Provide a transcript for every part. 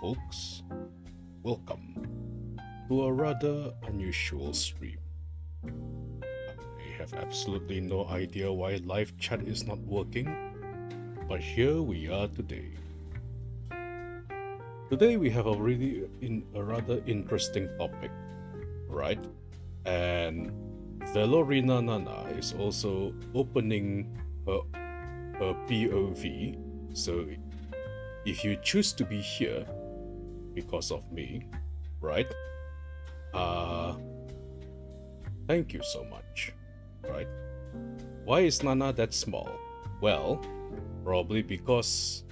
folks. Welcome to a rather unusual stream. I have absolutely no idea why live chat is not working, but here we are today. Today we have a rather interesting topic, right? And Velorina Nana is also opening her POV, so if you choose to be here because of me, right? Thank you so much, right? Why is Nana that small? Well, probably because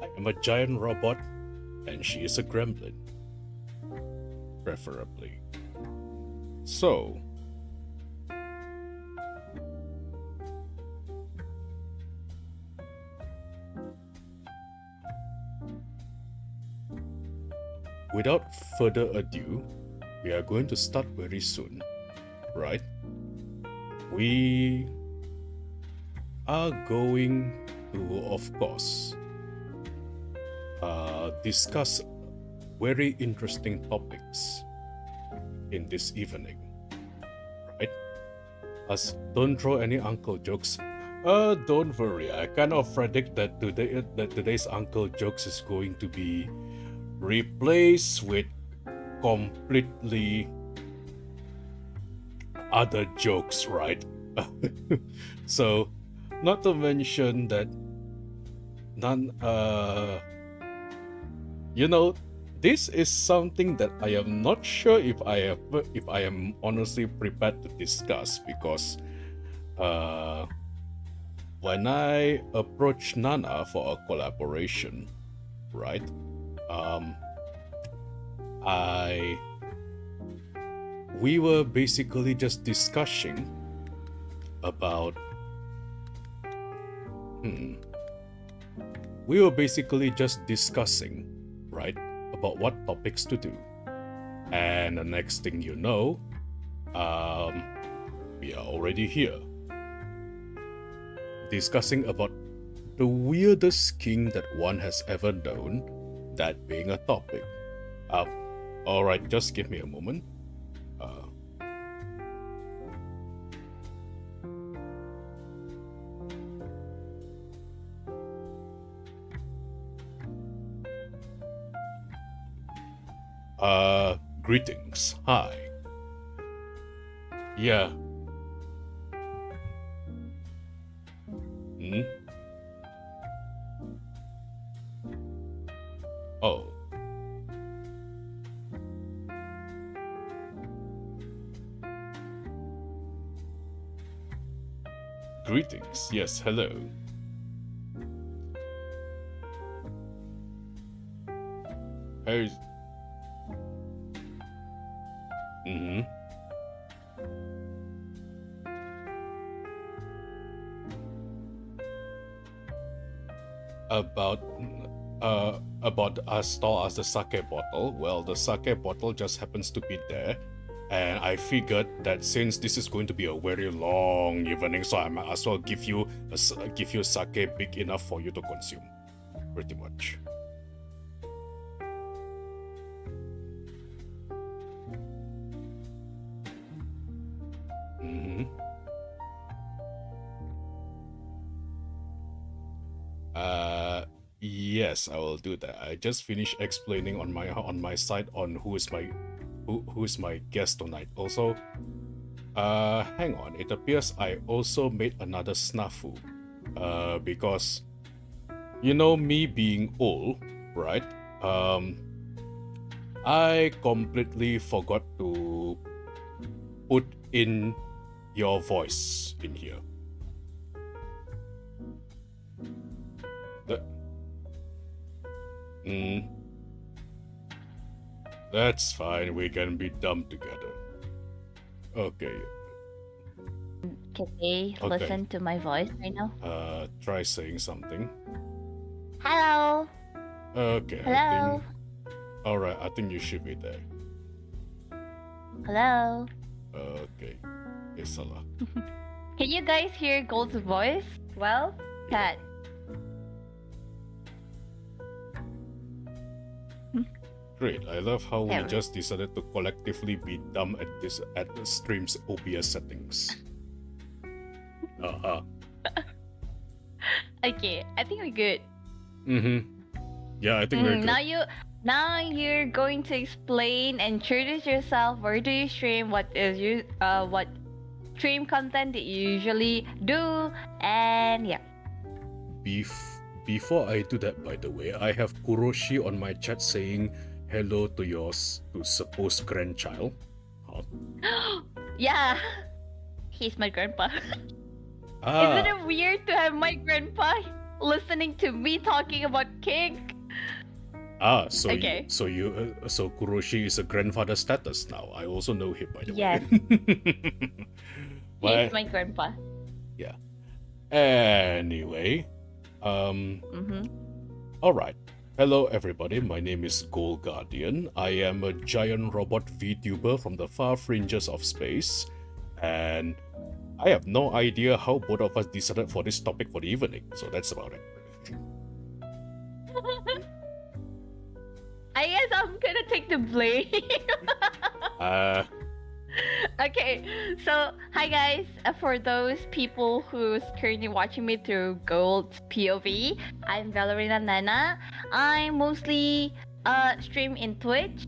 I am a giant robot and she is a gremlin, preferably. So, without further ado, we are going to start very soon, right? We are going to, of course, discuss very interesting topics in this evening, right? Don't throw any uncle jokes. Don't worry. I kind of predict that today's uncle jokes is going to be replaced with completely other jokes, right? So, not to mention that this is something that I am not sure if I am honestly prepared to discuss, because when I approached Nana for a collaboration, right? We were basically just discussing about right, about what topics to do. And the next thing you know, we are already here discussing about the weirdest king that one has ever known, that being a topic. Alright, just give me a moment. Greetings. Hi. Yeah. Oh. Greetings. Yes, hello. Hey. About as tall as the sake bottle. Well, the sake bottle just happens to be there, and I figured that since this is going to be a very long evening, so I might as well give you sake big enough for you to consume, pretty much. Yes, I will do that. I just finished explaining on my side on who is my guest tonight. Also, hang on. It appears I also made another snafu. Because me being old, right? I completely forgot to put in your voice in here. That's fine, we can be dumb together. Okay. Can they listen to my voice right now? Try saying something. Hello. Okay. Hello. Alright, I think you should be there. Hello. Okay. Isala. Can you guys hear Gold's voice? Well, Cat. Great. I love how we Yeah. just decided to collectively be dumb at the stream's OBS settings. Okay, I think we're good. Yeah, I think we're good. Now you're going to explain and introduce yourself. Where do you stream? What stream content that you usually do? And yeah. Before I do that, by the way, I have Kuroshi on my chat saying hello to your supposed grandchild. Huh? Yeah, he's my grandpa. Ah, Isn't it weird to have my grandpa listening to me talking about kink? so Okay. so Kuroshi is a grandfather status now. I also know him, by the Yes. way. He's my grandpa. Yeah. Anyway, all right. Hello, everybody. My name is Gold Guardian. I am a giant robot VTuber from the far fringes of space, and I have no idea how both of us decided for this topic for the evening. So that's about it. I guess I'm gonna take the blame. Okay, so hi guys. For those people who's currently watching me through Gold's POV, I'm Velorina Nana. I mostly stream in Twitch.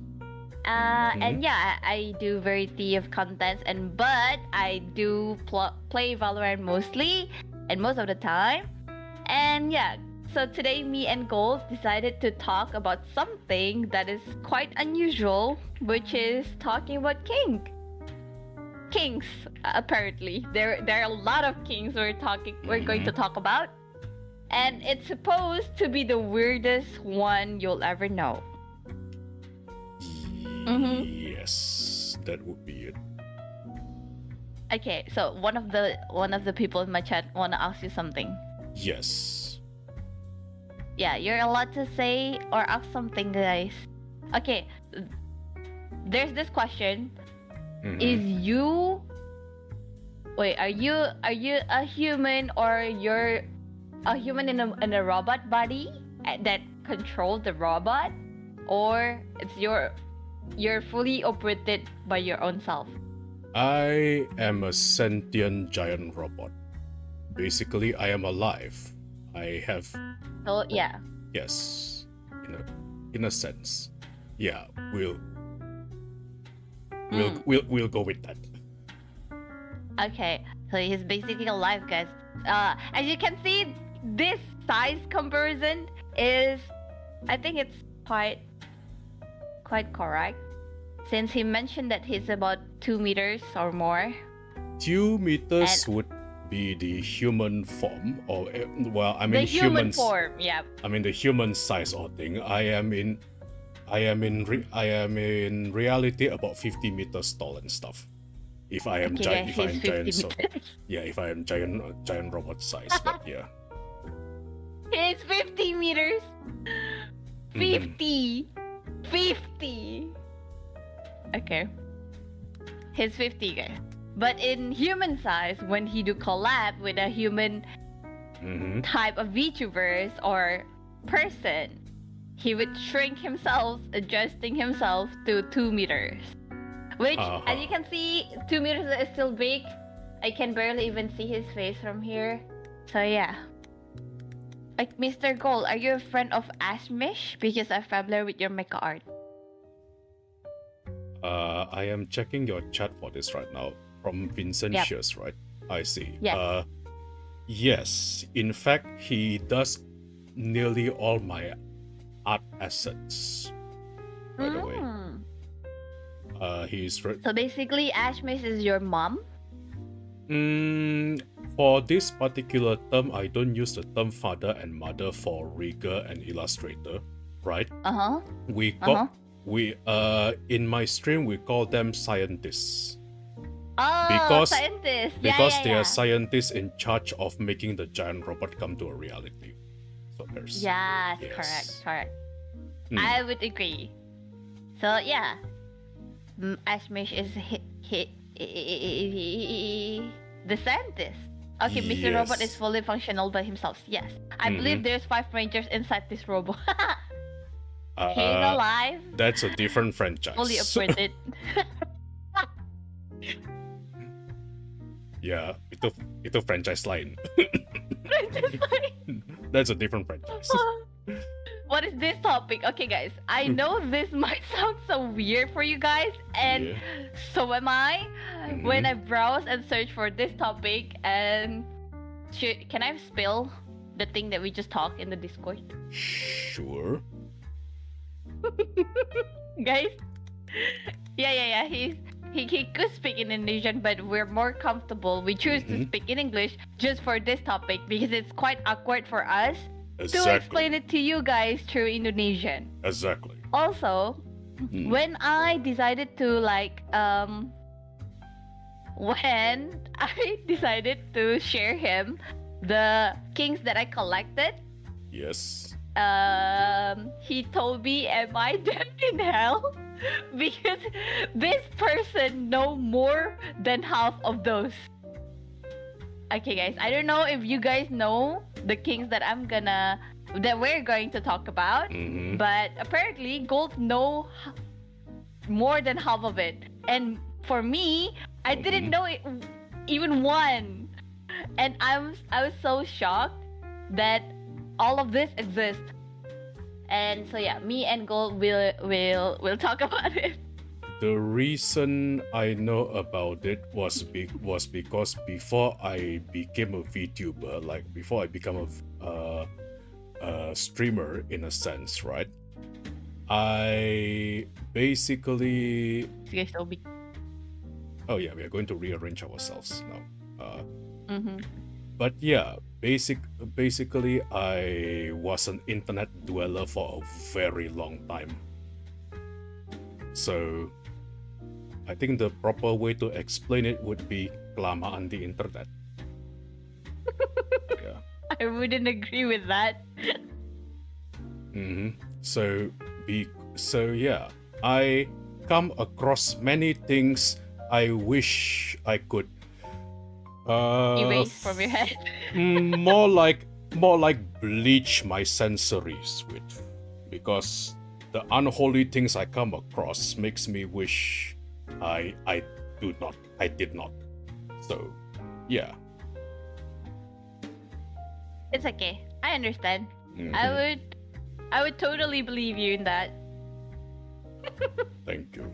And yeah, I do variety of contents, but I do play Valorant mostly and most of the time. And yeah, so today me and Gold decided to talk about something that is quite unusual, which is talking about kinks. Apparently, there are a lot of kinks we're going to talk about, and it's supposed to be the weirdest one you'll ever know. Yes, that would be it. Okay, so one of the people in my chat wanna ask you something. Yes. Yeah, you're allowed to say or ask something, guys. Okay, there's this question. Is you... Wait, are you a human, or you're a human in a robot body that controls the robot, or it's you're fully operated by your own self? I am a sentient giant robot. Basically, I am alive. I have... So yeah. Yes, in a sense. Yeah, we'll go with that. Okay, so he's basically alive, guys. As you can see, this size comparison is, I think it's quite correct, since he mentioned that he's about 2 meters or more. 2 meters would be the human form, or well, I mean the human humans, form. Yeah. I mean the human size or thing. I am in reality about 50 meters tall and stuff. If I am giant, if I am giant robot size, but yeah. He's 50 meters. 50. 50. Okay. He's 50, guys. But in human size, when he do collab with a human type of VTubers or person, he would shrink himself, adjusting himself to 2 meters. Which, as you can see, 2 meters is still big. I can barely even see his face from here. So yeah. Like, Mr. Gold, are you a friend of Ashmish? Because I'm familiar with your mecha art. I am checking your chat for this right now. From Vincentius, right? I see. Yes. Yes. In fact, he does nearly all my art assets. By the way. He's So basically, Ashmish is your mom? For this particular term, I don't use the term father and mother for rigger and illustrator, right? In my stream we call them scientists. Oh, scientists. Because they are scientists in charge of making the giant robot come to a reality. So there's correct. I would agree. So yeah, Ashmish is the scientist. Okay, Mr. Robot is fully functional by himself. Yes, I believe there's 5 rangers inside this robot. He's alive. That's a different franchise. Fully uprooted. Yeah, itu franchise lain. Just like, That's a different franchise. what is this topic? Okay, guys. I know this might sound so weird for you guys, and so am I. When I browse and search for this topic, and can I spill the thing that we just talked in the Discord? Sure. Guys, yeah. He could speak in Indonesian, but we're more comfortable. We choose to speak in English just for this topic because it's quite awkward for us to explain it to you guys through Indonesian. Exactly. Also, when I decided to share him the kings that I collected, Yes. he told me, am I damned in hell? Because this person know more than half of those. Okay, guys, I don't know if you guys know the kings that we're going to talk about, but apparently Gold know more than half of it. And for me, I didn't know it, even one. And I was so shocked that all of this exists. And so yeah, me and Gold will talk about it. The reason I know about it was because before I became a VTuber, like before I become a streamer in a sense, right? I basically. You guys don't be. Oh yeah, we are going to rearrange ourselves now. But yeah, basically, I was an internet dweller for a very long time. So, I think the proper way to explain it would be kelamaan di internet. Yeah. I wouldn't agree with that. So yeah, I come across many things I wish I could erase from your head. more like bleach my sensories with, because the unholy things I come across makes me wish I did not. So yeah. It's okay. I understand. I would totally believe you in that. Thank you.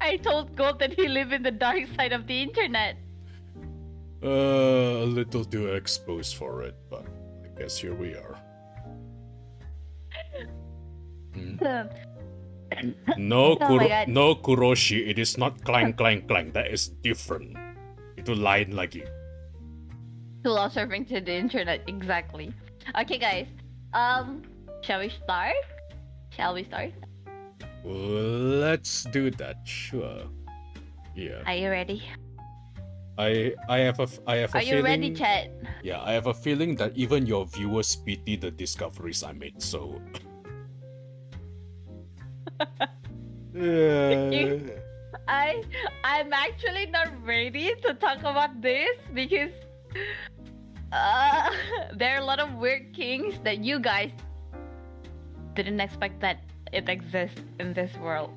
I told Gold that he lived in the dark side of the internet. A little too exposed for it, but I guess here we are. No Kuroshi, it is not clang clang clang. That is different. Itu lain lagi. To law surfing to the internet, exactly. Okay, guys. Shall we start? Let's do that. Sure. Yeah. Are you ready? I have a Are feeling. you ready, chat? Yeah, I have a feeling that even your viewers pity the discoveries I made. So. I'm actually not ready to talk about this because there are a lot of weird kings that you guys didn't expect that it exists in this world.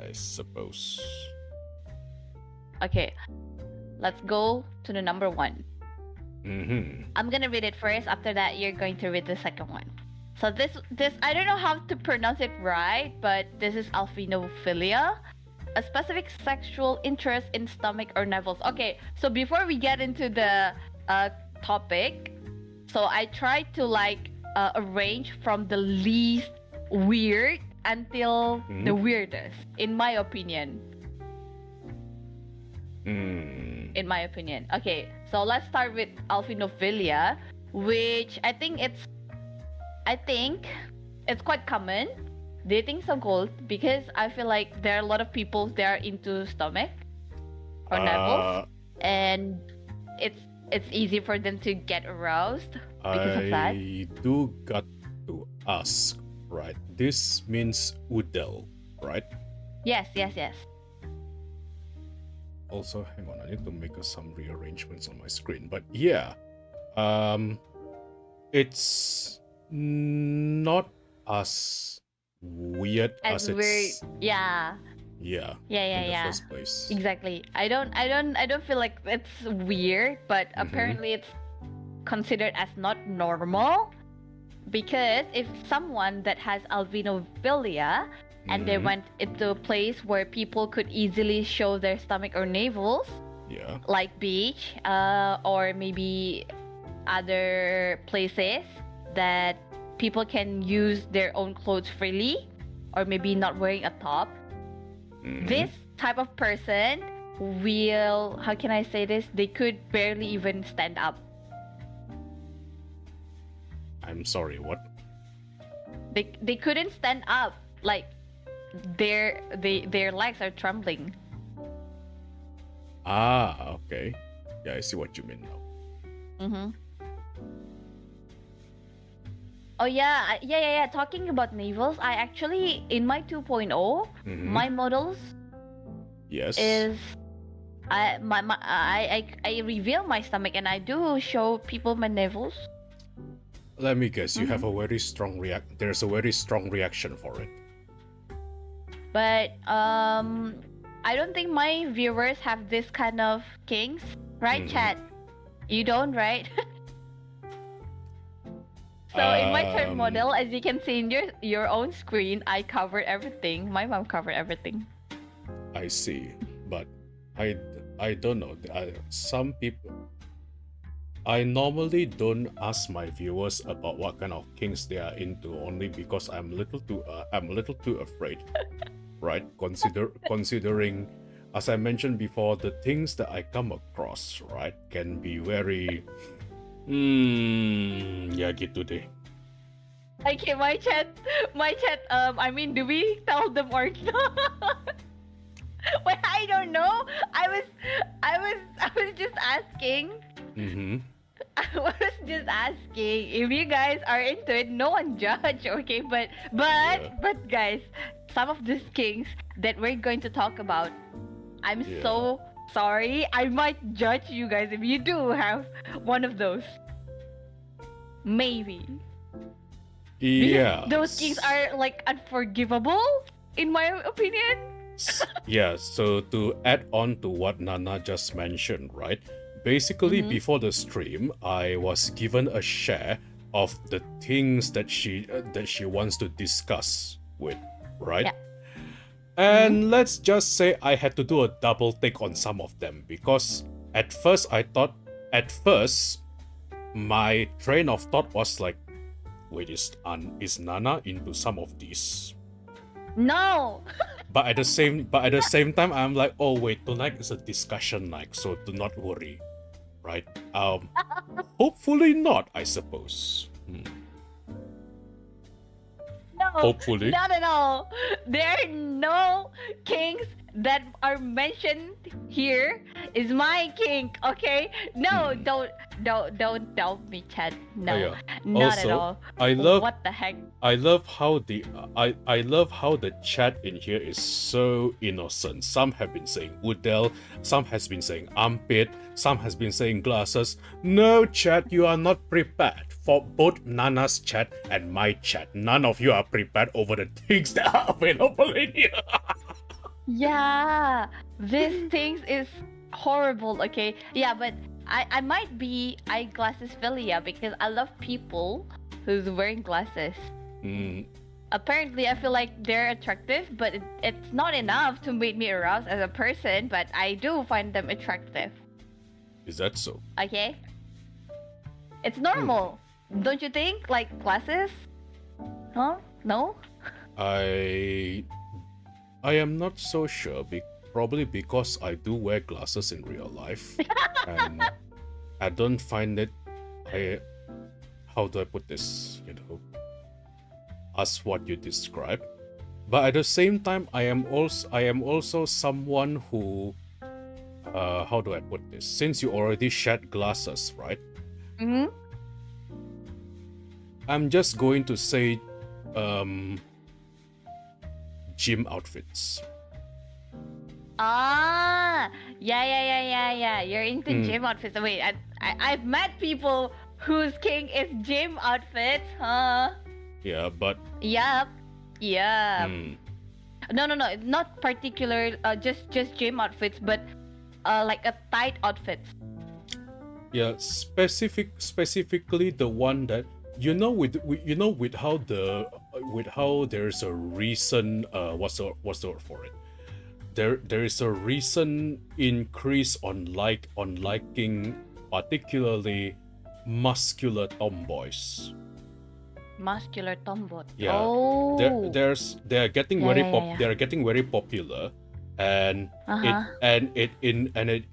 I suppose. Okay, let's go to the number one. I'm gonna read it first. After that, you're going to read the second one. So this I don't know how to pronounce it right, but this is alphinophilia, a specific sexual interest in stomach or navels. Okay, so before we get into the topic, so I tried to arrange from the least weird until the weirdest, in my opinion. In my opinion. Okay, so let's start with alphinophilia, which I think it's quite common. Do you think so, Gold? Because I feel like there are a lot of people that are into stomach or navels, and it's easy for them to get aroused because of that. I do got to ask, right? This means udel, right? Yes. Also, hang on, I need to make some rearrangements on my screen. But yeah, it's Not as weird As as we're it's yeah. yeah Yeah, in the yeah. first place. Exactly. I don't feel like it's weird, but apparently it's considered as not normal because if someone that has albinovophilia and they went into a place where people could easily show their stomach or navels, Yeah. like beach, or maybe other places that people can use their own clothes freely, or maybe not wearing a top. This type of person will, how can I say this? They could barely even stand up. I'm sorry, what? They couldn't stand up. Like their legs are trembling. Ah, okay. Yeah, I see what you mean now. Oh yeah, yeah. Talking about navels, I actually in my 2.0, my models Yes. is I reveal my stomach and I do show people my navels. Let me guess, you have a very strong there's a very strong reaction for it. But I don't think my viewers have this kind of kinks, right, chat? You don't, right? So in my third model, as you can see in your own screen, I covered everything. My mom covered everything. I see, but I don't know. Some people. I normally don't ask my viewers about what kind of kinks they are into, only because I'm a little too afraid, right? Considering, as I mentioned before, the things that I come across, right, can be very, ya gitu deh. Okay, my chat. I mean, do we tell them or not? Well, I don't know. I was just asking. I was just asking if you guys are into it. No one judge, okay? But guys, some of these kinks that we're going to talk about, I'm so sorry. I might judge you guys if you do have one of those. Maybe. Yeah. Because those kinks are like unforgivable, in my opinion. Yeah. So to add on to what Nana just mentioned, right? Basically, before the stream, I was given a share of the things that she wants to discuss with, right? Yeah. And let's just say I had to do a double take on some of them because at first my train of thought was like, wait, is Nana into some of these? No. But at the same time, I'm like, oh wait, tonight is a discussion night, so do not worry. Right? Hopefully not, I suppose. No, Hopefully. not at all. There are no kinks that are mentioned here. Is my kink, okay? No, don't tell me, Chad. No, Yeah. not Also, at all. I love What the heck? I love how I love how the chat in here is so innocent. Some have been saying Woodell, some has been saying armpit, some has been saying glasses. No, chat, you are not prepared for both Nana's chat and my chat. None of you are prepared over the things that are available in here. Yeah, this things is horrible. Okay, yeah, but I might be eyeglasses philia because I love people who's wearing glasses. Apparently, I feel like they're attractive, but it's not enough to make me aroused as a person. But I do find them attractive. Is that so? Okay, it's normal, don't you think? Like glasses? Huh? No? I am not so sure. Probably because I do wear glasses in real life, and I don't find it. How do I put this? As what you describe. But at the same time, I am also someone who. How do I put this? Since you already shared glasses, right? I'm just going to say, gym outfits. Ah, yeah. You're into gym outfits. Wait, I've met people whose king is gym outfits, huh? Yeah, but Yep. Yeah. mm, No, not particular. Just gym outfits, but like a tight outfits. yeah, specifically the one that with how there's a recent what's the word for it? There is a recent increase on liking particularly muscular tomboys. Muscular tomboy. Yeah, Oh. they're getting Yeah, very yeah, yeah, yeah. they're getting very popular, and it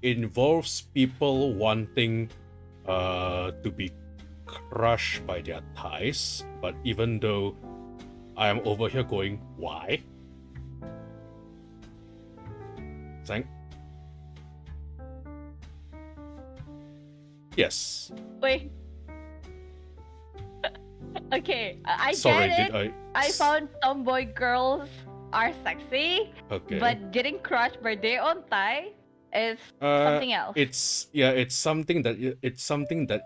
involves people wanting to be crushed by their thighs. But even though I am over here going, why? Thank. Yes. Wait. Okay, I Sorry, get it. did I found tomboy girls are sexy, Okay. but getting crushed by their own thigh is something else. It's something that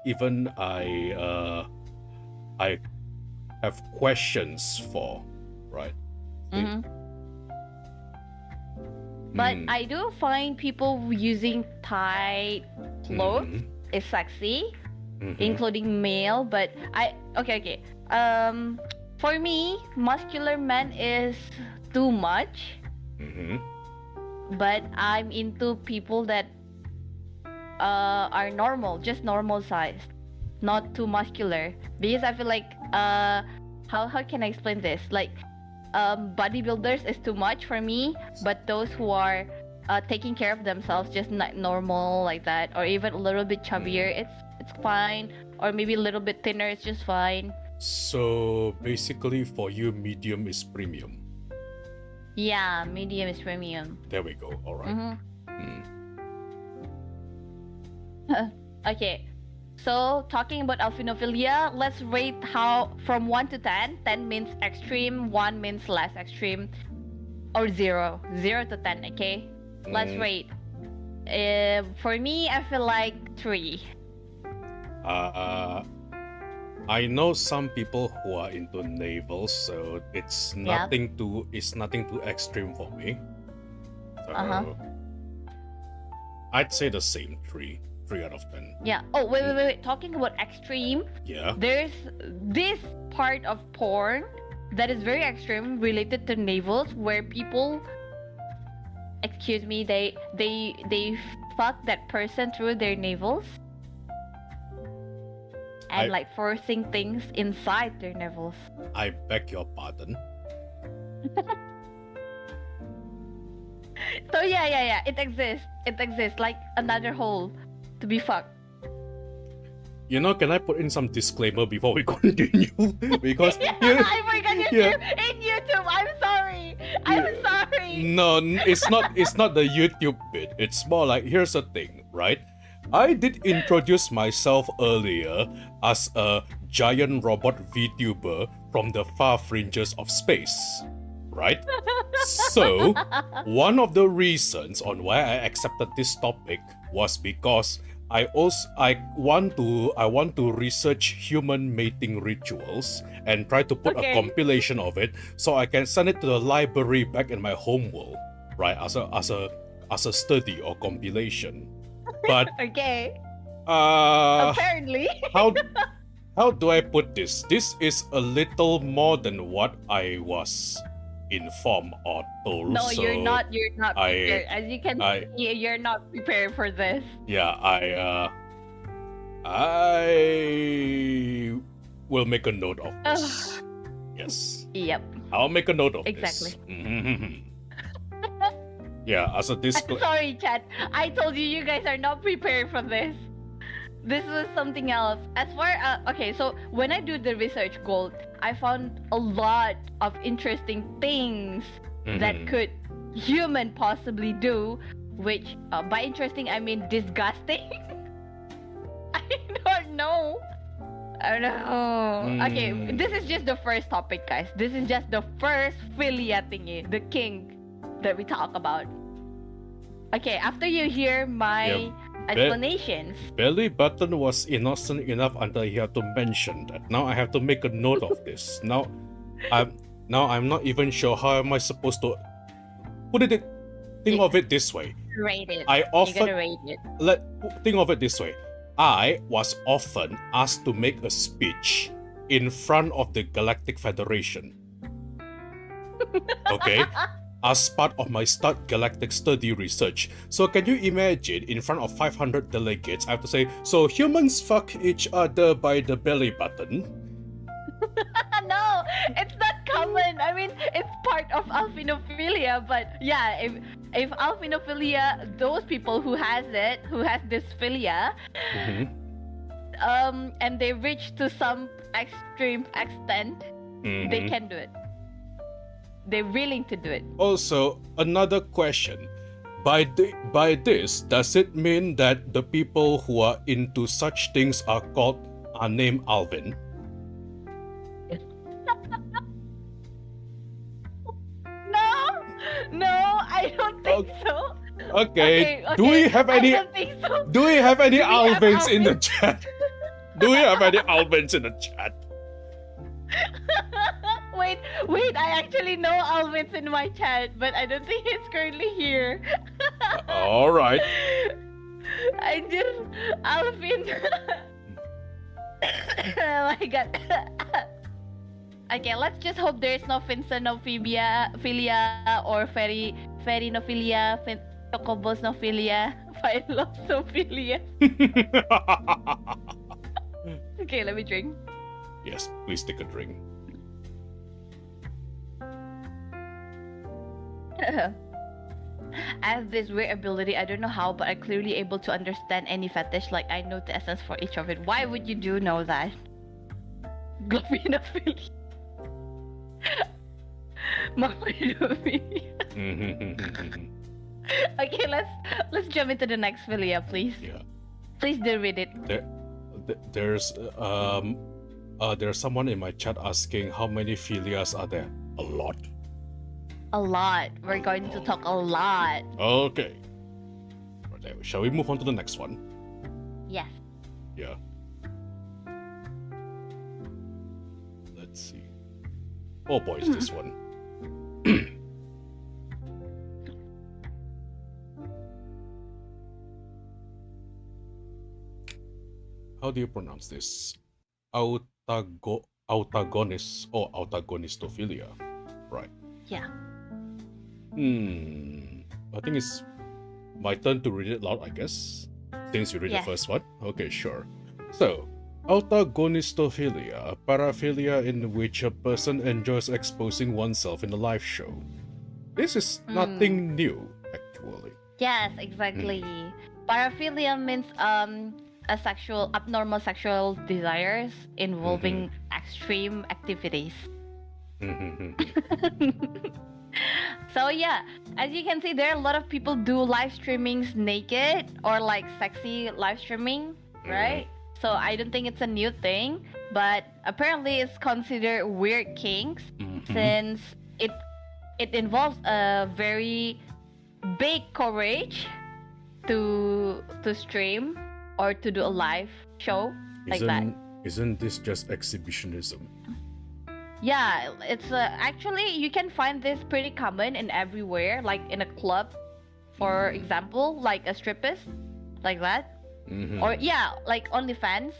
even I have questions for, right? Mhm. But Mm, I do find people using tight clothes mhm, is sexy, mhm. including male. But okay. For me, muscular man is too much. Mhm. But I'm into people that are normal, just normal sized, not too muscular. Because I feel like how can I explain this? Like bodybuilders is too much for me, but those who are taking care of themselves, just not normal like that, or even a little bit chubbier, it's fine. Or maybe a little bit thinner, it's just fine. So basically, for you, medium is premium. Yeah, medium is premium. There we go. All right. Mm-hmm. Mm. Okay, so talking about alphinophilia, let's rate how from 1 to 10. 10 means extreme, 1 means less extreme, or 0. 0 to 10, okay? Let's Mm. rate. For me, I feel like 3. I know some people who are into navels, so it's Yeah. nothing too extreme for me. So Uh-huh. I'd say the same 3 out of 10. Yeah. Oh, wait. Talking about extreme, Yeah. there's this part of porn that is very extreme related to navels where people, excuse me, they fuck that person through their navels and I- like forcing things inside their navels. I beg your pardon. So yeah, it exists like another hole to be fucked. You know, can I put in some disclaimer before we continue? Because Yeah, here- I forgot yeah. in YouTube. I'm sorry. No, it's not the YouTube bit. It's more like, here's the thing, right? I did introduce myself earlier as a giant robot VTuber from the far fringes of space, right? So, one of the reasons on why I accepted this topic was because I want to research human mating rituals and try to put Okay. a compilation of it so I can send it to the library back in my homeworld, right? As a study or compilation. But Okay. uh Apparently. how do I put this? This is a little more than what I was informed or told. No, so you're not I- prepared. As you can I- see, you're not prepared for this. Yeah, I will make a note of this. Yes, Yep. I'll make a note of Exactly. this. Mhm. Yeah, as a I'm disclaimer. sorry, chat. I told you guys are not prepared for this. This was something else. As far okay, so when I do the research gold, I found a lot of interesting things that could human possibly do, which by interesting I mean disgusting. I don't know. I don't know. Okay, this is just the first topic, guys. This is just the first philia thingy, the king that we talk about. Okay, after you hear my explanations. Belly button was innocent enough until he had to mention that. Now I have to make a note of this. Now I'm not even sure how am I supposed to put it. Think of it this way. Rate it. I You often gotta rate it. think of it this way. I was often asked to make a speech in front of the Galactic Federation. Okay? As part of my Start Galactic Study research. So can you imagine in front of 500 delegates, I have to say, so humans fuck each other by the belly button? No, it's not common. I mean, it's part of alphinophilia, but yeah, if alphinophilia, those people who has this philia, and they reach to some extreme extent, they can do it. They're willing to do it. Also, another question. By this, does it mean that the people who are into such things are named Alvin? No, I don't think so. Okay. Do we have any? I don't think so. Do we have any Do we have Alvins in the Alvin? chat? Do we have any Alvins in the chat? Wait, I actually know Alvin's in my chat, but I don't think he's currently here. All right. I just Alvin. Oh my god. Okay, let's just hope there is no Vincentophilia or Ferinophilia, Chocobosnophilia, Philosophilia. Okay, let me drink. Yes, please take a drink. I have this weird ability, I don't know how, but I'm clearly able to understand any fetish, like I know the essence for each of it. Why would you know that? Glopinophilia. Mammoidophilia. Okay, let's jump into the next philia, please. Yeah. Please do read it. There's someone in my chat asking how many philias are there? A lot. A lot. We're going to talk a lot. Okay. Okay, shall we move on to the next one? Yes. Yeah. Let's see. Oh boy, it's this one. How do you pronounce this? Autagonis or autagonistophilia. Right. Yeah. I think it's my turn to read it loud, I guess. Since you read Yes. the first one. Okay, sure. So, autagonistophilia, a paraphilia in which a person enjoys exposing oneself in a live show. This is nothing new, actually. Yes, exactly. Paraphilia means abnormal sexual desires involving extreme activities. So yeah, as you can see, there are a lot of people do live streamings naked or like sexy live streaming, right? So I don't think it's a new thing, but apparently it's considered weird kinks since it involves a very big courage to stream or to do a live show like that. Isn't this just exhibitionism? Yeah, it's actually you can find this pretty common in everywhere, like in a club, for example, like a strippers, like that, or yeah, like OnlyFans.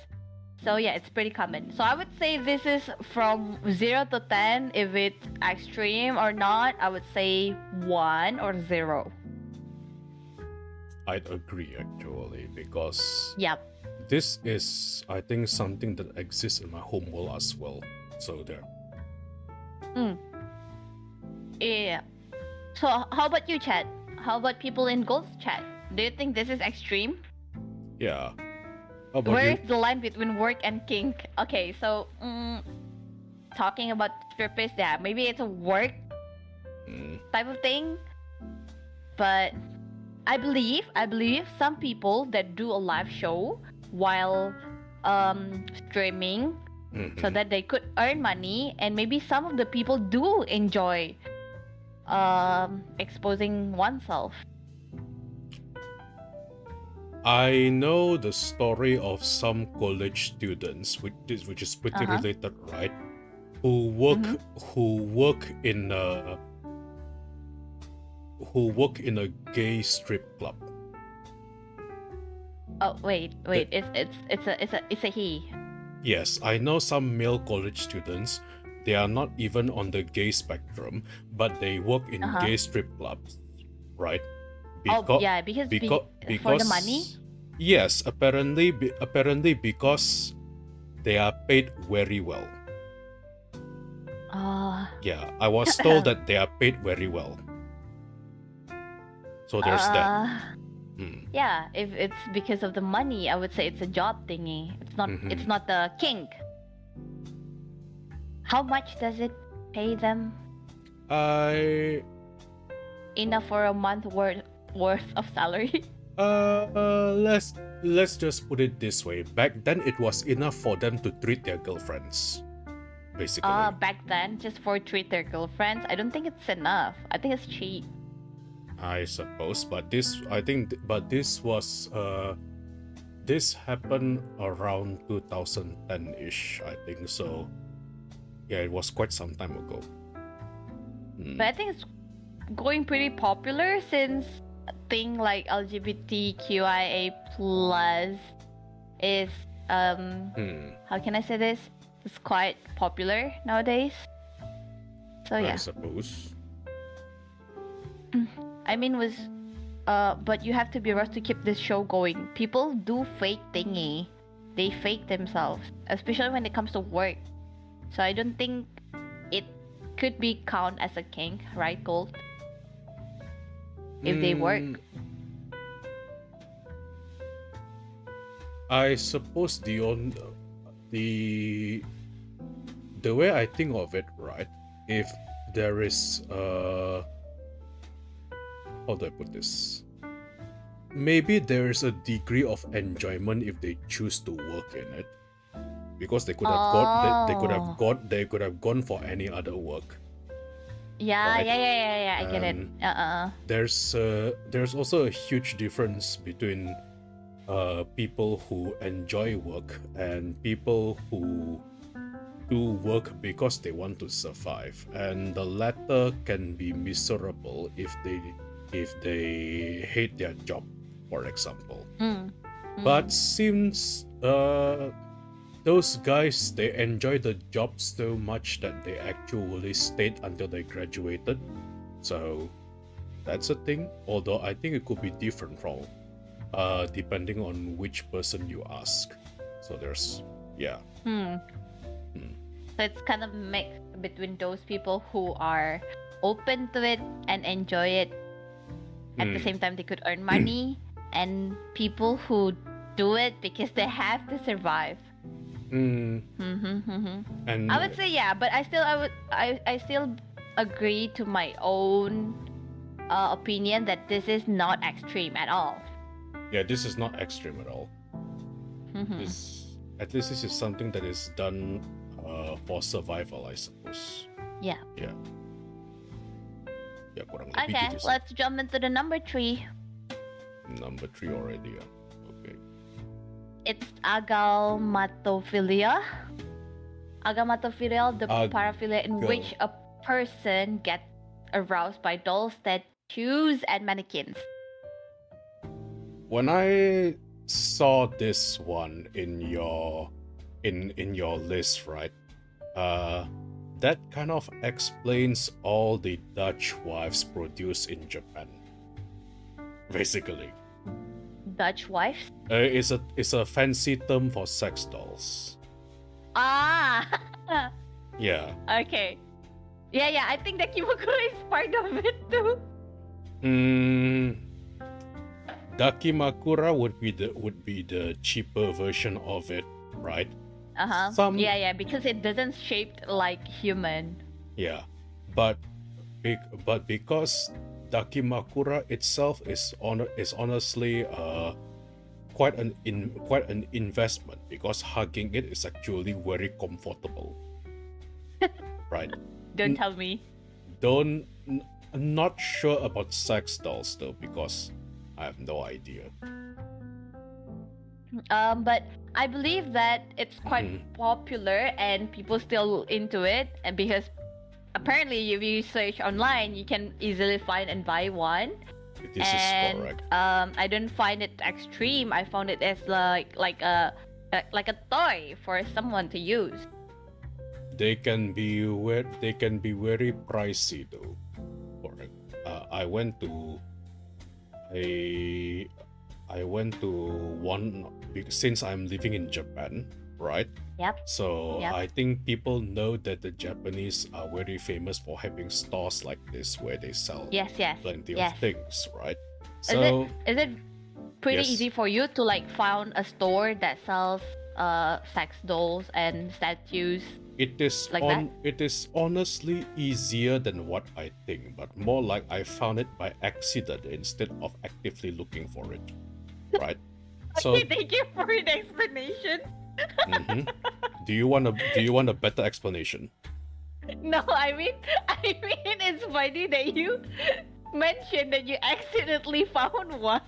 So yeah, it's pretty common. So I would say this is from 0 to 10. If it's extreme or not, I would say 1 or 0. I'd agree actually, because Yep. this is, I think, something that exists in my home world as well. So there. Yeah. So how about you, chat? How about people in Gold's chat? Do you think this is extreme? Yeah. How about Where you? is the line between work and kink? Okay, so talking about strippers, yeah, maybe it's a work type of thing, but I believe some people that do a live show while streaming so that they could earn money, and maybe some of the people do enjoy exposing oneself. I know the story of some college students, which is pretty Uh-huh. related, right? Who work in a gay strip club. Oh wait. It's a he. Yes, I know some male college students. They are not even on the gay spectrum, but they work in Uh-huh. gay strip clubs, right? Oh yeah, because for the money. Yes, apparently because they are paid very well. Yeah, I was told that they are paid very well. So there's that. Yeah, if it's because of the money, I would say it's a job thingy. It's not the kink. How much does it pay them? Enough for a month worth of salary? Let's just put it this way. Back then, it was enough for them to treat their girlfriends, basically. Back then, just for treat their girlfriends, I don't think it's enough. I think it's cheap. I suppose, but this was this happened around 2010-ish, I think so. Yeah, it was quite some time ago. But I think it's going pretty popular since a thing like LGBTQIA plus is how can I say this? It's quite popular nowadays. So yeah. I suppose. I mean but you have to be rushed to keep this show going. People do fake thingy. They fake themselves, especially when it comes to work. So I don't think it could be count as a kink, right, Gold? If they work. I suppose the way I think of it, right? If there is how do I put this? Maybe there is a degree of enjoyment if they choose to work in it, because they could have they could have gone for any other work. Yeah, right? yeah. I get it. There's also a huge difference between people who enjoy work and people who do work because they want to survive, and the latter can be miserable if they hate their job, for example. But since those guys, they enjoy the job so much that they actually stayed until they graduated, so that's a thing. Although I think it could be different from depending on which person you ask. So there's So it's kind of mixed between those people who are open to it and enjoy it. At the same time, they could earn money, and people who do it because they have to survive. And I would say yeah, but I still agree to my own opinion that this is not extreme at all. Yeah, this is not extreme at all. At least this is something that is done for survival, I suppose. Yeah. Yeah, kurang lebih Okay, gitu sih. let's jump into the number 3. Number 3 already, yeah. Okay. It's agalmatophilia. Agalmatophilia, the paraphilia in which a person gets aroused by dolls, statues, and mannequins. When I saw this one in your list, right? That kind of explains all the Dutch wives produced in Japan. Basically. Dutch wives? It's a fancy term for sex dolls. Ah. Yeah. Okay. Yeah. I think the Kimakura is part of it too. Dakimakura would be the cheaper version of it, right? Yeah, because it doesn't shape like human. Yeah, but because Dakimakura itself is honestly quite an investment, because hugging it is actually very comfortable. Right? Don't tell me. I'm not sure about sex dolls though, because I have no idea. But I believe that it's quite Mhm. popular and people still into it, and because apparently if you search online, you can easily find and buy one. This is And correct. I don't find it extreme. I found it as like a toy for someone to use. They can be very pricey though. Correct. I went to one since I'm living in Japan, right? Yep. So Yep. I think people know that the Japanese are very famous for having stores like this where they sell Yes. plenty Yes. of things, right? Is So it pretty Yes. easy for you to like found a store that sells sex dolls and statues? it is Like that? it is honestly easier than what I think, but more like I found it by accident instead of actively looking for it, right? So Okay, thank you for the explanation. mhm. Do you want a better explanation? No, I mean it's funny that you mentioned that you accidentally found one.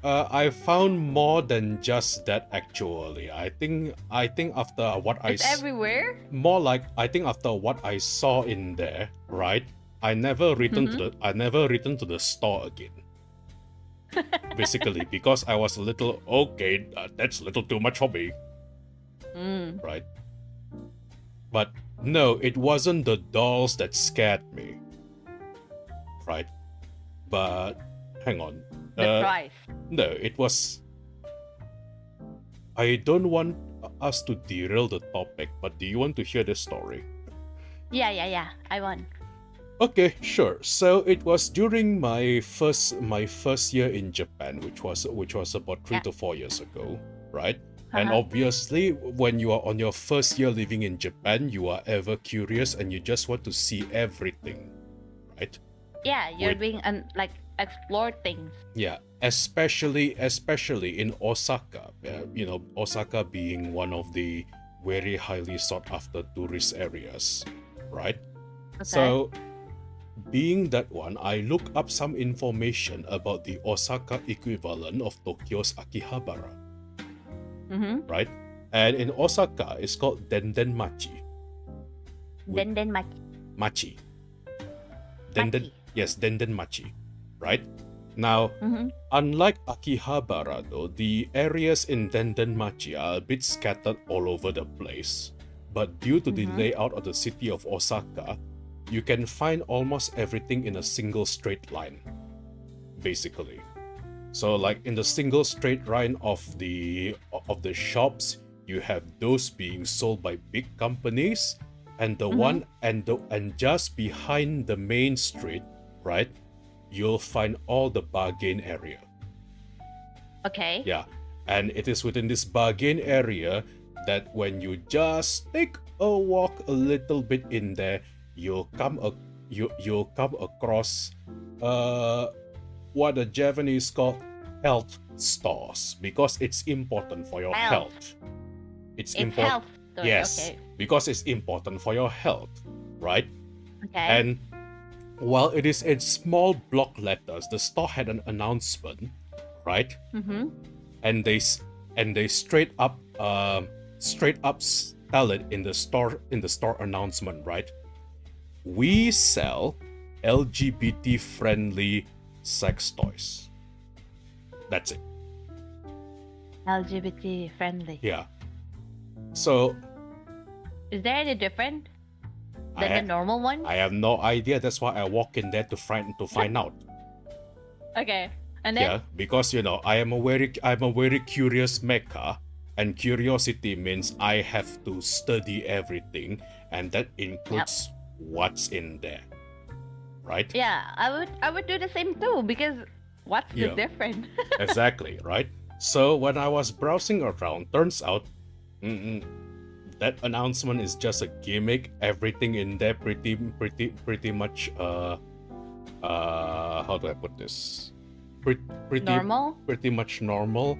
I found more than just that actually. I think after what It's everywhere. more like I think after what I saw in there, right? I never returned to the store again. Basically, because I was a little okay, that's a little too much for me, Mm. right? But no, it wasn't the dolls that scared me, right? But hang on, The price. no, it was. I don't want us to derail the topic, but do you want to hear the story? Yeah. I won. Okay, sure. So it was during my first year in Japan, which was about 3 Yeah. to 4 years ago, right? And Uh-huh. obviously, when you are on your first year living in Japan, you are ever curious and you just want to see everything, right? Yeah, you're Wait. being like explore things. Yeah, especially in Osaka. Osaka being one of the very highly sought after tourist areas, right? Okay. So, being that one, I looked up some information about the Osaka equivalent of Tokyo's Akihabara, Mm-hmm. right? And in Osaka, it's called Denden Machi. Then Machi. Denden, Machi. yes, Denden Machi, right? Now, Mm-hmm. unlike Akihabara, though, the areas in Denden Machi are a bit scattered all over the place. But due to the Mhm. layout of the city of Osaka, you can find almost everything in a single straight line, basically. So, like in the single straight line of the shops, you have those being sold by big companies, and the one and just behind the main street, right? You'll find all the bargain area. Okay. Yeah, and it is within this bargain area that when you just take a walk a little bit in there, you'll come across what the Japanese call health stores, because it's important for your Health. health. It's It's important. health. Store. Yes, Okay. because it's important for your health, right? Okay. And while it is in small block letters, the store had an announcement, right? Mm-hmm. And they straight up spell it in the store announcement, right? We sell LGBT friendly sex toys. That's it. LGBT friendly. Yeah. So Is there any different I than the normal one? I have no idea. That's why I walk in there to find out. Okay. And then Yeah, because I am a very curious mecha, and curiosity means I have to study everything, and that includes what's in there, right? yeah, I would do the same too, because what's Yeah. the difference? Exactly, right? So when I was browsing around, turns out that announcement is just a gimmick. Everything in there pretty much how do I put this? Pretty Normal? pretty much normal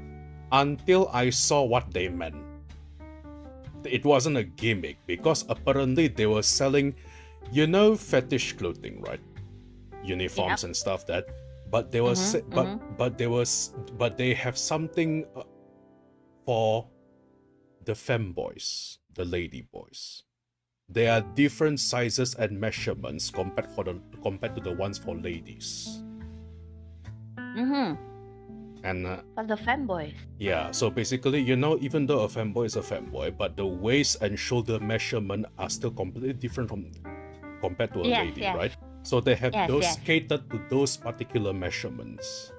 until I saw what they meant. It wasn't a gimmick, because apparently they were selling, fetish clothing, right? Uniforms Yep. and stuff that, but they were but they have something for the femboys, the lady boys. There are different sizes and measurements compared to the ones for ladies. And For the femboys. yeah, so basically, even though a femboy is a femboy, but the waist and shoulder measurement are still completely different compared to a lady, right? So they have those catered to those particular measurements.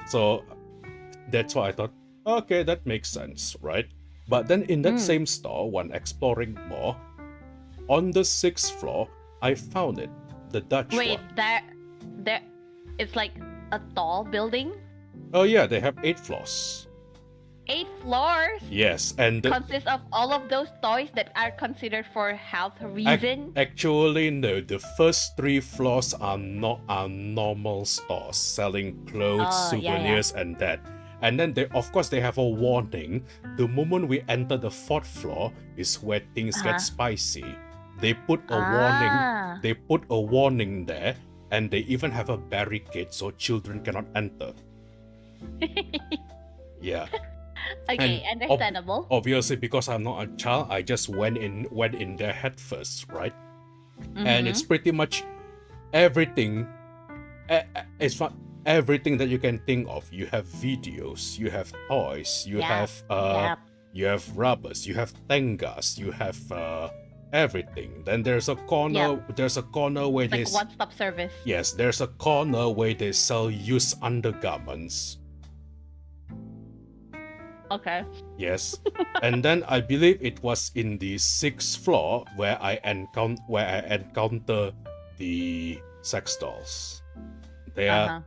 So that's why I thought, okay, that makes sense, right? But then in that same store, when exploring more, on the 6th floor, I found it, the Dutch Wait, one. there, it's like a tall building? Oh yeah, they have 8 floors. 8 floors? Yes, and Consists of all of those toys that are considered for health reason? Actually, no. The first 3 floors are normal stores selling clothes, souvenirs, and that. And then they have a warning. The moment we enter the 4th floor is where things get spicy. They put a warning. They put a warning there, and they even have a barricade so children cannot enter. Yeah. Okay, And understandable. Obviously, because I'm not a child, I just went in there head first, right? And it's pretty much everything. It's not everything that you can think of. You have videos, you have toys, you have rubbers, you have tengas, you have everything. Then there's a corner. There's a corner where Like one-stop service. Yes, there's a corner where they sell used undergarments. Okay. Yes, and then I believe it was in the 6th floor where I encounter the sex dolls. They are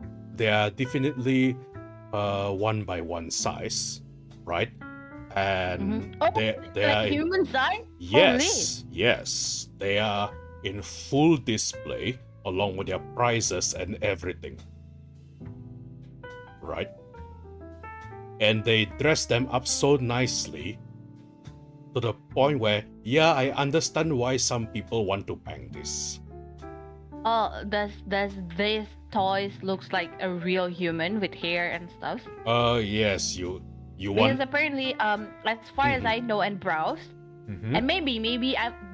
definitely 1x1 size, right? And they are human size. Yes, they are in full display along with their prices and everything, right? And they dress them up so nicely to the point where, I understand why some people want to bang this. Oh, does this toys looks like a real human with hair and stuff? Yes, you Because want. apparently, as far as I know and browsed, and maybe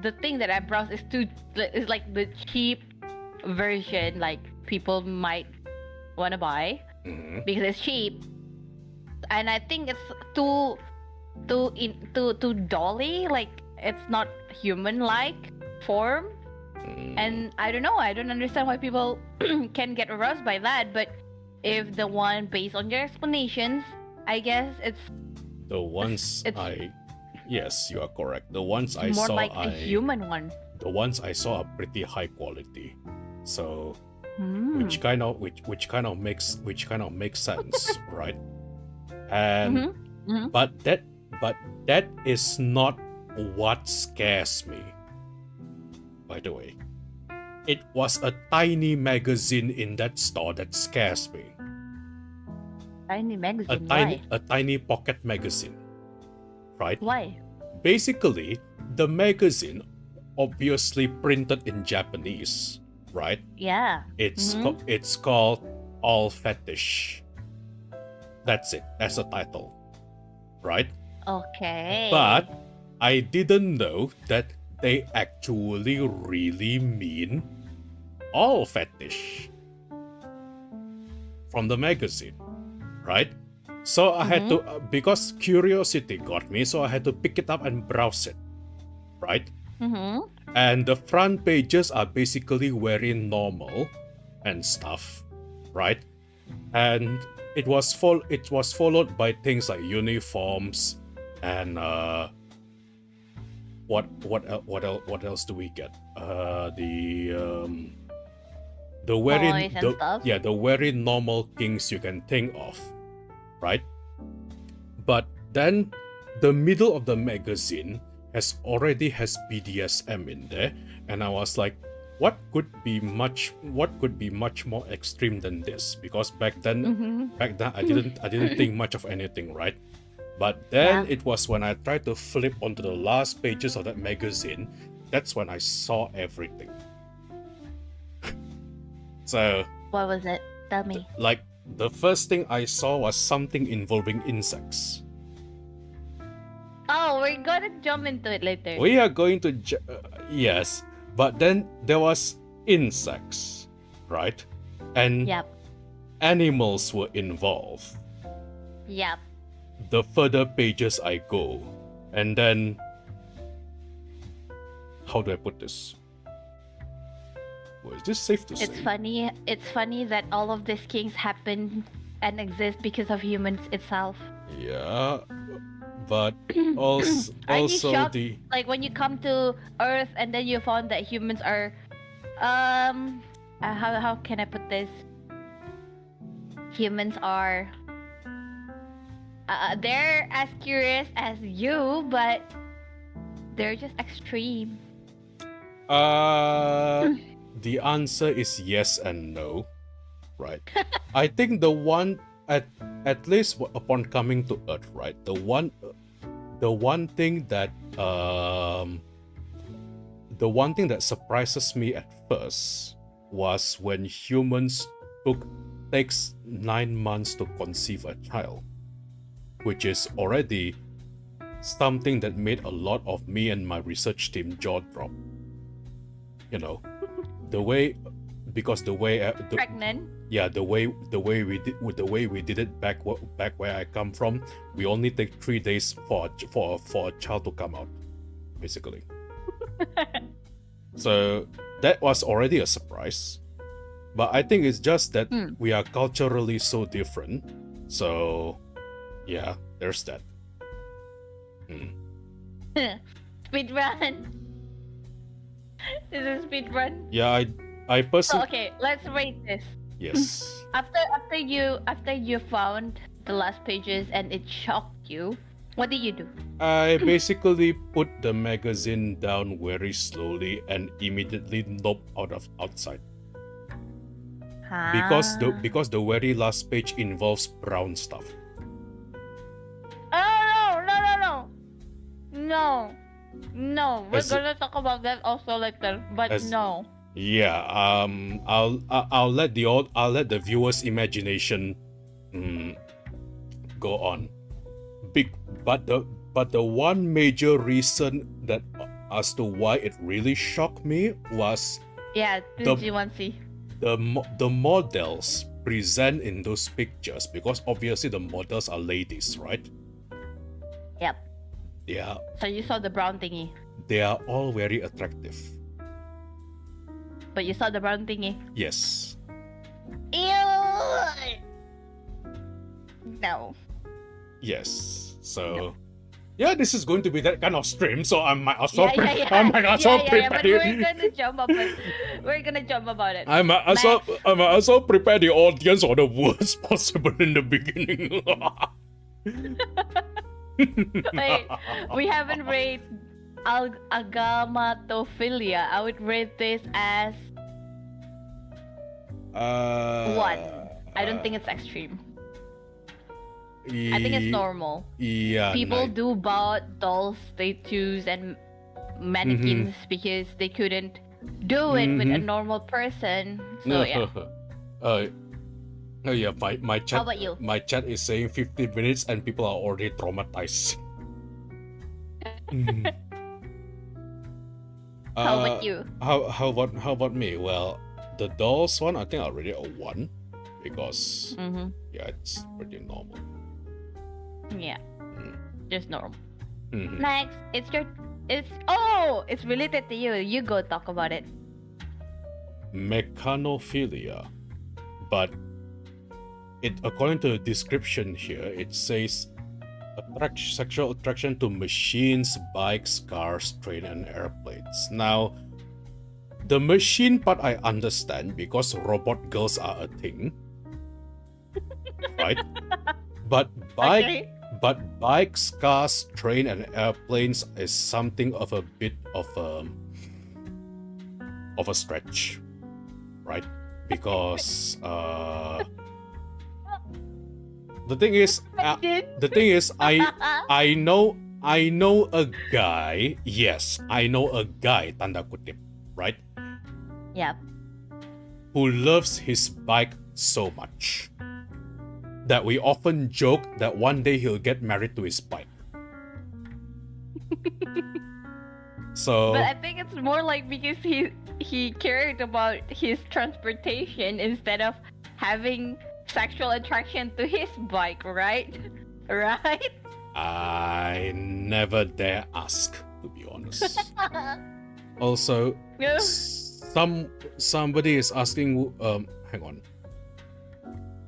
the thing that I browsed is like the cheap version, like people might want to buy because it's cheap. And I think it's too dolly, like it's not human-like form. And I don't know, I don't understand why people can get aroused by that. But if the one based on your explanations, I guess it's The ones yes, you are correct. The ones I more saw, like a human one. The ones I saw are pretty high quality. So, which kind of makes sense, right? And but that is not what scares me. By the way, it was a tiny magazine in that store that scares me. Tiny magazine. A tiny pocket magazine, right? Why? Basically, the magazine obviously printed in Japanese, right? Yeah. It's called All Fetish. That's it. That's the title, right? Okay. But I didn't know that they actually really mean all fetish from the magazine, right? So I had to, because curiosity got me, so I had to pick it up and browse it, right? And the front pages are basically very normal and stuff, right? And it was followed by things like uniforms and what else do we get? The very normal things you can think of, right? But then the middle of the magazine has BDSM in there, and I was like, what could be much more extreme than this? Because back then I didn't think much of anything, right? But then it was when I tried to flip onto the last pages of that magazine, that's when I saw everything. So what was it? Tell me. Like the first thing I saw was something involving insects. Oh, we're gonna jump into it later. We are going to yes, but then there was insects, right? And Yep. animals were involved. Yep. The further pages I go, and then how do I put this? Well, is this safe to say? It's funny. It's funny that all of these kings happen and exist because of humans itself. Yeah, but also, Are you also shocked? the Like when you come to Earth and then you found that humans are, how can I put this? Humans are, they're as curious as you, but they're just extreme. The answer is yes and no, right? I think the one at least upon coming to Earth, right? The one thing that surprises me at first was when humans takes 9 months to conceive a child, which is already something that made a lot of me and my research team jaw drop. You know, the way Pregnant. yeah, the way we did it back where I come from, we only take 3 days for a child to come out, basically. So that was already a surprise, but I think it's just that we are culturally so different. So yeah, there's that. Speed run. This is speed run. Yeah, I So personally okay, let's rate this. yes. After you found the last pages and it shocked you, what did you do? I basically put the magazine down very slowly and immediately noped outside. Because the very last page involves brown stuff. Oh no, we're As- gonna talk about that also later, but as- no. Yeah, I'll let the viewers' imagination go on. But the one major reason that as to why it really shocked me was Yeah, did you want to see? the models present in those pictures, because obviously the models are ladies, right? Yep. Yeah, So you saw the brown thingy, they are all very attractive. but you saw the brown thingy. Yes. Ew. No. Yes. So, yeah, this is going to be that kind of stream. So I might also But prepare we're gonna jump up. We're gonna jump about it. I might also prepare the audience for the worst possible in the beginning. Wait, we haven't rated agamatophilia. I would rate this as 1. I don't think it's extreme. I think it's normal. Yeah. People do buy dolls, statues, and mannequins because they couldn't do it with a normal person. So yeah. Oh yeah, my chat. How about you? My chat is saying 50 minutes and people are already traumatized. How about you? How about me? Well, the dolls one I think I already a 1 because yeah, it's pretty normal. Yeah, just normal. Mhm. Next, it's related to you. You go talk about it. Mechanophilia, but according to the description here, it says sexual attraction to machines, bikes, cars, train, and airplanes. Now, the machine part I understand because robot girls are a thing, right? But bikes, cars, train, and airplanes is something of a bit of a stretch, right? Because the thing is, I know a guy. Yes, I know a guy. Tanda kutip, right? Yep. Who loves his bike so much. that we often joke that one day he'll get married to his bike. So, But I think it's more like because he cared about his transportation instead of having sexual attraction to his bike, right? Right? I never dare ask, to be honest. Also, Yeah. somebody is asking. Hang on.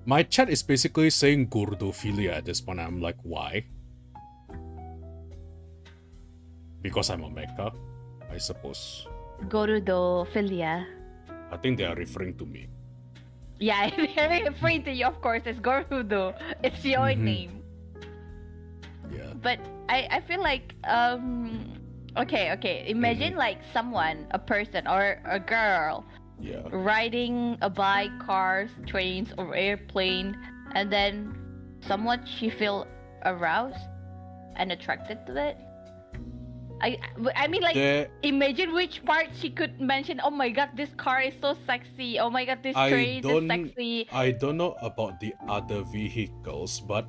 My chat is basically saying Gorudophilia at this point. I'm like, why? Because I'm a mecha, I suppose. Gorudophilia. I think they are referring to me. Yeah, they're referring to you, of course. It's Gorudo. It's your name. Yeah. But I feel like okay. Imagine like someone, a person or a girl Yeah. riding a bike, cars, trains, or airplane, and then somewhat she feel aroused and attracted to it. I mean, like, There- imagine which part she could mention. Oh my god, this car is so sexy. Oh my god, this I train is don't- sexy. I don't know about the other vehicles, but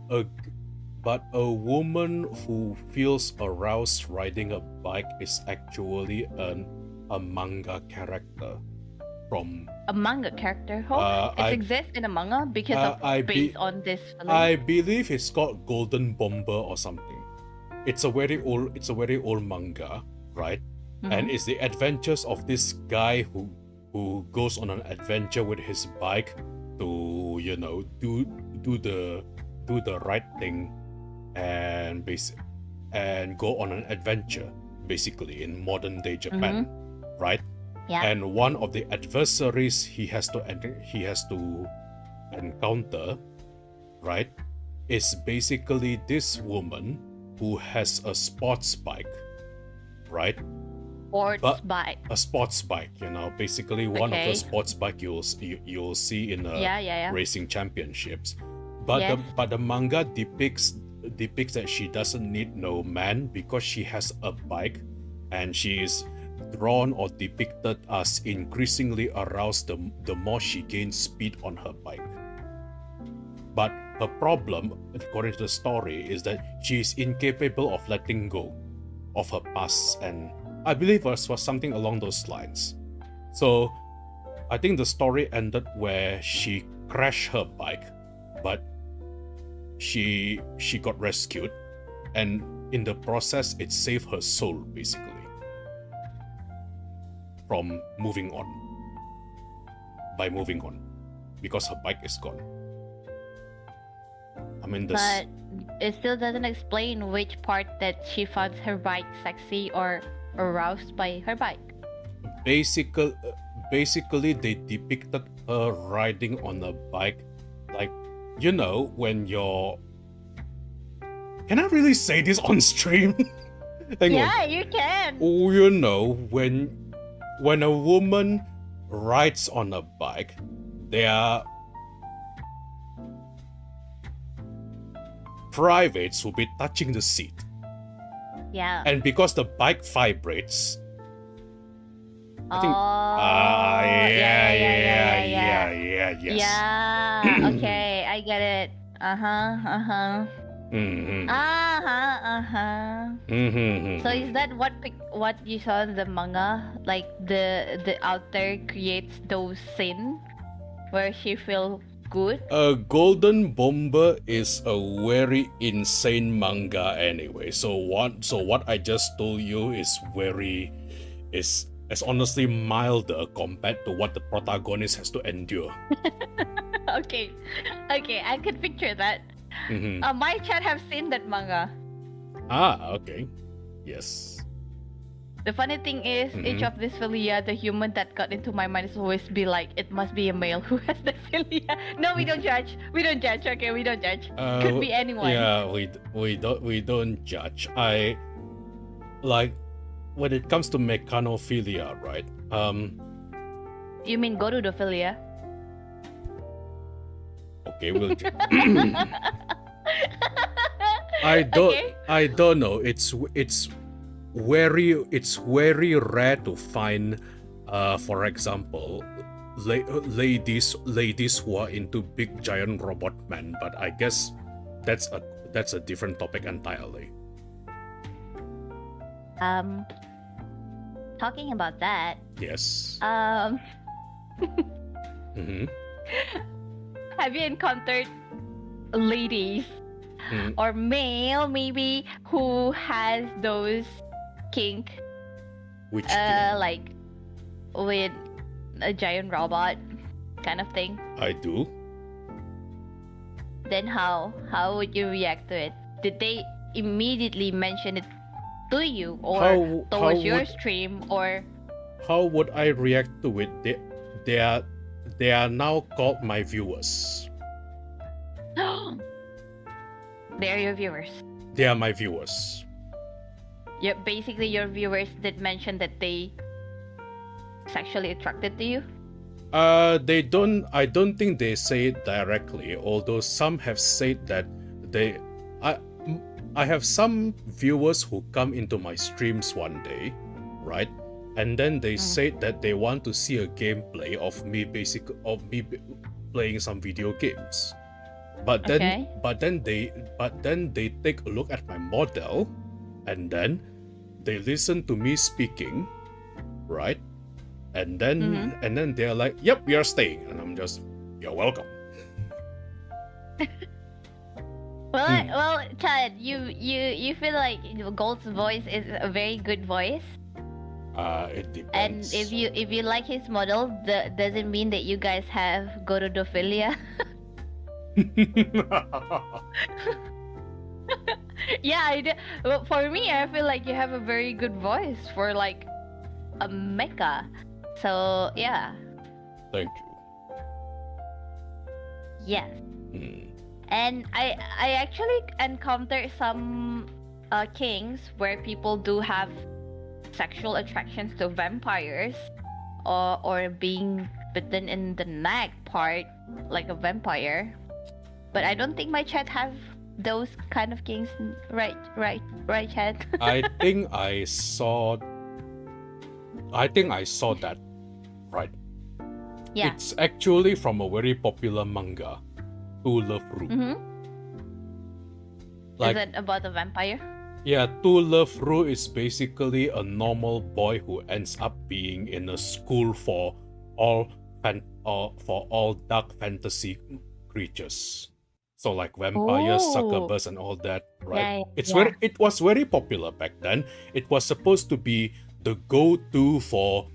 a woman who feels aroused riding a bike is actually a manga character from. A manga character. Oh, I- it exists in a manga because of based on this film. I believe it's called Golden Bomber or something. It's a very old manga, right? And it's the adventures of this guy who goes on an adventure with his bike to, you know, do the right thing and go on an adventure, basically in modern day Japan, right? Yeah. And one of the adversaries he has to encounter, right, is basically this woman who has a sports bike, right? Bike. A sports bike, you know, basically one of Okay. the sports bike you'll see in Yeah. racing championships. But Yes. the manga depicts that she doesn't need no man because she has a bike, and she is drawn or depicted as increasingly aroused the more she gains speed on her bike. But her problem, according to the story, is that she is incapable of letting go of her past, and I believe it was something along those lines. So I think the story ended where she crashed her bike, but she got rescued, and in the process it saved her soul, basically, from moving on, because her bike is gone. I mean, But it still doesn't explain which part that she finds her bike sexy or aroused by her bike. Basically they depicted her riding on a bike, like, you know, when you're. Can I really say this on stream? Hang on. Yeah, you can. Oh, you know, when a woman rides on a bike, their privates will be touching the seat. Yeah. And because the bike vibrates, I think. Yes. Yeah. Okay, I get it. Mm-hmm. So is that what you saw in the manga? Like the author creates those scenes where she feels good. Golden Bomber is a very insane manga anyway. So what I just told you is honestly milder compared to what the protagonist has to endure. Okay, I could picture that. My chat have seen that manga. Okay. Yes. The funny thing is, each of these philia, the human that got into my mind is always be like, it must be a male who has the philia. No, we don't judge. Okay, we don't judge. Could be anyone. Yeah, we don't judge. I like when it comes to mechanophilia, right? You mean Gorudophilia? Okay, we'll. I don't know. It's very rare to find, for example, ladies who are into big giant robot men, but I guess that's a different topic entirely. Talking about that. Yes. Mm-hmm. Have you encountered ladies or male maybe who has those kink? Which kink? Like with a giant robot kind of thing? I do. Then how would you react to it? Did they immediately mention it to you or towards your stream, or how would I react to it? They are now called my viewers. They're your viewers. They are my viewers. Yeah, basically your viewers did mention that they sexually attracted to you. They don't. I don't think they say it directly. Although some have said that they. I have some viewers who come into my streams one day, right? And then they said that they want to see a gameplay of me playing some video games. But then they take a look at my model, and then they listen to me speaking, right? And then they're like, "Yep, we are staying," and I'm just, "You're welcome." Well, Chad, you feel like Gold's voice is a very good voice. It depends. And if you like his model, doesn't mean that you guys have Gorudophilia. Yeah, I do. Well, for me, I feel like you have a very good voice for like a mecha. So yeah. Thank you. Yes. And I actually encountered some kings where people do have sexual attractions to vampires or being bitten in the neck part like a vampire. But I don't think my chat have those kind of kings, right, chat? I think I saw that, right? Yeah. It's actually from a very popular manga, Chtul'hu. Is it about a vampire? Yeah, Chtul'hu is basically a normal boy who ends up being in a school for all dark fantasy creatures. So like vampires, succubus, and all that, right? It was very popular back then. It was supposed to be the go-to for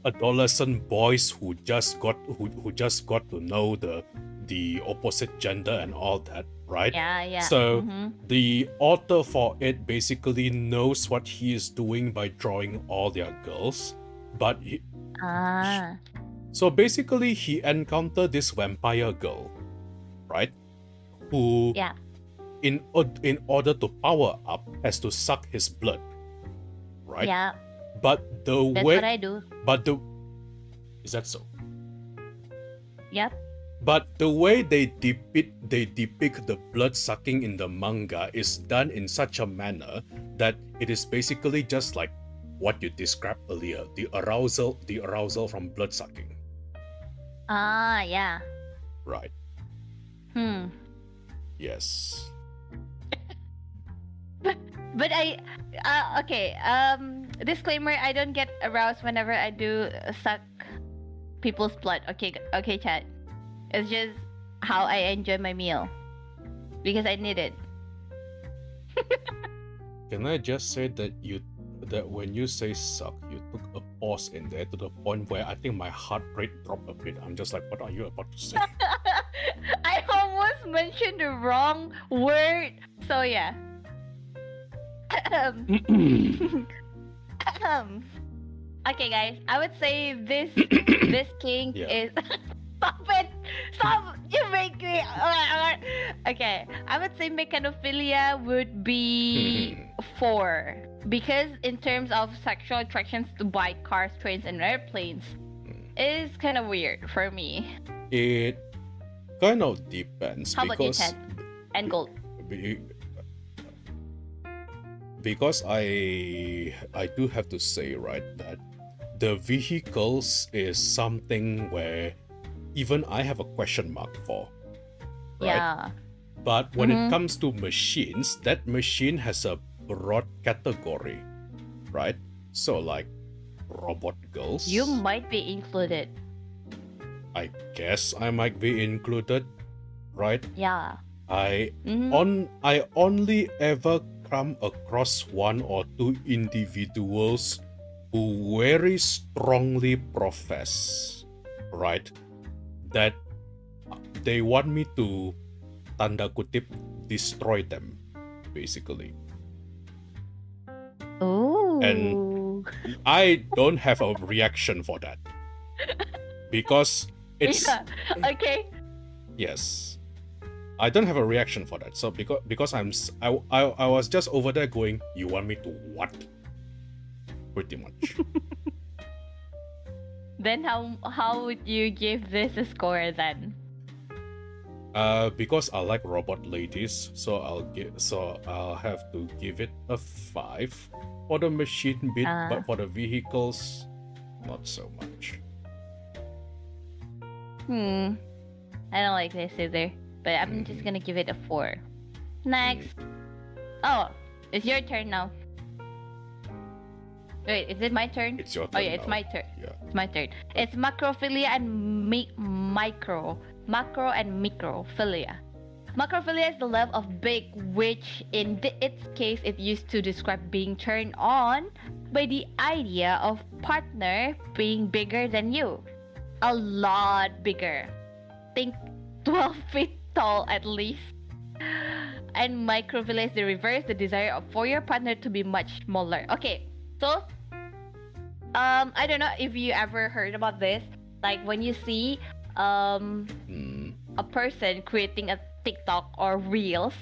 adolescent boys who just got to know the opposite gender and all that, right? Yeah. So the author for it basically knows what he is doing by drawing all their girls, but so basically he encountered this vampire girl, right? Who in order to power up has to suck his blood, right? Yeah. But that's what I do. Is that so? Yep. But the way they depict the blood sucking in the manga is done in such a manner that it is basically just like what you described earlier, the arousal from blood sucking. Yeah. Right. Yes. But disclaimer, I don't get aroused whenever I do suck people's blood. Okay, chat. It's just how I enjoy my meal. Because I need it. Can I just say that when you say suck, you took a pause in there to the point where I think my heart rate dropped a bit. I'm just like, what are you about to say? I almost mentioned the wrong word. So yeah. Okay, guys. I would say this king is. Stop it! Stop! You make me. Okay, I would say mechanophilia would be 4 because in terms of sexual attractions to bike, cars, trains, and airplanes, it is kind of weird for me. It kind of depends. How about you, Ted? And Gold? Because I do have to say, right, that the vehicles is something where even I have a question mark for. Right? Yeah. But when it comes to machines, that machine has a broad category, right? So like robot girls. You might be included. I guess I might be included, right? Yeah. I only ever come across one or two individuals who very strongly profess, right, that they want me to tanda kutip destroy them, basically. Oh. And I don't have a reaction for that because it's Yeah. Okay. yes. I don't have a reaction for that. So because I was just over there going, you want me to what? Pretty much. Then how would you give this a score then? Because I like robot ladies, so I'll have to give it a 5 for the machine bit, but for the vehicles, not so much. I don't like this either, but I'm just gonna give it a 4. Next. Oh, it's your turn now. Wait, is it my turn? It's your turn. Oh yeah, it's now. my turn. Yeah. It's my turn. It's macrophilia and macro and microphilia. Macrophilia is the love of big, which in its case it used to describe being turned on by the idea of partner being bigger than you. A lot bigger. Think 12 feet tall at least. And microphilia is the reverse, the desire for your partner to be much smaller. Okay, so I don't know if you ever heard about this. Like when you see a person creating a TikTok or Reels,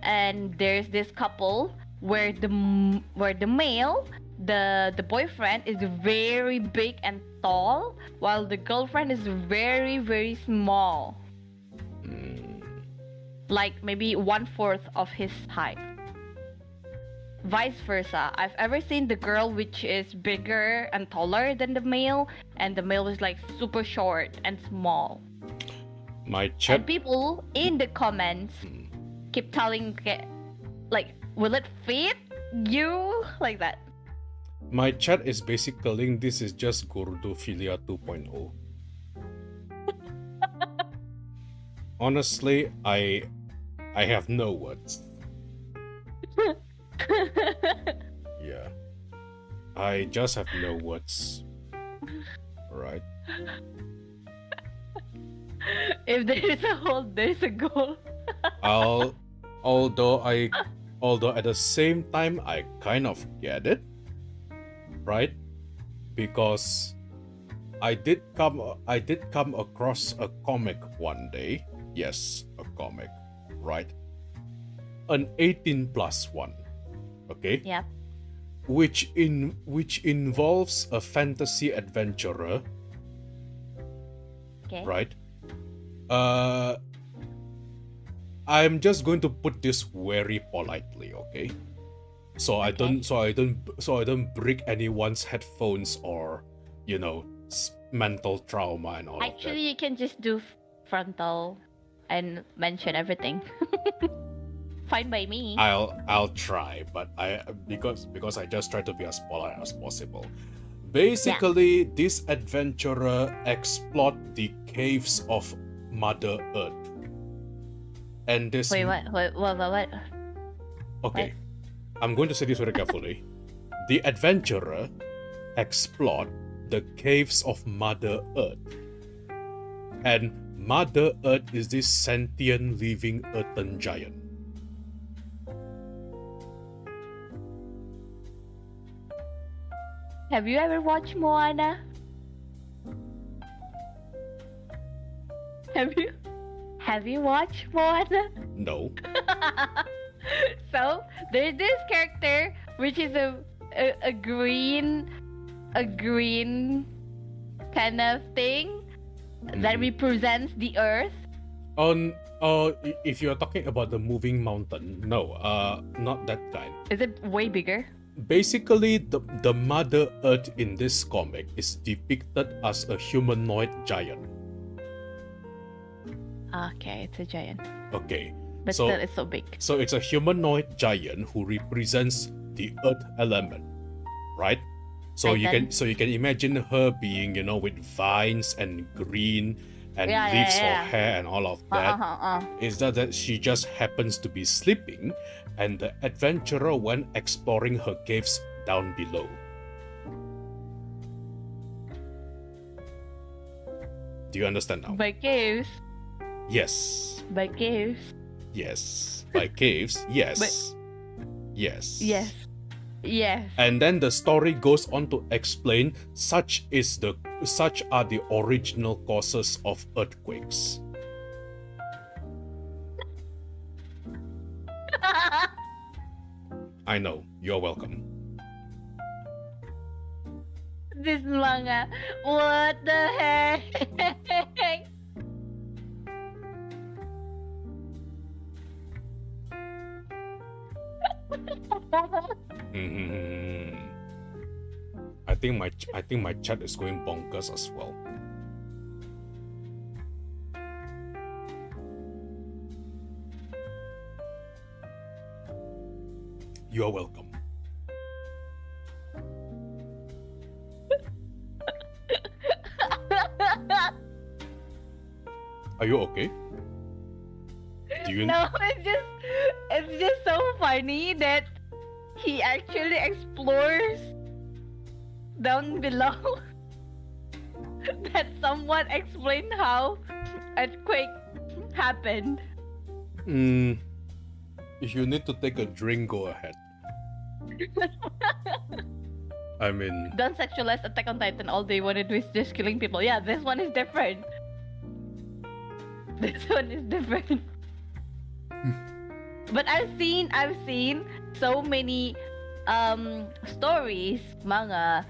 and there's this couple where the male, the boyfriend is very big and tall, while the girlfriend is very, very small. Like maybe 1/4 of his height. Vice versa. I've ever seen the girl which is bigger and taller than the male, and the male is like super short and small. My And chat. people in the comments keep telling, like, will it fit you? Like that. My chat is basically this is just Gorudo Philia 2.0. Honestly, I have no words. Yeah. I just have no words. Right. If there is a hole, there's a goal. Although at the same time I kind of get it, right? Because I did come across a comic one day. Yes, a comic, right? An 18+ one. Okay? Yeah. Which involves a fantasy adventurer, Okay. right? I'm just going to put this very politely, okay? So I don't break anyone's headphones or, mental trauma and all Actually, you can just do frontal and mention everything. Fine by me. of that. I'll try, but because I just try to be as polite as possible. Basically, this adventurer explored the caves of Mother Earth. And this Wait, what? Okay, I'm going to say this very carefully. The adventurer explored the caves of Mother Earth. And Mother Earth is this sentient living earthen giant. Have you ever watched Moana? Have you watched Moana? No. So there's this character which is a green kind of thing that represents the earth. If you're talking about the moving mountain, no, not that kind. Is it way bigger? basically, the Mother Earth in this comic is depicted as a humanoid giant. Okay, it's a giant. Okay. But so, still, it's so big. So it's a humanoid giant who represents the earth element, right? So you can imagine her being, with vines and green and leaves for hair and all of that. Is that she just happens to be sleeping, and the adventurer went exploring her caves down below. Do you understand now? By caves. Yes. By caves. Yes. By caves. Yes. Yes. Yes. Yes. And then the story goes on to explain such are the original causes of earthquakes. I know, you're welcome. This manga, what the heck? I think my chat is going bonkers as well. You are welcome. Are you okay? No, it's just so funny that he actually explores down below. That someone explained how earthquake happened. If you need to take a drink, go ahead. I mean, don't sexualize Attack on Titan. All they want to do is just killing people. Yeah, this one is different. This one is different. But I've seen so many stories, manga,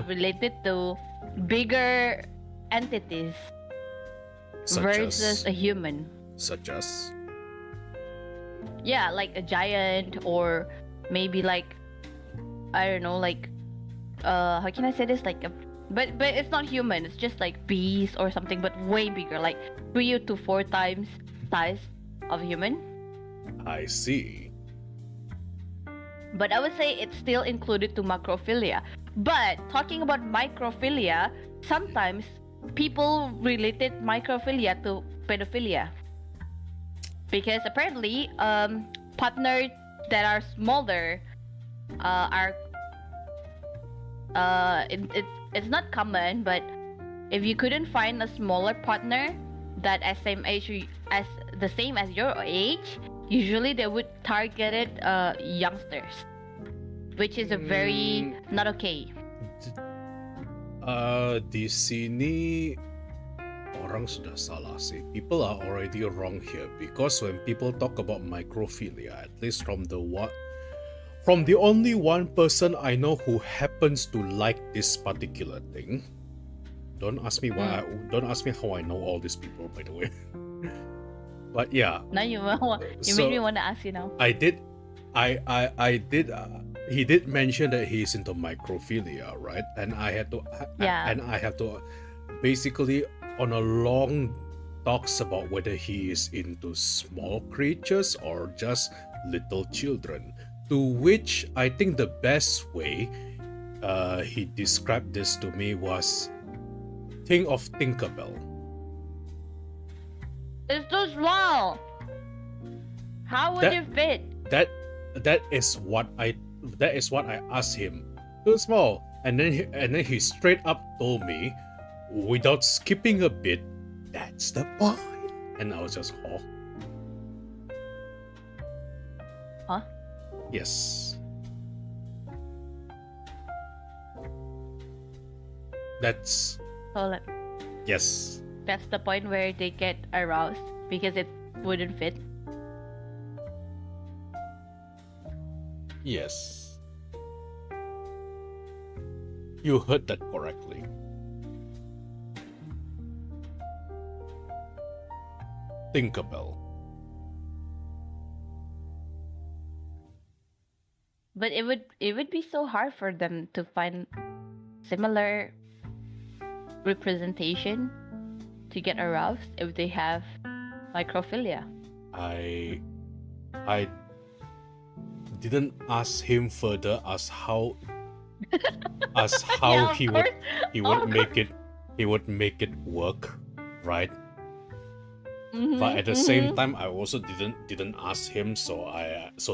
related to bigger entities versus a human. Such as? Yeah, like a giant, or maybe like, I don't know, like how can I say this? Like but it's not human. It's just like bees or something, but way bigger, like 3 to 4 times size of human. I see. But I would say it's still included to macrophilia. But talking about microphilia, sometimes people related microphilia to pedophilia, because apparently partners that are smaller are it's not common, but if you couldn't find a smaller partner that as same age as the same as your age, usually they would target youngsters, which is a very not okay. Disini orang sudah salah sih. People are already wrong here, because when people talk about microphilia, at least from the only one person I know who happens to like this particular thing. Don't ask me why. Don't ask me how I know all these people, by the way. But yeah. Now you made me want to ask you now. I did. He did mention that he's into microphilia, right? And I had to. Yeah. And I have to, basically, on a long talks about whether he is into small creatures or just little children. To which I think the best way he described this to me was, think of Tinkerbell. It's too small. How would it fit? That is what I asked him. Too small. And then he straight up told me, without skipping a bit, that's the point. And I was just, oh. Huh? Yes. That's... So yes. that's the point where they get aroused because it wouldn't fit. Yes. You heard that correctly. Tinkerbell. But it would be so hard for them to find similar representation to get aroused if they have microphilia. I didn't ask him further as how Yeah, of he course. would Of he would make it work, right? Mhm, But at the same mhm. time, I also didn't ask him, so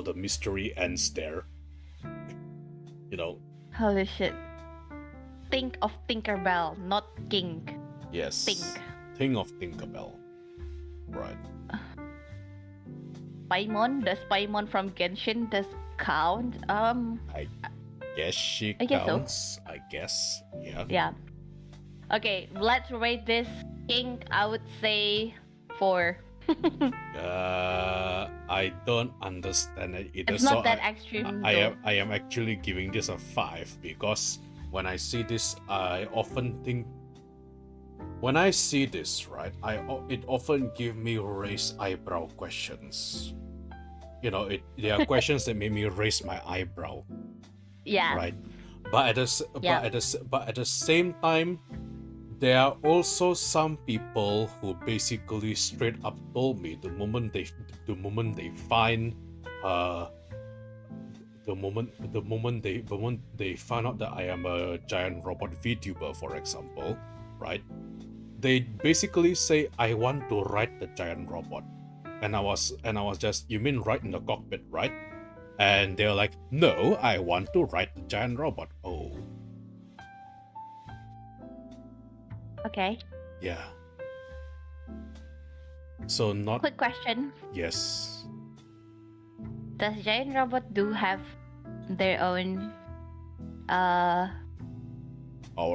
the mystery ends there. You know, Holy shit. Think of Tinkerbell, not King. yes. Think of Tinkerbell, right? Paimon? Does Paimon from Genshin does count? I guess she I guess so. counts. I guess, yeah. Yeah. Okay, let's rate this King. I would say 4. I don't understand it either. It's not so that extreme. though. I am actually giving this a 5 because when I see this, I often think. When I see this, right, it often give me raised eyebrow questions. You know, there are questions that made me raise my eyebrow, Yeah. right? But Yeah. but at the same time, there are also some people who basically straight up told me the moment they find the moment they find out that I am a giant robot VTuber, for example, right? They basically say I want to ride the giant robot, and I was just, you mean ride in the cockpit, right? And they're like, no, I want to ride the giant robot. Oh, Okay. yeah. So not Quick question. yes. Does giant robot do have their own Our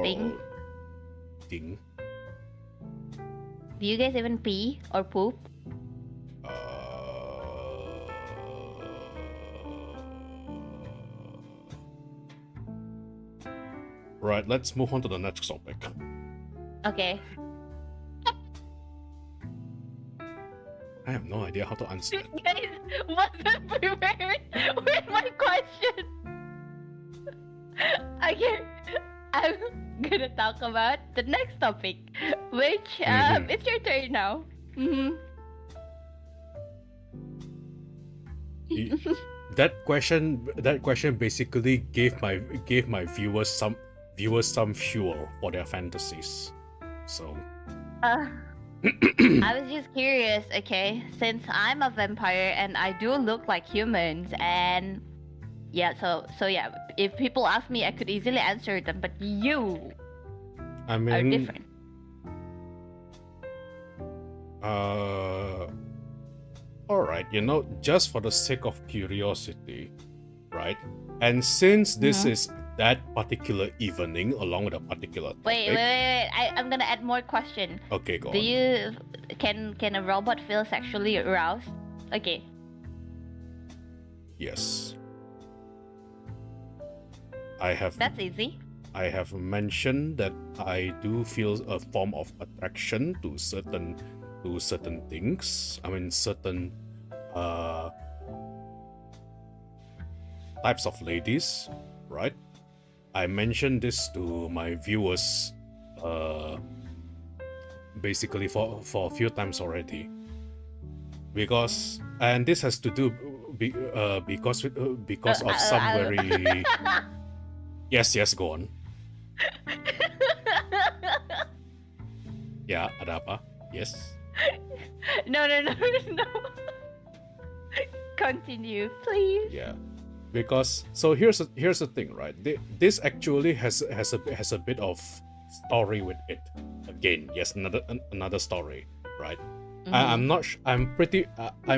Thing? thing. do you guys even pee or poop? Right, let's move on to the next topic. Okay. I have no idea how to answer This it. guy wasn't prepared with my question. Okay. I'm gonna talk about the next topic, which it's your turn now. That question basically gave my viewers some fuel for their fantasies. So I was just curious, okay, since I'm a vampire and I do look like humans, and yeah, so yeah, if people ask me, I could easily answer them, but you I are mean, different. all right, just for the sake of curiosity, right? And since this is that particular evening along with a particular topic. Wait. I'm gonna add more question. Okay, go Do on. you can a robot feel sexually aroused? Okay. Yes. I have Easy. I have mentioned that I do feel a form of attraction to certain things. I mean, certain types of ladies, right? I mentioned this to my viewers basically for a few times already. And this has to do because of some very yes, go on. Ya, ada apa? Yes. No. Continue, please. Yeah. Because here's the thing, right? This actually has a bit of story with it. Again, yes, another story, right? I'm not. I'm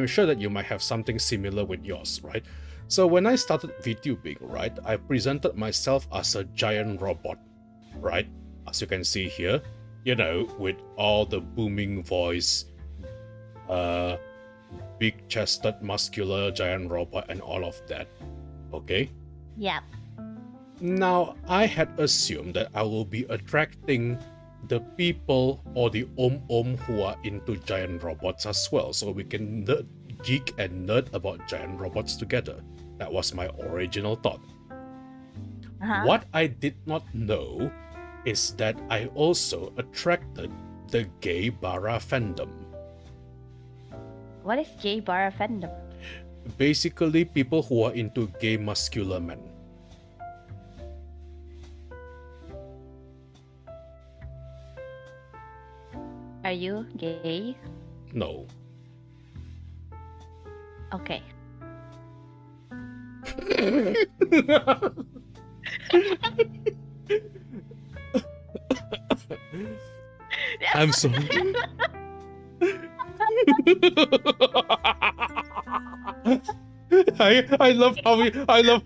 sure that you might have something similar with yours, right? So when I started VTubing, right, I presented myself as a giant robot, right? As you can see here, with all the booming voice, big-chested, muscular giant robot, and all of that. Okay. Yeah. Now, I had assumed that I will be attracting the people or the who are into giant robots as well, so we can geek and nerd about giant robots together. That was my original thought. Uh-huh. What I did not know is that I also attracted the gay bara fandom. What is gay bara fandom? Basically, people who are into gay muscular men. Are you gay? No. Okay. I'm sorry. I love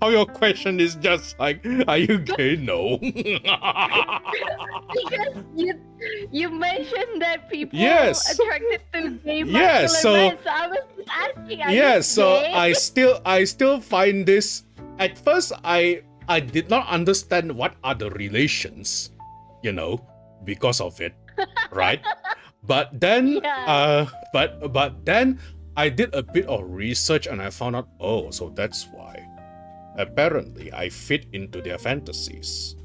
how your question is just like, are you gay? No. Because you mentioned that people Yes. attracted to gay Yes, muscular so- men, so I was just asking. Are Yeah, you so gay? I still find this. At first, I did not understand what are the relations, because of it, right? But then, Yeah. but then I did a bit of research and I found out, oh, so that's why. Apparently, I fit into their fantasies,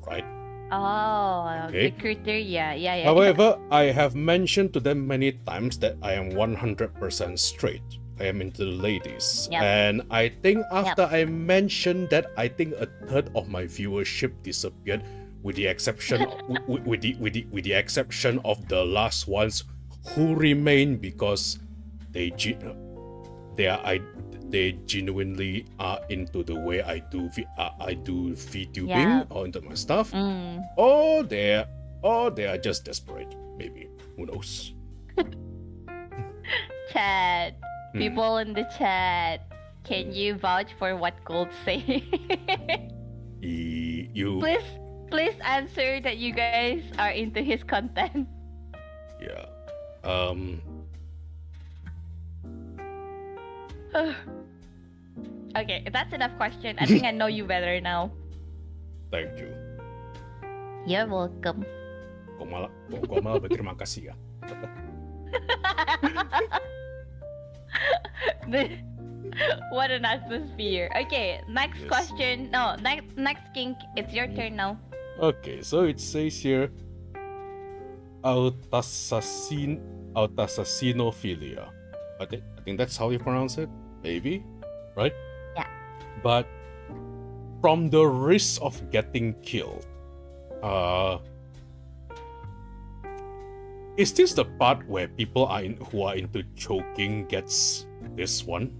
right? Oh, Okay. the criteria. Yeah. However, I have mentioned to them many times that I am 100% straight. I am into the ladies. Yep. And I think after I mentioned that, I think a third of my viewership disappeared, with the exception with the exception of the last ones who remain because they genuinely are into the way I do vtubing Yeah. or into my stuff. Mm. Or they are just desperate. Maybe, who knows? Chat. Hmm. People in the chat. Can you vouch for what Gold say? You Please answer that you guys are into his content. yeah. Okay, that's enough question. I think I know you better now. Thank you. You're welcome. Kau malah berterima kasih ya. What an atmosphere. Okay, next Yes. question. No, next kink. It's your turn now. Okay, so it says here, autosassinophilia. I think that's how you pronounce it. Maybe, right? Yeah. But from the risk of getting killed, is this the part where people who are into choking gets this one?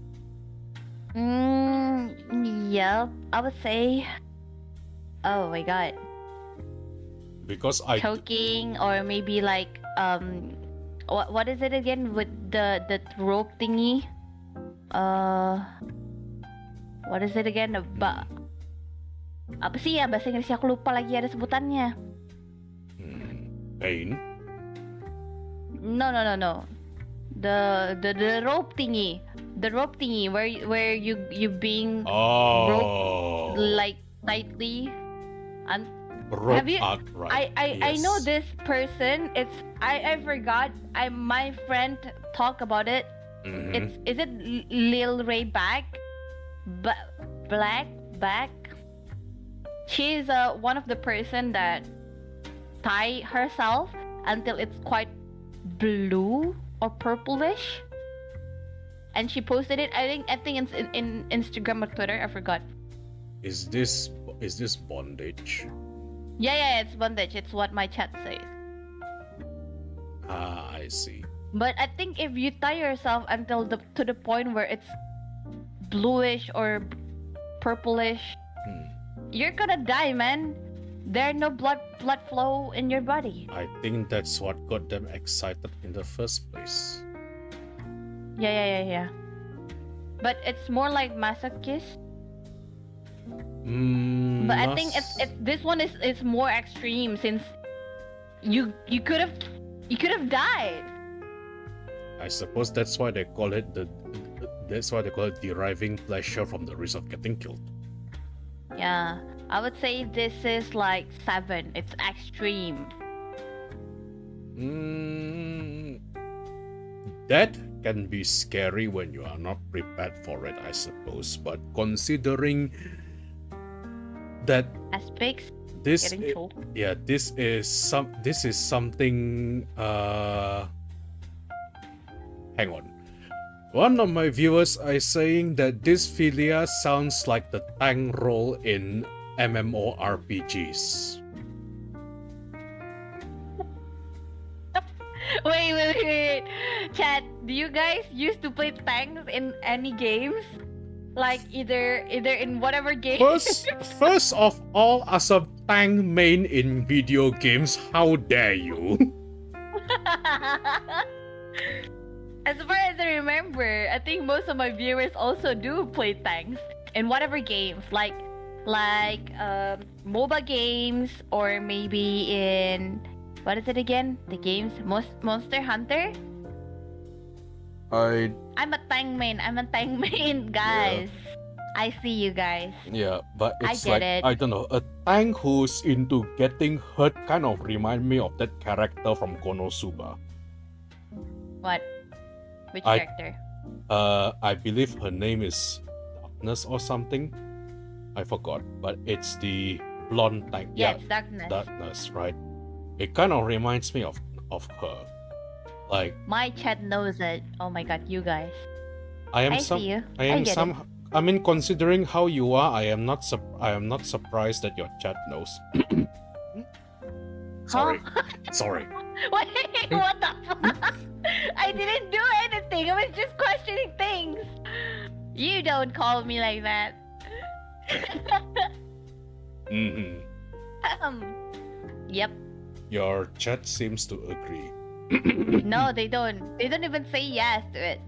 Yeah, I would say. Oh my god. Because I Choking or maybe like what is it again with the rope thingy? What is it again? Apa sih ya bahasa Inggrisnya, aku lupa lagi ada sebutannya. pain. No. The rope thingy. The rope thingy where you being Oh, like tightly. And rope have you- art, right? I know Yes. this person. It's I forgot. My friend talk about it. Mhm. Is it Lil Ray Black? Black back. She's one of the person that tie herself until it's quite blue or purplish, and she posted it. I think it's in Instagram or Twitter. I forgot. Is this bondage? Yeah, it's bondage. It's what my chat says. Ah, I see. But I think if you tie yourself until to the point where it's bluish or purplish, you're gonna die, man. There's no blood flow in your body. I think that's what got them excited in the first place. Yeah. But it's more like masochist. But I think it's this one is more extreme since you could have died. I suppose that's why they call it deriving pleasure from the risk of getting killed. Yeah, I would say this is like 7. It's extreme. That can be scary when you are not prepared for it, I suppose. But considering that Aspects. this Getting choked. yeah, this is something hang on. One of my viewers is saying that this philia sounds like the tank role in MMORPGs. Wait. Chat, do you guys used to play tanks in any games? Like either in whatever game? First of all, as a tank main in video games, how dare you? As far as I remember, I think most of my viewers also do play tanks in whatever games, like MOBA games, or maybe in what is it again? The games Monster Hunter. I'm a tank main, guys. Yeah. I see you guys. Yeah, but it's I get like it. I don't know, a tank who's into getting hurt kind of remind me of that character from Konosuba. What? Which character? I believe her name is Darkness or something. I forgot, but it's the blonde tank. Yeah, it's Darkness. Darkness, right? It kind of reminds me of her. Like my chat knows it. Oh my god, you guys. I see you. I mean, considering how you are, I am not surprised that your chat knows. Sorry. Sorry. Wait, what the fuck? I didn't do anything. I was just questioning things. You don't call me like that. Yep. Your chat seems to agree. No, they don't. They don't even say yes to it.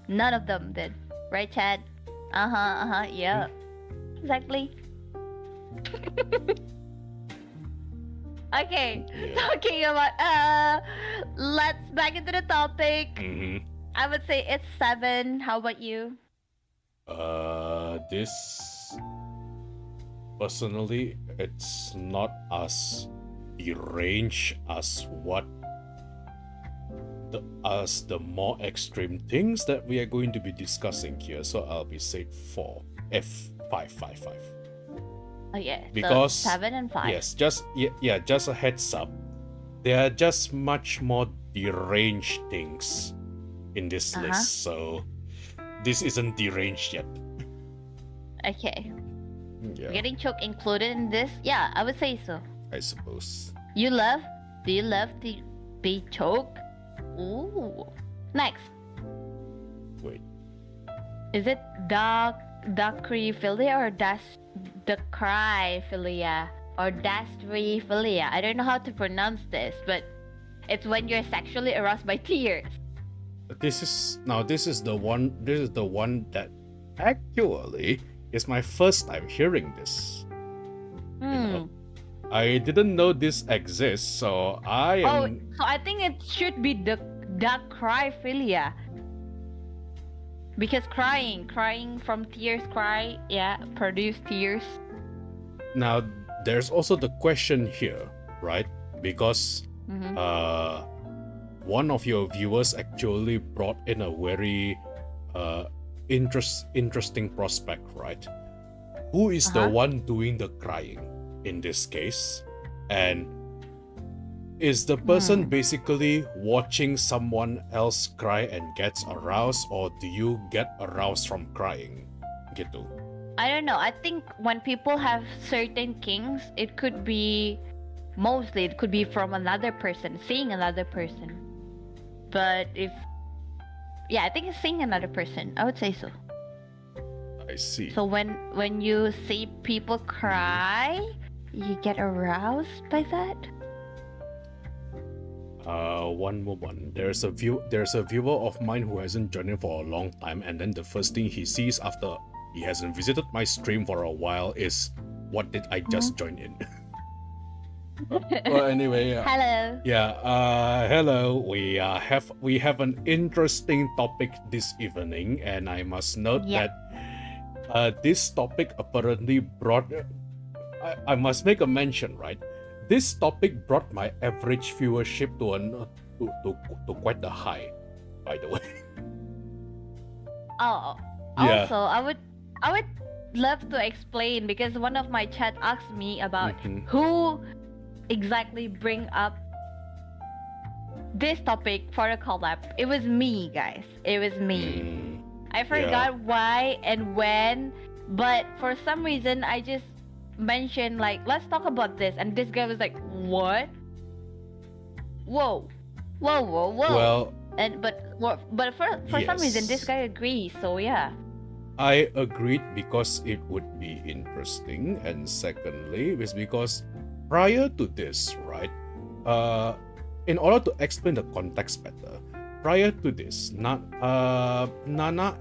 None of them did. Right, Chad? Yeah. Exactly. Okay. Yeah. Talking about let's back into the topic. I would say it's 7. How about you? This personally, it's not as deranged as the more extreme things that we are going to be discussing here. So I'll be saying 4. F5. Oh yeah. Because so 7 and 5. Yes, just a heads up. There are just much more deranged things in this list. So this isn't deranged yet. Okay. Yeah. Getting choked included in this? Yeah, I would say so. I suppose. Do you love to be choked? Ooh. Next. Wait. Is it dacryphilia or dacryphilia or dastryphilia? I don't know how to pronounce this, but it's when you're sexually aroused by tears. This is the one that actually is my first time hearing this. You know? I didn't know this exists, so I am. Oh, so I think it should be the dacryphilia. Because crying from tears, produce tears. Now, there's also the question here, right? Because one of your viewers actually brought in a very interesting prospect, right? Who is the one doing the crying in this case? And is the person basically watching someone else cry and gets aroused, or do you get aroused from crying? Gitu. I don't know. I think when people have certain kinks, it could be from another person, seeing another person. But I think it's seeing another person. I would say so. I see. So when you see people cry, you get aroused by that? One moment. There's a viewer of mine who hasn't joined in for a long time, and then the first thing he sees after he hasn't visited my stream for a while is, what did I just join in? Well, anyway. Hello. Yeah. Hello. We have an interesting topic this evening, and I must note that this topic apparently brought. I must make a mention, right? This topic brought my average viewership to quite a high. by the way. Oh, Yeah. also, I would love to explain because one of my chat asked me about Mhm. who exactly bring up this topic for a collab. It was me, guys. It was me. Mm, I forgot why and when, but for some reason I just mentioned like, let's talk about this, and this guy was like, what? Whoa, whoa, whoa, whoa. Well, And but for some reason this yes. guy agrees. So yeah. I agreed because it would be interesting, and secondly, is because prior to this, right? In order to explain the context better, prior to this, Nana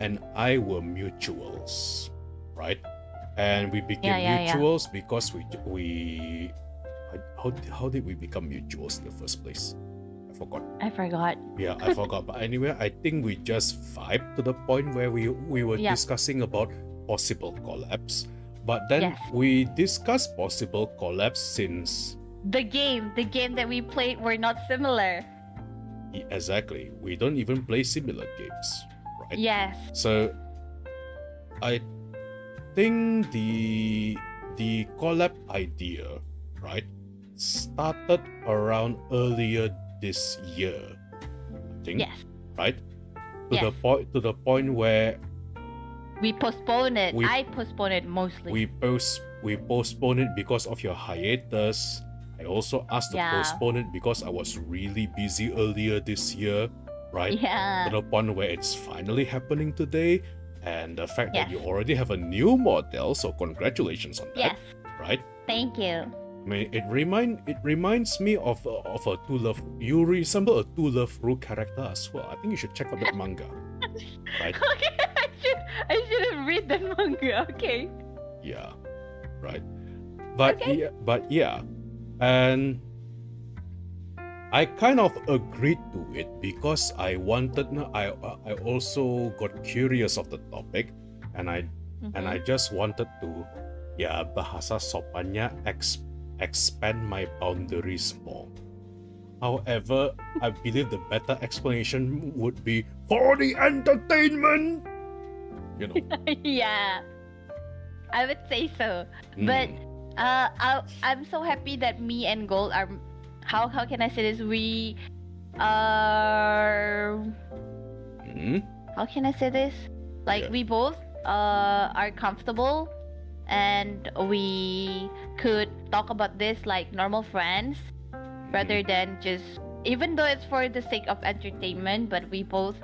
and I were mutuals, right? And we became Yeah. mutuals because how did we become mutuals in the first place? I forgot. I forgot. Yeah, I forgot. But anyway, I think we just vibed to the point where we were Yeah. discussing about possible collabs. But then Yes. we discussed possible collabs since The game that we played were not similar. exactly, we don't even play similar games, right? Yes. So I think the collab idea, right, started around earlier this year. I think. Yes. Right? Yes. To the point where We postponed it. We- I postponed it mostly. we postponed it because of your hiatus. I also asked to Yeah. postpone it because I was really busy earlier this year, right? Yeah. To the point where it's finally happening today, and the fact that Yes. you already have a new model, so congratulations on that, Yes. right? Thank you. I mean, it reminds me of a Two Love. You resemble a Two Love Ru character as well. I think you should check out that manga, right? Okay, I should have read the manga. Okay. Yeah, right. But Okay. yeah, and I kind of agreed to it because I also got curious of the topic, and I just wanted to, bahasa sopannya expand my boundaries more. However, I believe the better explanation would be for the entertainment. You know. Yeah. I would say so. But I'm so happy that me and Gold are how can I say this? We are how can I say this? Like Yeah. we both are comfortable and we could talk about this like normal friends rather than just even though it's for the sake of entertainment, but we both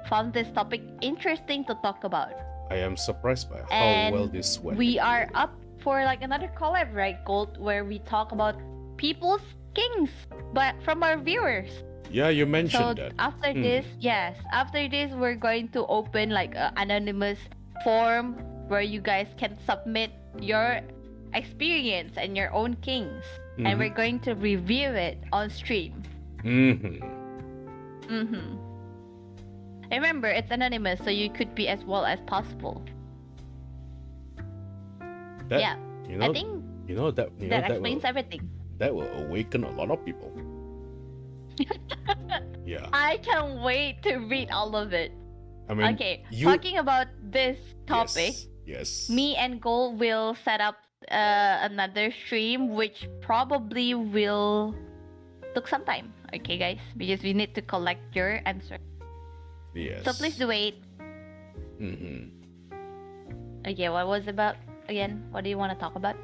found this topic interesting to talk about. I am surprised by how And well this went. we are up for like another collab, right, Gold, where we talk about people's kings, but from our viewers. Yeah, you So mentioned that. after this, after this, we're going to open like an anonymous form where you guys can submit your experience and your own kings, and we're going to review it on stream. Remember, it's anonymous, so you could be as well as possible. That, Yeah, you know, I think that explains everything. that will awaken a lot of people. Yeah, I can't wait to read all of it. I mean, Okay, you talking about this topic, Yes. me and Gold will set up another stream, which probably will took some time. Okay, guys, because we need to collect your answer. Yes. So please do wait. Okay, what was about again? What do you want to talk about?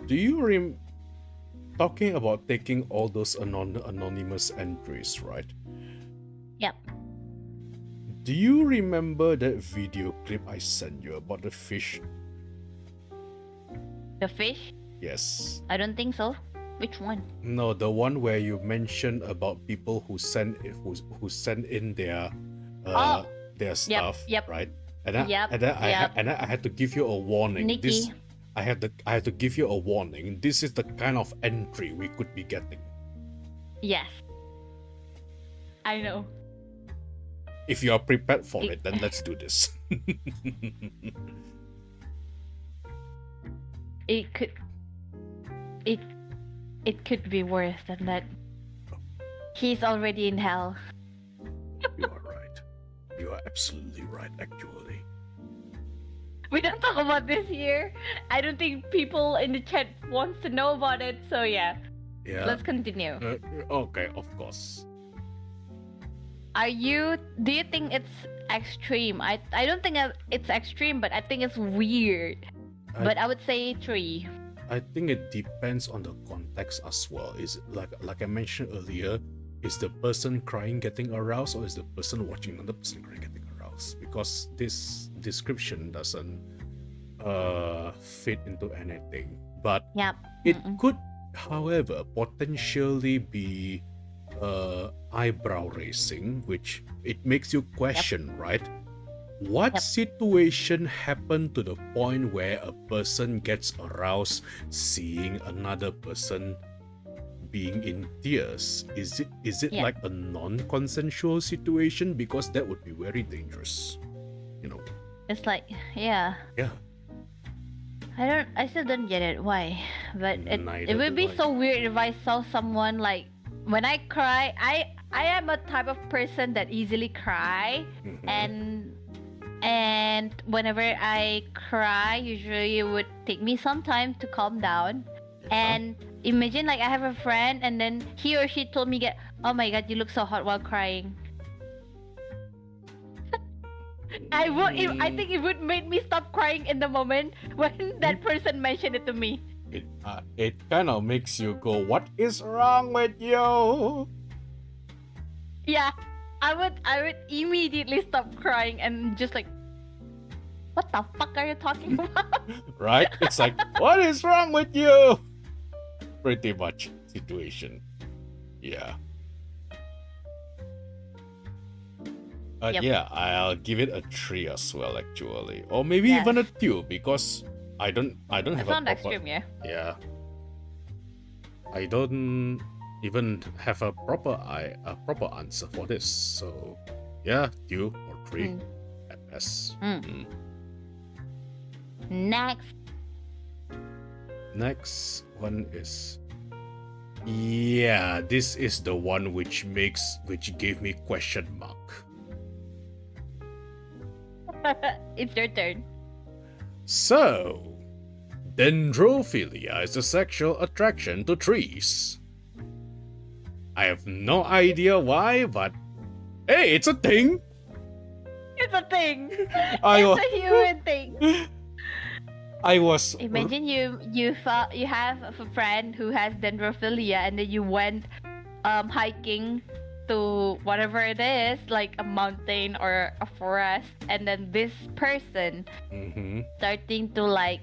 Do you talking about taking all those anonymous entries, right? Yep. Do you remember that video clip I sent you about the fish? The fish? Yes. I don't think so. Which one? No, the one where you mentioned about people who send in their their stuff, yep. right? And then, Yep, and then yep. I had to give you a warning. Nikki. I had to give you a warning. This is the kind of entry we could be getting. Yes. I know. If you are prepared for it, then let's do this. It could be worse than that. He's already in hell. You are right. You are absolutely right, actually. We don't talk about this here. I don't think people in the chat wants to know about it. So yeah, Yeah. let's continue. Okay, of course. Do you think it's extreme? I don't think it's extreme, but I think it's weird. But I would say 3. I think it depends on the context as well. Is it like I mentioned earlier, is the person crying getting aroused, or is the person watching another person crying getting aroused? Because this description doesn't fit into anything. But Yep. it could, however, potentially be eyebrow raising, which it makes you question, right? What situation happened to the point where a person gets aroused seeing another person being in tears? Is it like a non-consensual situation? Because that would be very dangerous, you know. It's like, yeah. Yeah. I still don't get it. Why? But it would be do I. so weird if I saw someone like, when I cry, I am a type of person that easily cry, and whenever I cry, usually it would take me some time to calm down. And imagine like I have a friend, and then he or she told me, "Oh my God, you look so hot while crying." I think it would make me stop crying in the moment when that person mentioned it to me. It kind of makes you go, "What is wrong with you?" Yeah, I would immediately stop crying and just like, what the fuck are you talking about? Right? It's like, "What is wrong with you?" Pretty much situation. Yeah. Yep. Yeah, I'll give it a 3 as well, actually, or maybe even a 2, because I don't have It's a not proper. extreme, yeah. Yeah. I don't even have a proper answer for this. So yeah, 2 or 3 at best. Next one is, yeah, this is the one which gave me question mark. It's your turn. So, dendrophilia is a sexual attraction to trees. I have no idea why, but hey, it's a thing. It's a thing. I It's a human thing. I was Imagine you have a friend who has dendrophilia, and then you went hiking to whatever it is, like a mountain or a forest, and then this person starting to like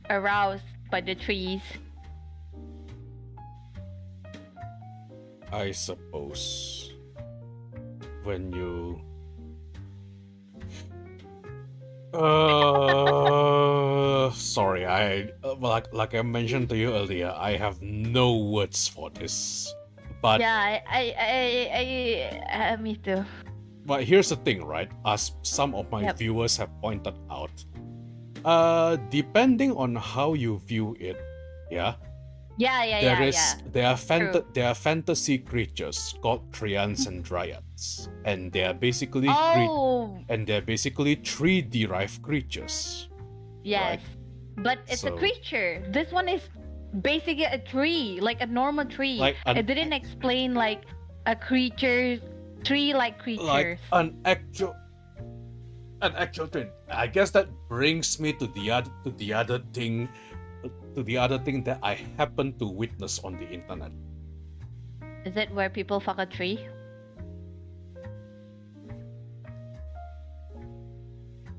aroused by the trees. I suppose when you sorry, like I mentioned to you earlier, I have no words for this. But yeah, I me too. But here's the thing, right? As some of my viewers have pointed out, depending on how you view it, there are fantasy creatures called Trians and Dryads, and they are basically tree derived creatures. Yes, right? But it's a creature. This one is basically a tree, like a normal tree. It didn't explain like a creature, tree-like creatures. Like an actual tree. I guess that brings me to the other thing that I happen to witness on the internet. Is it where people fuck a tree?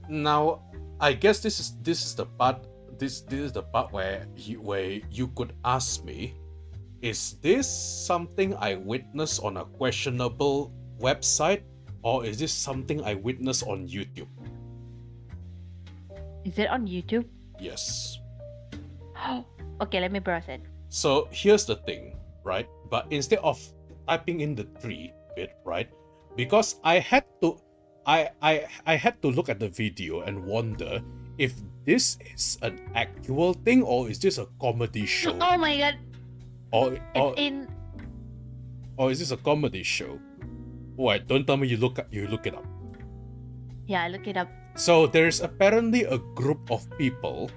Now, I guess this is the part. This is the part where you could ask me, is this something I witnessed on a questionable website, or is this something I witnessed on YouTube? Is it on YouTube? Yes. Okay, let me browse it. So here's the thing, right? But instead of typing in the tree bit, right? Because I had to look at the video and wonder if this is an actual thing or is this a comedy show. Oh my god. Or It's in Or is this a comedy show? Wait, don't tell me you look it up. Yeah, look it up. So there's apparently a group of people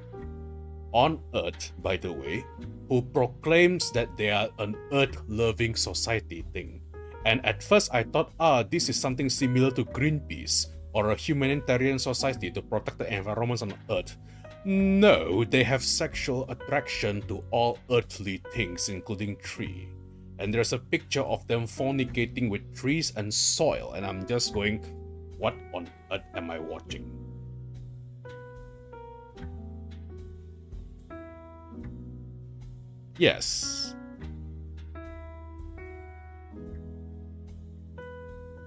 on Earth, by the way, who proclaims that they are an Earth-loving society thing. And at first I thought, this is something similar to Greenpeace or a humanitarian society to protect the environment on Earth. No, they have sexual attraction to all earthly things, including tree. And there's a picture of them fornicating with trees and soil, and I'm just going, what on earth am I watching? Yes.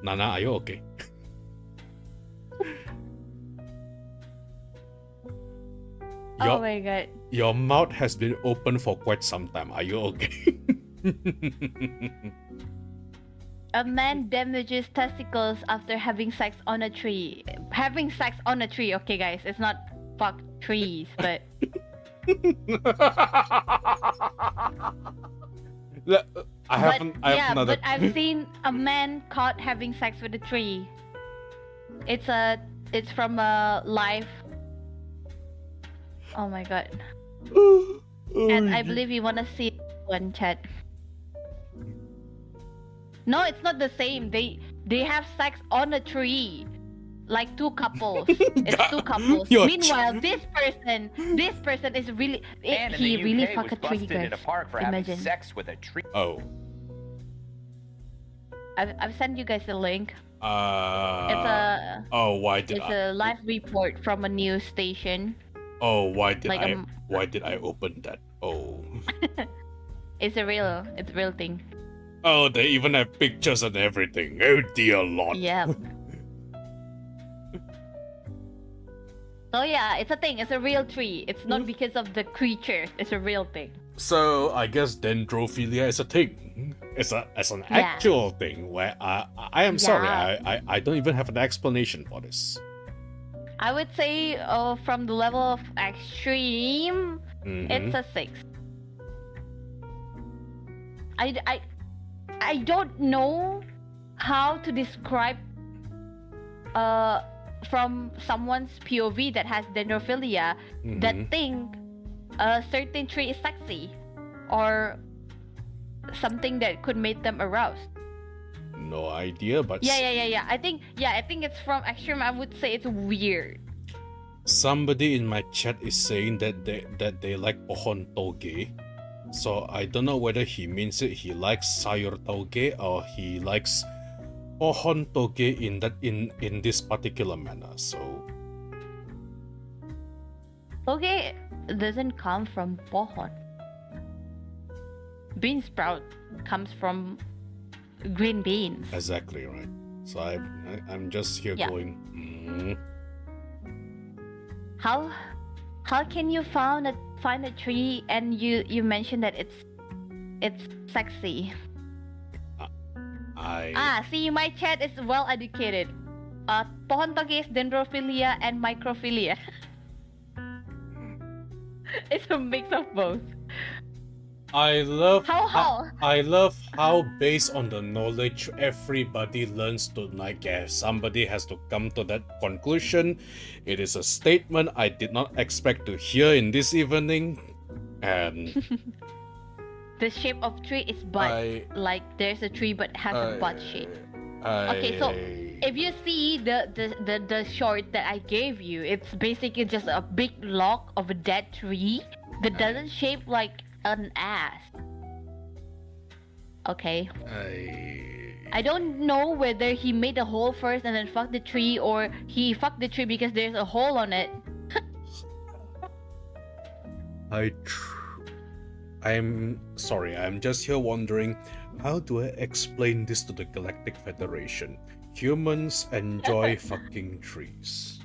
Nana, are you okay? Oh my god. Your mouth has been open for quite some time. Are you okay? A man damages testicles after having sex on a tree. Having sex on a tree, okay guys, it's not fuck trees, but But I've seen a man caught having sex with a tree. It's from a live. Oh my god. And I believe you wanna see one, chat. No, it's not the same. They have sex on a tree. Like two couples. It's two couples. Meanwhile, this person is really he really fuck a tree, guys. Imagine. Sex with a tree. Oh. I've sent you guys the link. It's a live report from a news station. Oh, why did I open that? Oh. It's a real thing. Oh, they even have pictures and everything. Oh dear Lord. Yeah. So yeah, it's a thing. It's a real tree. It's not because of the creatures. It's a real thing. So I guess dendrophilia is a thing. It's an actual thing where I am sorry. I don't even have an explanation for this. I would say from the level of extreme, it's a 6. I don't know how to describe from someone's POV that has dendrophilia that think a certain tree is sexy or something that could make them aroused. No idea, but yeah. I think it's from extreme. I would say it's weird. Somebody in my chat is saying that they like pohon toge. So I don't know whether he means it he likes sayur toge or he likes pohon toge in this particular manner. So toge doesn't come from pohon. Bean sprout comes from green beans. Exactly right. So I'm just here going. How can you find a tree and you mention that it's sexy? See, my chat is well educated. Pohon toge is dendrophilia and microphilia. It's a mix of both. I love how how based on the knowledge everybody learns to somebody has to come to that conclusion. It is a statement I did not expect to hear in this evening, and the shape of tree is butt. Like there's a tree but has a butt shape. Okay, so if you see the short that I gave you, it's basically just a big log of a dead tree that doesn't shape like an ass. Okay. I don't know whether he made a hole first and then fucked the tree, or he fucked the tree because there's a hole on it. I'm sorry, I'm just here wondering, how do I explain this to the Galactic Federation? Humans enjoy fucking trees.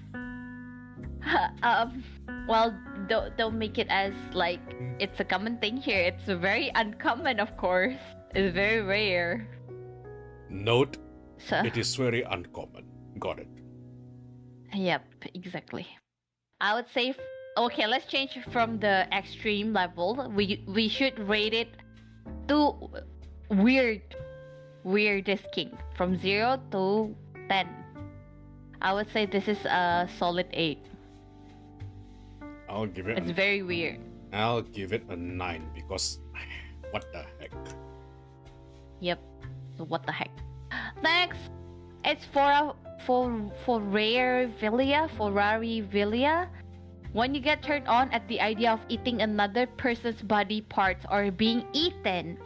Well, don't make it as like it's a common thing here. It's very uncommon, of course. It's very rare. Note, it is very uncommon. Got it. Yep, exactly. I would say, okay, let's change from the extreme level. We should rate it to weird. weirdest kink from 0 to 10. I would say this is a solid 8. I'll give it. It's very weird. I'll give it a 9 because what the heck? Yep. So what the heck? Next, it's for rare Vilia, Ferrari Vilia. When you get turned on at the idea of eating another person's body parts or being eaten,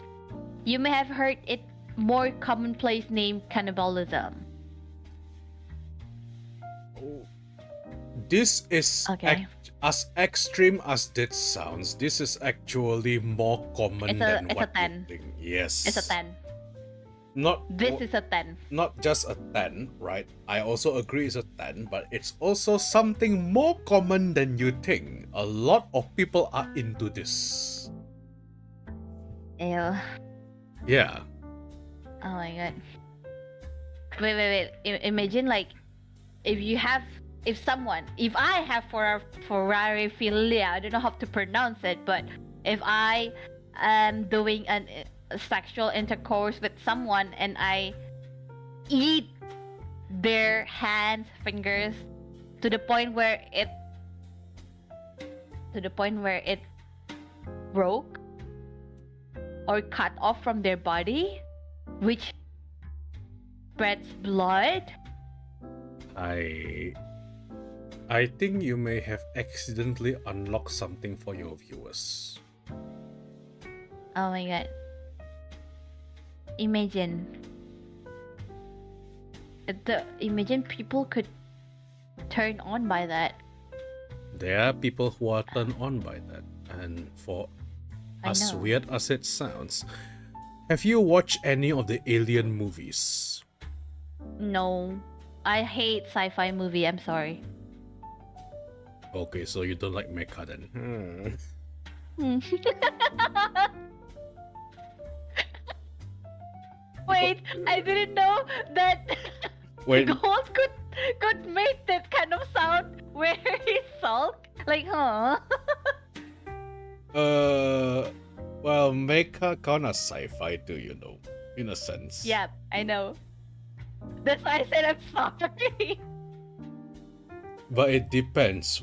you may have heard it more commonplace named cannibalism. This is Okay. as extreme as that sounds. This is actually more common than It's what a 10. you think. Yes. It's a 10. This is a 10. Not just a 10, right? I also agree it's a 10, but it's also something more common than you think. A lot of people are into this. Ew. Yeah. Oh my god. Wait. Imagine like if I have Ferrari Filia, I don't know how to pronounce it, but if I am doing a sexual intercourse with someone and I eat their hands, fingers to the point where it broke or cut off from their body, which spreads blood. I think you may have accidentally unlocked something for your viewers. Oh my god. Imagine people could turn on by that. There are people who are turned on by that, and for I as know. weird as it sounds, have you watched any of the Alien movies? No. I hate sci-fi movie, I'm sorry. Okay, so you don't like mecha then. Wait, I didn't know that Wait. Gold could make that kind of sound where he sulk. Like, huh? Well, mecha kinda sci-fi too, you know, in a sense. Yeah, I know. That's why I said I'm sorry. But it depends.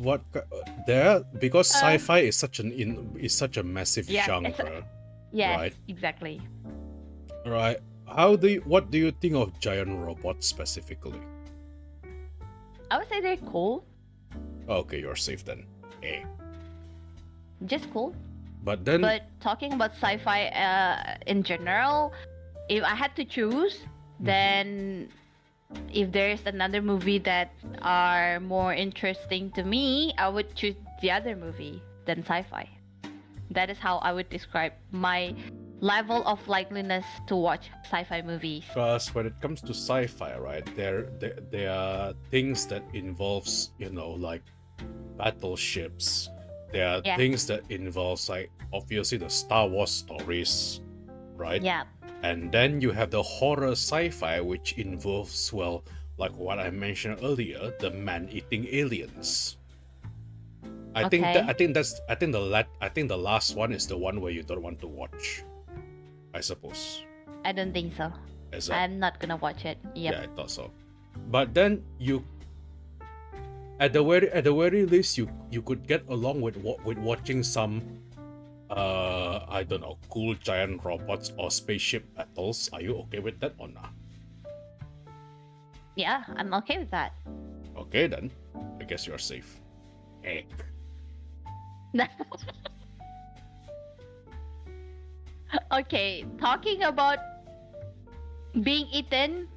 Because sci-fi is such a massive Yeah, genre, Yes, Right. exactly. right? What do you think of giant robots specifically? I would say they're cool. Okay, you're safe then. Just cool. But then, But talking about sci-fi in general, if I had to choose, then if there's another movie that are more interesting to me, I would choose the other movie than sci-fi. That is how I would describe my level of likeliness to watch sci-fi movies. because when it comes to sci-fi, right, there are things that involves, like battleships. There are Yeah. things that involves, like, obviously the Star Wars stories, right? Yeah. And then you have the horror sci-fi, which involves, well, like what I mentioned earlier, the man-eating aliens. I think the last one is the one where you don't want to watch, I suppose. I don't think so. Is that? I'm not gonna watch it. Yep. Yeah, I thought so. But then at the very least, you could get along with watching some, I don't know, cool giant robots or spaceship battles. Are you okay with that or not? Yeah, I'm okay with that. Okay then, I guess you're safe. Okay, talking about being eaten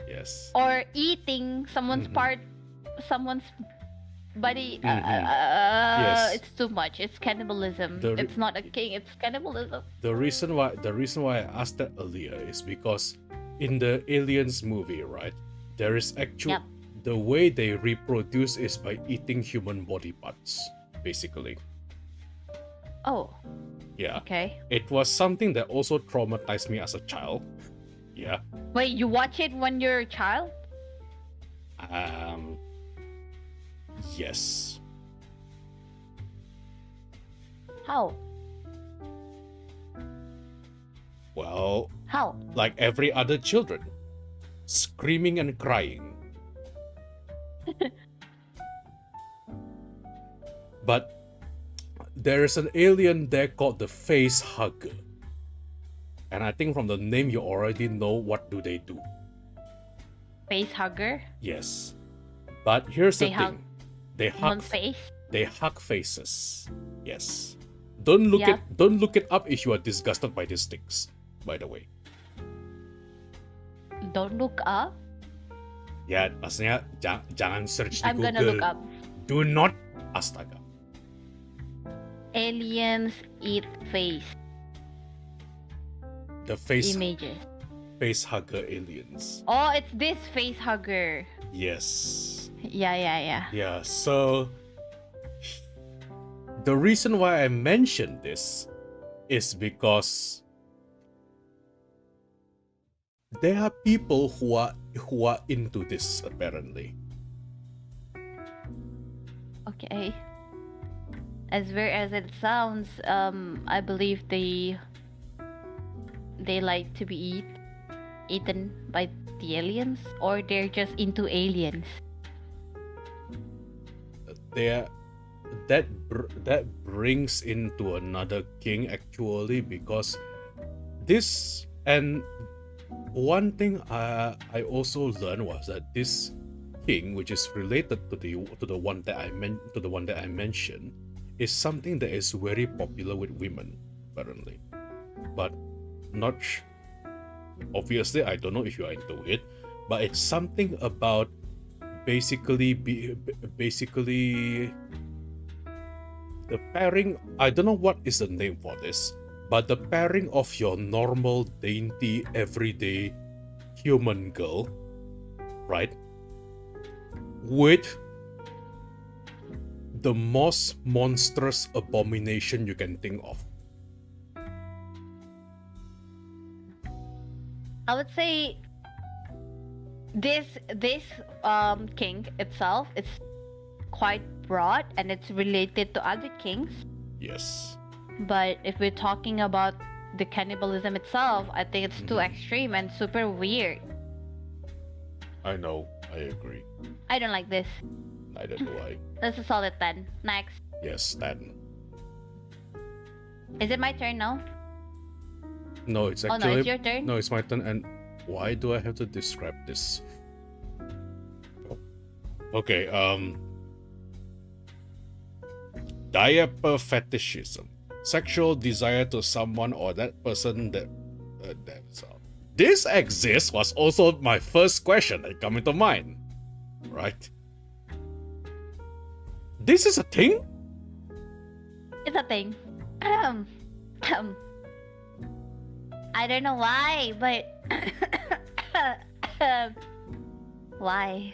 Yes. or eating someone's Mhm. someone's body, Yes. it's too much. It's cannibalism. It's not a king, it's cannibalism. The reason why I asked that earlier is because in the Aliens movie, right, there is Yep. the way they reproduce is by eating human body parts, basically. Oh, Yeah. okay. It was something that also traumatized me as a child. Yeah. Wait, you watch it when you're a child? Yes. How? Well, How? like every other children, screaming and crying. But there is an alien there called the face hugger. And I think from the name you already know what do they do. Face hugger? Yes. But here's the They hug thing. They hug One's face? they hug faces. Yes. Don't look Yeah. it up if you are disgusted by these things, by the way. Don't look up? Ya, maksudnya jangan search di I'm Google. gonna look up. Do not, astaga. Aliens eat face The face images. hugger aliens. Oh, it's this face hugger. Yes. Yeah. Yeah, so the reason why I mentioned this is because there are people who are into this apparently. Okay. As weird as it sounds, I believe they like to be eaten by the aliens, or they're just into aliens. That brings into another king actually, because this, and one thing I also learned was that this king, which is related to the one that I mentioned, is something that is very popular with women apparently, but not obviously I don't know if you are into it, but it's something about basically the pairing. I don't know what is the name for this, but the pairing of your normal dainty everyday human girl, right, with the most monstrous abomination you can think of. I would say this king itself is quite broad and it's related to other kings. Yes. But if we're talking about the cannibalism itself, I think it's too extreme and super weird. I know, I agree. I don't like this. Neither do I. That's a solid 10. Next. Yes, then. Is it my turn now? No, it's Oh no, actually it's your turn? no, it's my turn. And why do I have to describe this? Okay, diaper fetishism, sexual desire to someone or that person that themselves. This exists was also my first question that came into mind, right? This is a thing? It's a thing. I don't know why, but why?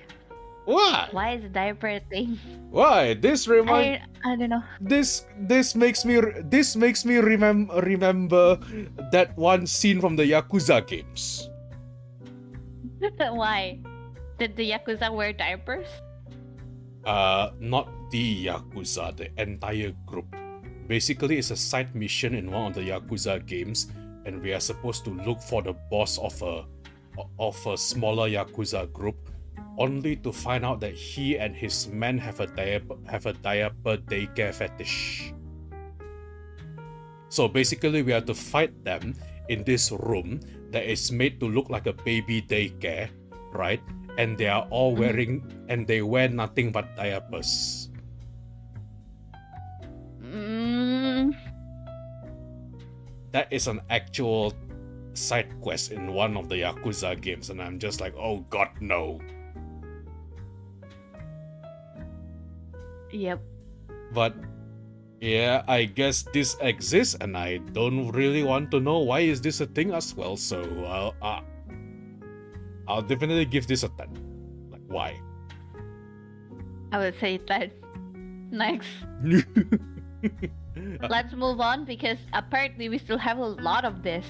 Why? Why is diaper a thing? Why? This remind I don't know. this makes me remember that one scene from the Yakuza games. Why? Did the Yakuza wear diapers? Not the Yakuza, the entire group. Basically, it's a side mission in one of the Yakuza games, and we are supposed to look for the boss of a smaller Yakuza group, only to find out that he and his men have a diaper daycare fetish. So basically, we have to fight them in this room that is made to look like a baby daycare, right? And they are all wearing, and they wear nothing but diapers. That is an actual side quest in one of the Yakuza games, and I'm just like, oh god, no. Yep. But yeah, I guess this exists, and I don't really want to know why is this a thing as well. So I'll definitely give this a 10. Like, why? I would say that. Next. Let's move on because apparently we still have a lot of this.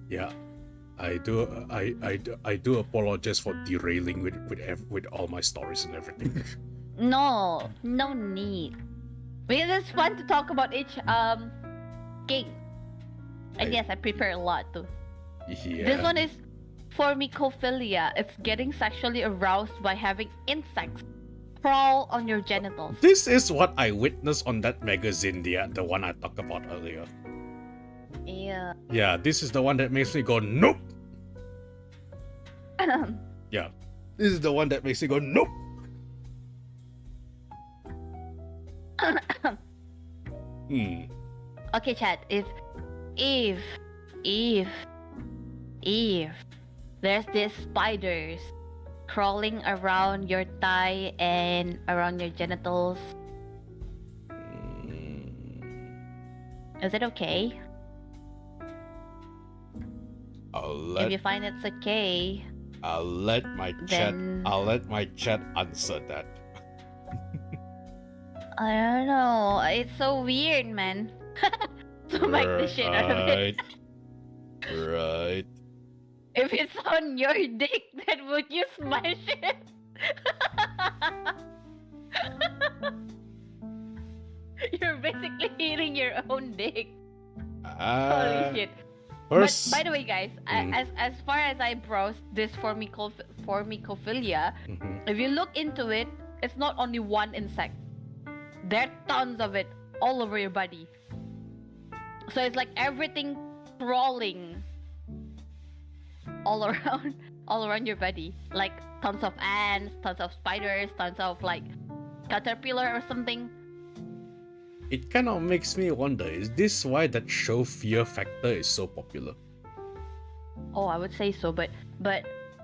Yeah, I do apologize for derailing with all my stories and everything. No need. Because it's fun to talk about each king. And yes, I prepare a lot too. Yeah. This one is formicophilia. It's getting sexually aroused by having insects crawl on your genitals. This is what I witnessed on that magazine, the one I talked about earlier. Yeah. Yeah, this is the one that makes me go, nope! Yeah, this is the one that makes me go, nope! Okay, chat. If there's these spiders crawling around your thigh and around your genitals, is it okay? If you find it's okay, I'll let my chat answer that. I don't know. It's so weird, man. To make the shit out of it. Right. If it's on your dick, then would you smash it? You're basically eating your own dick. Holy shit. First, But by the way, guys, as far as I browsed this formicophilia, if you look into it, it's not only one insect. There are tons of it all over your body. So it's like everything crawling all around your body. Like tons of ants, tons of spiders, tons of like caterpillar or something. it kind of makes me wonder, is this why that show Fear Factor is so popular? Oh, I would say so, but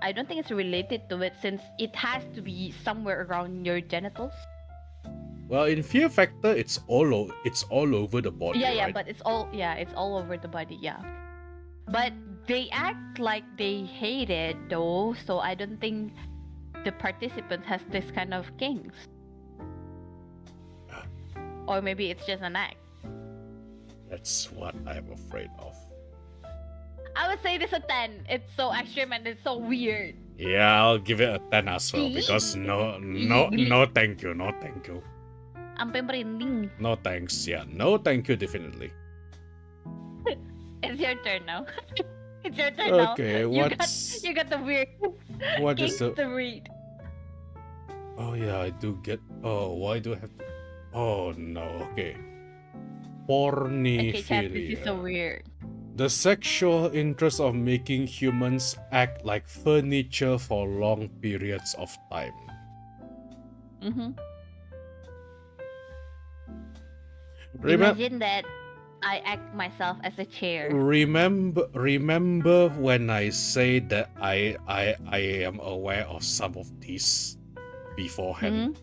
I don't think it's related to it since it has to be somewhere around your genitals. Well, in Fear Factor, it's all over the body, Yeah, right? but it's all over the body, yeah. But they act like they hate it though, so I don't think the participants has this kind of kinks. Or maybe it's just an act. That's what I'm afraid of. I would say this a 10. It's so extreme and it's so weird. Yeah, I'll give it a 10 as well because no, thank you, no, thank you. Sampai merinding. No thanks, yeah, no, thank you, definitely. It's your turn now. It's your turn now. Okay, You got the weird what is kinks the? to read. Oh yeah, I do get. Oh, why do I have to? Oh no, okay. Pornophilia. Okay, chat, this is so weird. The sexual interest of making humans act like furniture for long periods of time. Imagine that I act myself as a chair. Remember when I say that I am aware of some of these beforehand?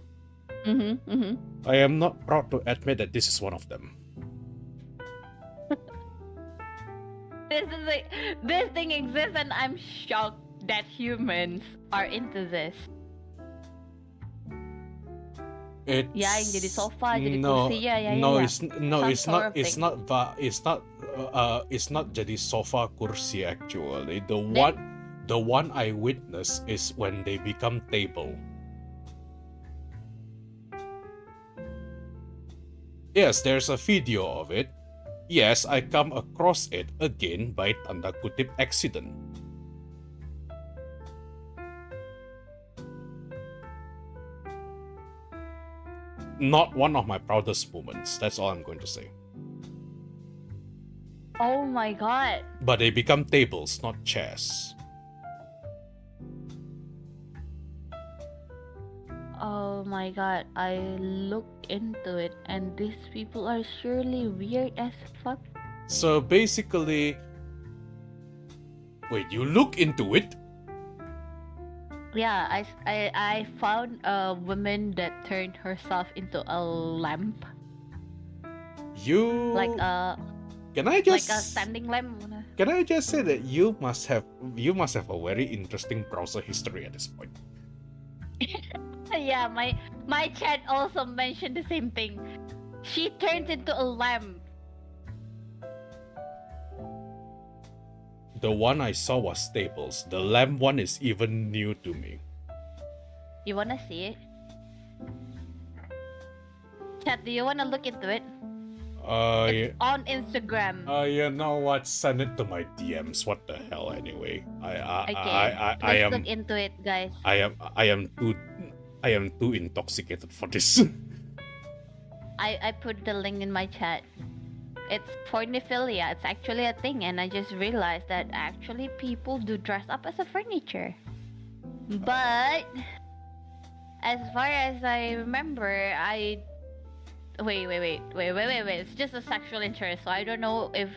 I am not proud to admit that this is one of them. This thing exists and I'm shocked that humans are into this. It's, Ya, yang jadi sofa, jadi kursi, ya. It's not jadi sofa kursi actually. The one I witnessed is when they become table. Yes, there's a video of it. Yes, I come across it again by tanda kutip accident. Not one of my proudest moments. That's all I'm going to say. Oh my god. But they become tables, not chairs. Oh my god. I looked into it and these people are surely weird as fuck. So basically, wait, you look into it? Yeah, I found a woman that turned herself into a lamp. You Like a standing lamp. Can I just say that you must have a very interesting browser history at this point. Yeah, my chat also mentioned the same thing. She turned into a lamp. The one I saw was Staples. The lamb one is even new to me. You wanna see it? Chat, do you wanna look into it? It's on Instagram. You know what? Send it to my DMs. What the hell? Anyway, Okay, I please am look into it, guys. I am too intoxicated for this. I put the link in my chat. It's pornophilia. It's actually a thing, and I just realized that actually people do dress up as a furniture. But as far as I remember, wait. It's just a sexual interest, so I don't know if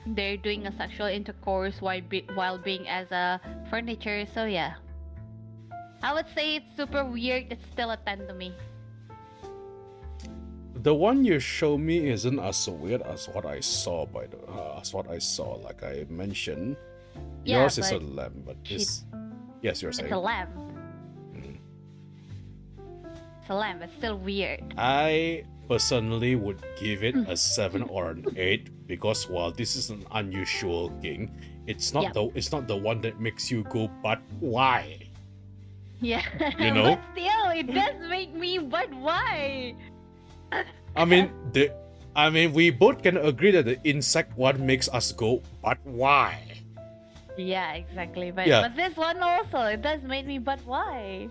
they're doing a sexual intercourse while being as a furniture. So yeah, I would say it's super weird. It's still a 10 to me. The one you show me isn't as weird as what I saw. Like I mentioned, Yeah, yours is a but lamb, but this, yes, you're it's saying. a lamb. It's a lamb. It's still weird. I personally would give it a 7 or an 8 because while this is an unusual king, it's not the one that makes you go, but why? Yeah, You know? but still, it does make me. But why? I mean, we both can agree that the insect one makes us go, but why? Yeah, exactly. But Yeah. but this one also, it does make me. But why?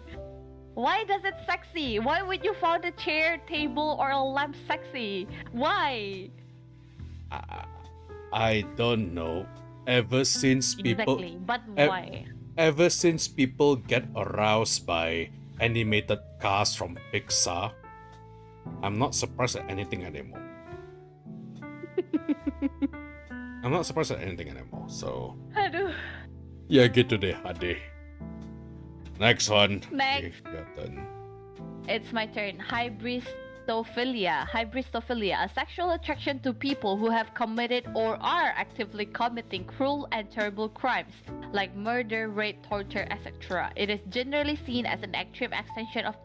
Why does it sexy? Why would you find a chair, table, or a lamp sexy? Why? I don't know. Ever since people, Exactly. But ev- why? ever since people get aroused by animated cars from Pixar, I'm not surprised at anything anymore. So Aduh. yeah, gitu deh, Ade. Next one. Next. Okay, your turn. It's my turn. Hybristophilia. Hybristophilia, a sexual attraction to people who have committed or are actively committing cruel and terrible crimes like murder, rape, torture, etc. It is generally seen as an extreme extension of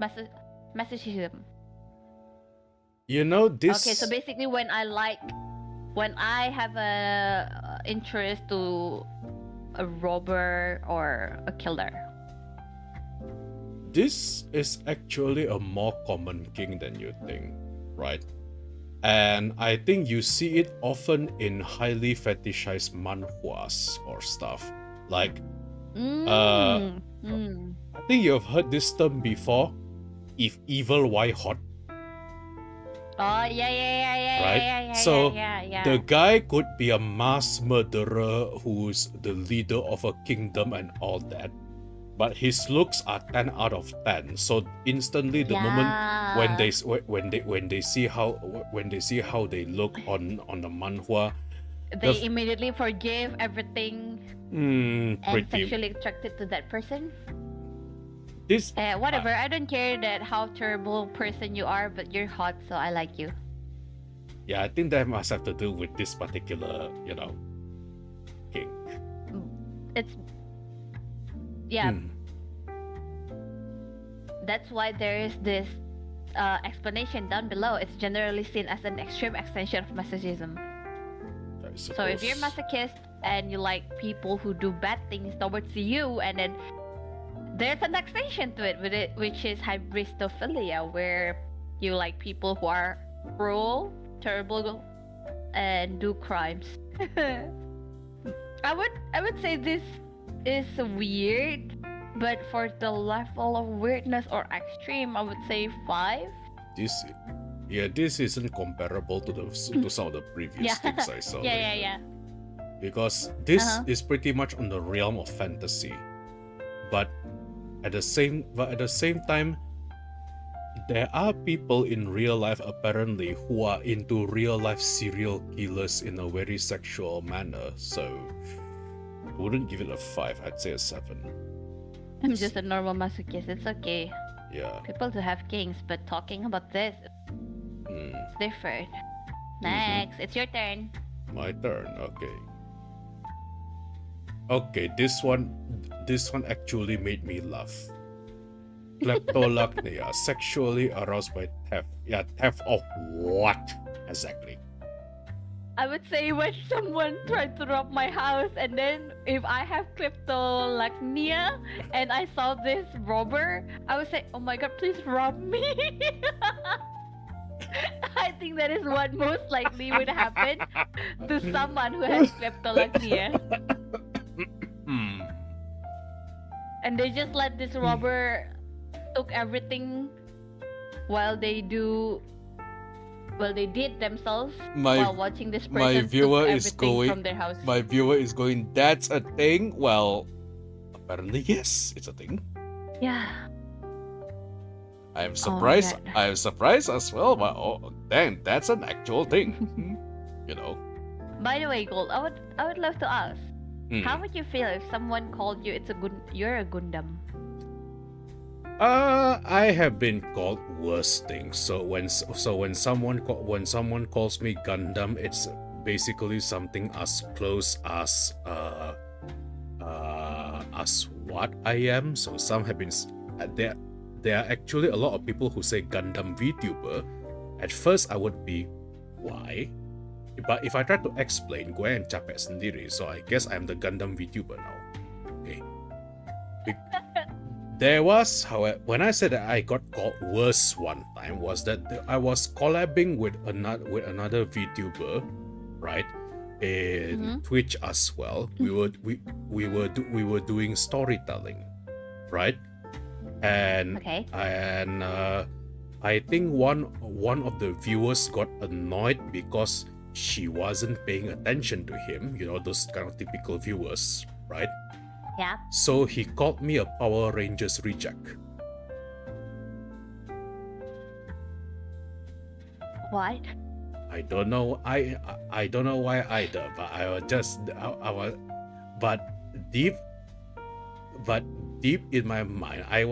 masochism. You know this. Okay, so basically, when I have a interest to a robber or a killer. This is actually a more common king than you think, right? And I think you see it often in highly fetishized manhwas or stuff. Like, I think you've heard this term before. If evil, why hot? Oh yeah. Right? So, yeah. The guy could be a mass murderer who's the leader of a kingdom and all that, but his looks are 10 out of 10. So instantly, the moment when they see how they look on the manhwa, they immediately forgive everything and sexually attracted to that person. This whatever. I don't care that how terrible person you are, but you're hot, so I like you. Yeah, I think that must have to do with this particular, king. It's That's why there is this explanation down below. It's generally seen as an extreme extension of masochism. So if you're masochist and you like people who do bad things towards you, and then there's an extension to it, which is hybristophilia, where you like people who are cruel, terrible, and do crimes. I would say this is weird, but for the level of weirdness or extreme, I would say 5. This isn't comparable to some of the previous things I saw. Yeah. Because this is pretty much on the realm of fantasy, but at the same time, there are people in real life apparently who are into real life serial killers in a very sexual manner. So I wouldn't give it a 5. I'd say a 7. I'm just a normal masochist. It's okay. Yeah. People do have kings, but talking about this, it's different. Next, it's your turn. My turn. Okay, this one actually made me laugh. Kleptolagnia, sexually aroused by theft. Yeah, theft of what exactly? I would say when someone tried to rob my house, and then if I have kleptolagnia and I saw this robber, I would say, "Oh my god, please rob me!" I think that is what most likely would happen to someone who has kleptomania. Hmm. And they just let this robber took everything while they did themselves while watching this person My viewer took is everything going. from their house. My viewer is going. That's a thing. Well, apparently yes, it's a thing. Yeah. I am surprised. God. I am surprised as well. But oh, dang, that's an actual thing. You know. By the way, Gold, I would love to ask, Hmm. how would you feel if someone called you you're a Gundam? I have been called worse things. So when someone calls me Gundam, it's basically something as close as what I am. So some have been there are actually a lot of people who say Gundam VTuber. At first I would be, why? But if I try to explain, gue yang capek sendiri. So I guess I'm the Gundam VTuber now. Okay. There was, however, when I said that I got called worse one time, was that I was collabing with another VTuber, right? In Twitch as well. We were doing storytelling, right? And Okay. I think one of the viewers got annoyed because she wasn't paying attention to him. You know, those kind of typical viewers, right? Yeah. So he called me a Power Rangers reject. What? I don't know. I don't know why either. But deep in my mind, I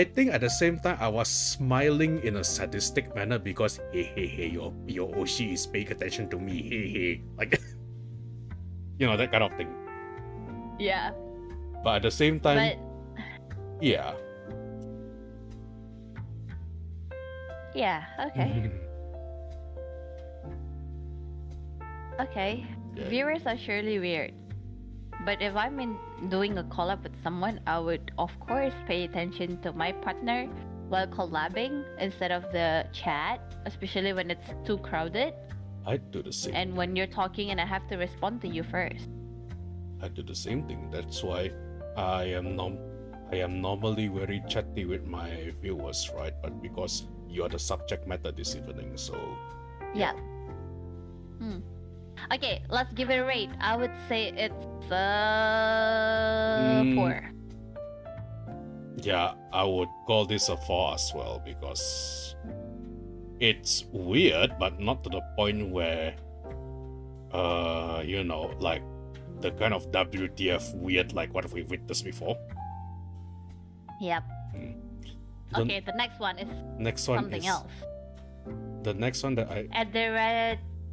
think at the same time I was smiling in a sadistic manner because hey, your Oshi is paying attention to me. Hey, like. You know, that kind of thing. Yeah. But at the same time, yeah. Yeah, okay. Okay. Yeah. Viewers are surely weird. But if I'm doing a collab with someone, I would of course pay attention to my partner while collabing instead of the chat, especially when it's too crowded. I do the same. And when you're talking and I have to respond to you first. I do the same thing. That's why I am normally very chatty with my viewers, right? But because you are the subject matter this evening, so yeah. Okay, let's give it a rate. I would say it's 4. Yeah, I would call this a 4 as well because it's weird, but not to the point where, you know, like the kind of WTF weird, like what we witnessed before. Yep. Okay, the next one is something else. The next one that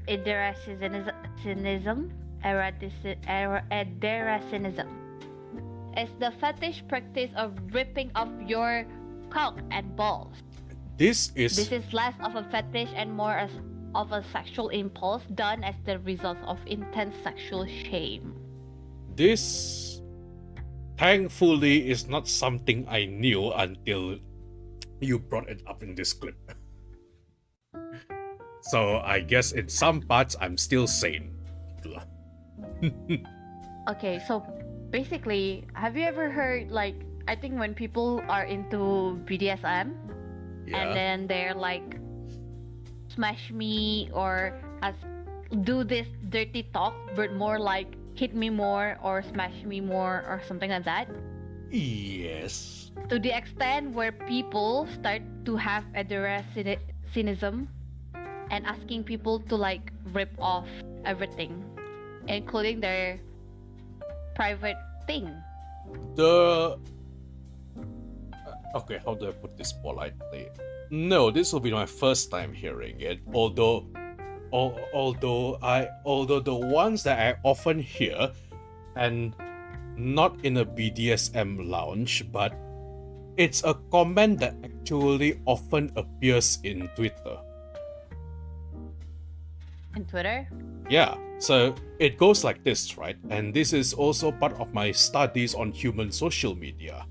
Ederacinism. It's the fetish practice of ripping off your cock and balls. This is less of a fetish and more of a sexual impulse done as the result of intense sexual shame. This, thankfully, is not something I knew until you brought it up in this clip. So I guess in some parts I'm still sane. Okay, so basically, have you ever heard, like, I think when people are into BDSM, and then they're like, smash me or do this dirty talk, but more like hit me more or smash me more or something like that? Yes. To the extent where people start to have cynicism and asking people to like rip off everything, including their private thing. Okay, how do I put this politely? No, this will be my first time hearing it. Although the ones that I often hear, and not in a BDSM lounge, but it's a comment that actually often appears in Twitter. In Twitter? Yeah, so it goes like this, right? And this is also part of my studies on human social media,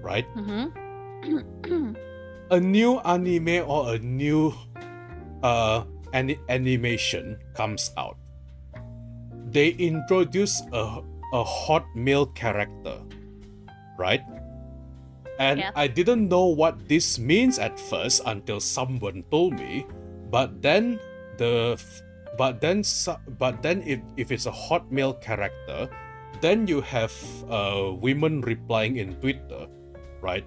right? Mm-hmm. a new anime or a new animation comes out, they introduce a hot male character, right? And Yep. I didn't know what this means at first until someone told me. But then if it's a hot male character, then you have women replying in Twitter, right?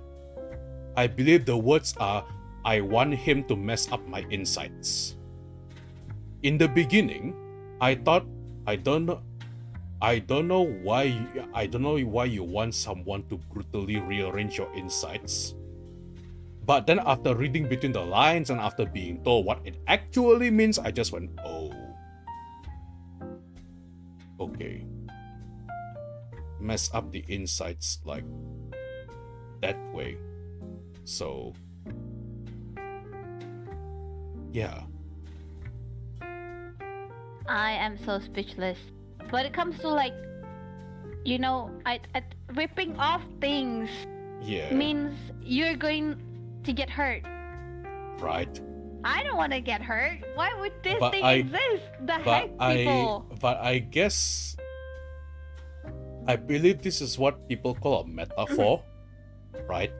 I believe the words are, "I want him to mess up my insides." In the beginning, I thought, I don't know why you want someone to brutally rearrange your insides. But then after reading between the lines and after being told what it actually means, I just went, oh. Okay. Mess up the insides like that way. So yeah. I am so speechless. When it comes to like, you know, ripping off things Yeah. means you're going to get hurt. Right. I don't want to get hurt. Why would this But thing I- exist? The heck, people? But I guess I believe this is what people call a metaphor, right?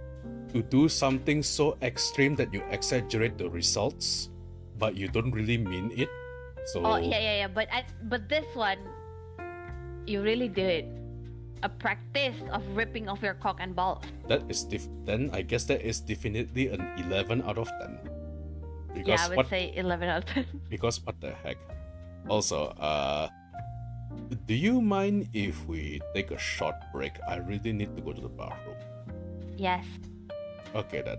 To do something so extreme that you exaggerate the results, but you don't really mean it. So Oh yeah. But this one, you really did a practice of ripping off your cock and balls. that is then I guess that is definitely an 11 out of 10. Because Yeah, I would say 11 out of 10. Because what the heck? Also, do you mind if we take a short break? I really need to go to the bathroom. Yes. Okay then.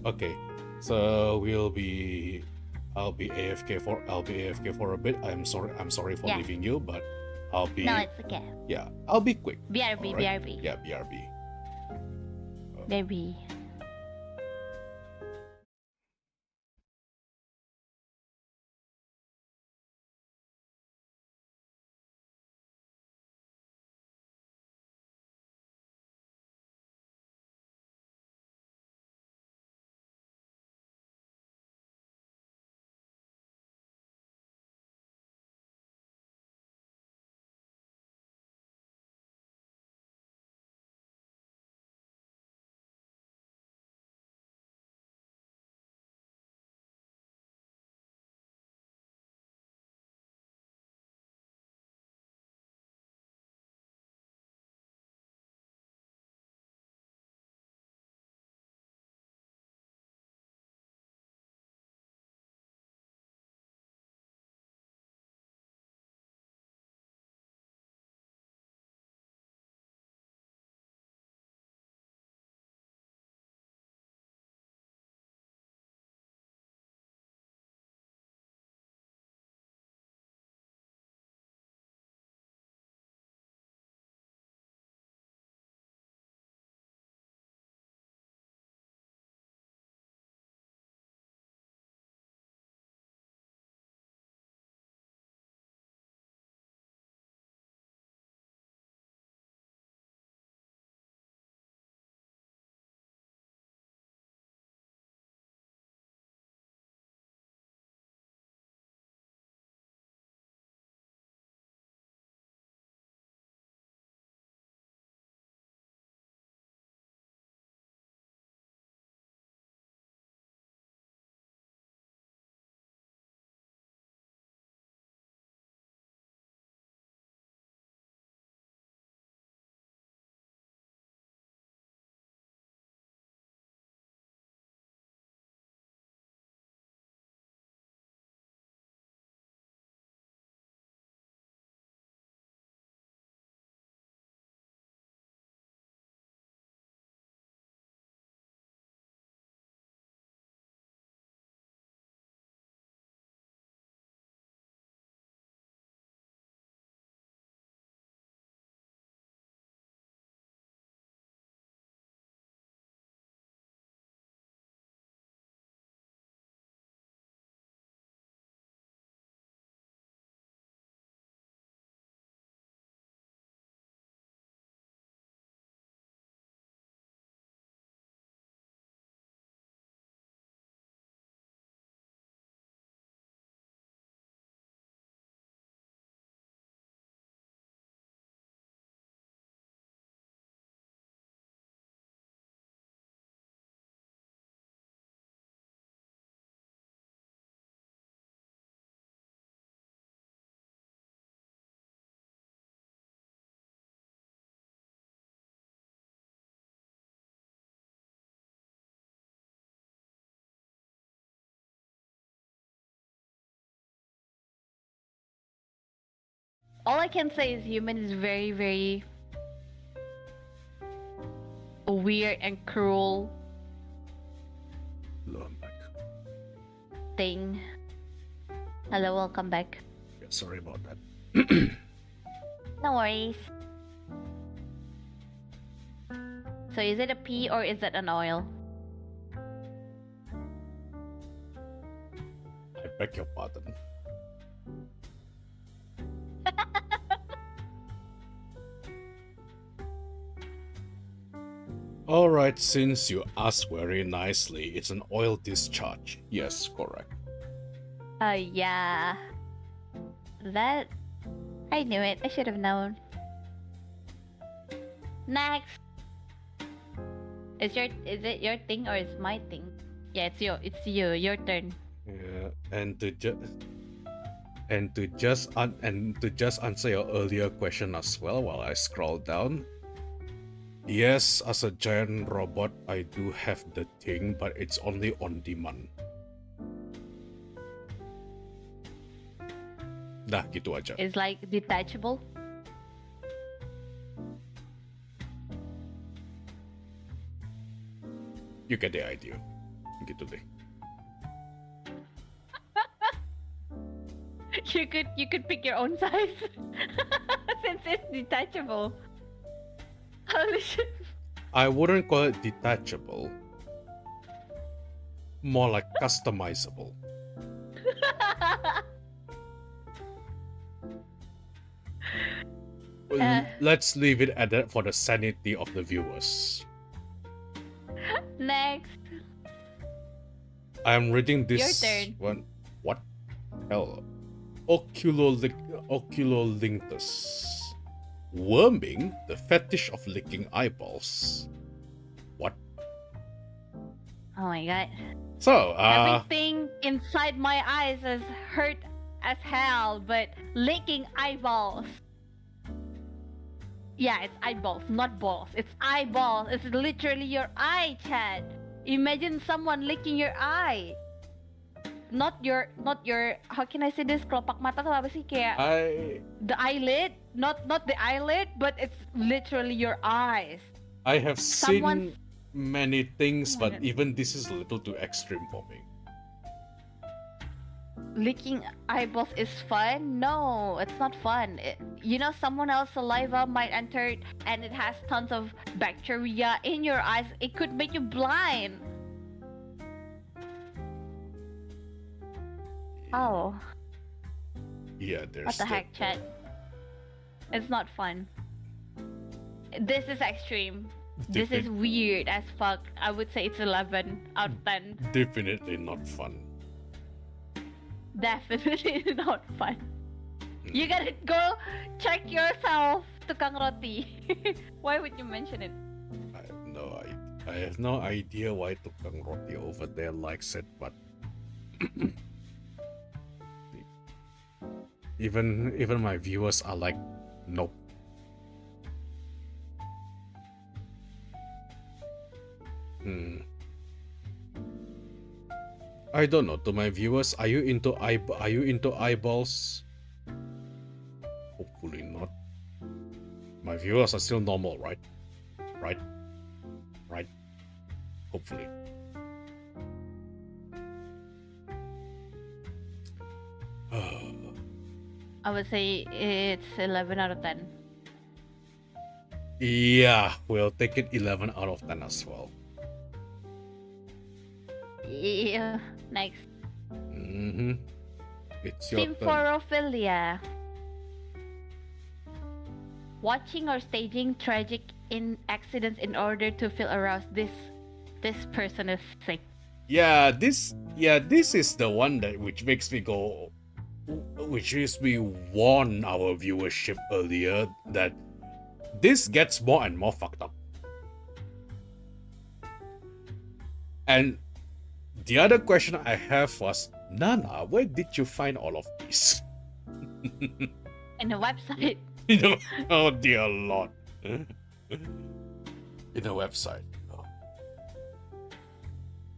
Okay. So I'll be AFK for a bit. I'm sorry for Yeah. leaving you, but I'll be No, it's okay. I'll be quick. BRB, Alright? BRB. Yeah, BRB. Baby. All I can say is human is very, very weird and cruel Hello, I'm back. thing. Hello, welcome back. Yeah, sorry about that. No worries. So is it a pea or is it an oil? I beg your pardon. Alright, since you asked very nicely, it's an oil discharge. Yes, correct. Yeah. That... I knew it. I should have known. Next! Is it your thing or is my thing? Yeah, it's you. Your turn. Yeah, and to just answer your earlier question as well, while I scroll down. Yes, as a giant robot, I do have the thing, but it's only on demand. Dah, gitu aja. It's like detachable. You get the idea. Gitu deh. You could pick your own size since it's detachable. Holy shit. I wouldn't call it detachable. More like customizable. Let's leave it at that for the sanity of the viewers. Next. I'm reading this Your turn. one. What? Hell. Oculolinctus. Worming, the fetish of licking eyeballs. What? Oh my god. So, Everything inside my eyes is hurt as hell, but licking eyeballs. Yeah, it's eyeballs, not balls. It's eyeballs. It's literally your eye, Chad. Imagine someone licking your eye. Not your, how can I say this? Kelopak mata tuh apa sih? Kayak the eyelid, not the eyelid, but it's literally your eyes. I have Someone's- seen many things, Oh my but God. even this is a little too extreme for me. Licking eyeballs is fun? No, it's not fun. Someone else's saliva might enter and it has tons of bacteria in your eyes. It could make you blind. Oh, Yeah, there's what the heck, Chat? It's not fun. This is extreme. This is weird as fuck. I would say it's 11 out of 10. Definitely not fun. Definitely not fun. You gotta go check yourself, tukang roti. Why would you mention it? I have no idea why tukang roti over there likes it, but even my viewers are like, nope. I don't know. To my viewers, are you into eyeballs? Hopefully not. My viewers are still normal, right? Right? Hopefully. I would say it's 11 out of 10. Yeah, we'll take it 11 out of 10 as well. Yeah. Next. It's your turn. Symphorophilia. Watching or staging tragic accidents in order to feel aroused. This person is sick. Yeah, this is the one which makes me go, which is we warn our viewership earlier that this gets more and more fucked up. And the other question I have was, Nana, where did you find all of these? In a website. Oh dear Lord. In a website.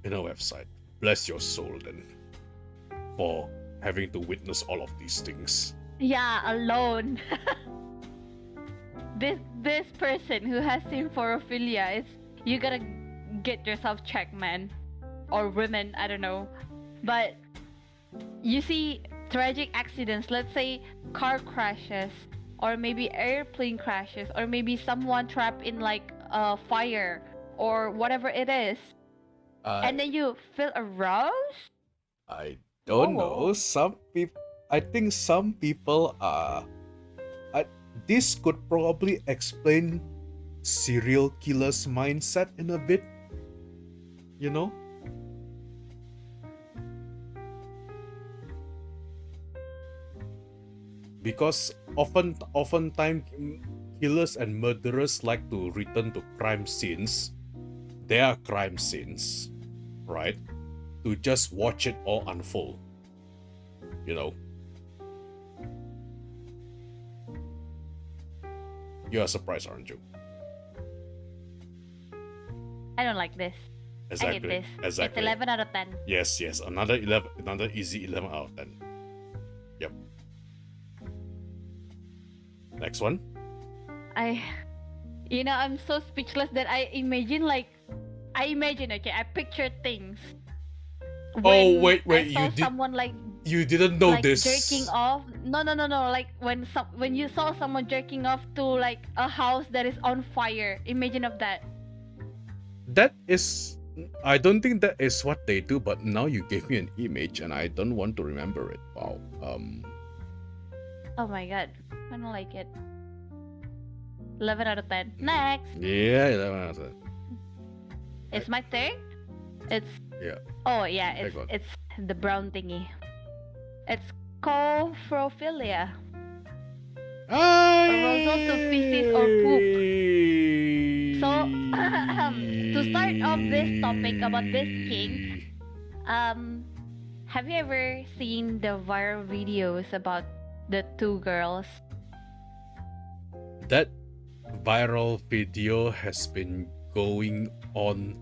In a website. Bless your soul then, for having to witness all of these things. Yeah, alone. This person who has symphorophilia is you gotta get yourself checked, man, or women, I don't know. But you see tragic accidents, let's say car crashes, or maybe airplane crashes, or maybe someone trapped in like a fire or whatever it is, and then you feel aroused. I don't Whoa. know. I think some people are. This could probably explain serial killers' mindset in a bit. You know? Because oftentimes killers and murderers like to return to crime scenes, their crime scenes, right? To just watch it all unfold. You know? You are surprised, aren't you? I don't like this. Exactly. I hate this. Exactly. It's 11 out of 10. Yes, yes. Another easy 11 out of 10. Yep. Next one. I'm so speechless that I imagine, okay, I picture things. Oh, wait, I saw someone you didn't know like this. jerking off. No. Like when you saw someone jerking off to like a house that is on fire. Imagine of that. That is, I don't think that is what they do, but now you gave me an image and I don't want to remember it. Wow. Oh my god, I don't like it. 11 out of 10. Next. Yeah, 11 out of 10. It's my turn. It's Yeah. Oh yeah, Take one. it's the brown thingy. It's cophrophilia. Arousal to feces or poop. So to start off this topic about this king, have you ever seen the viral videos about the two girls? That viral video has been going on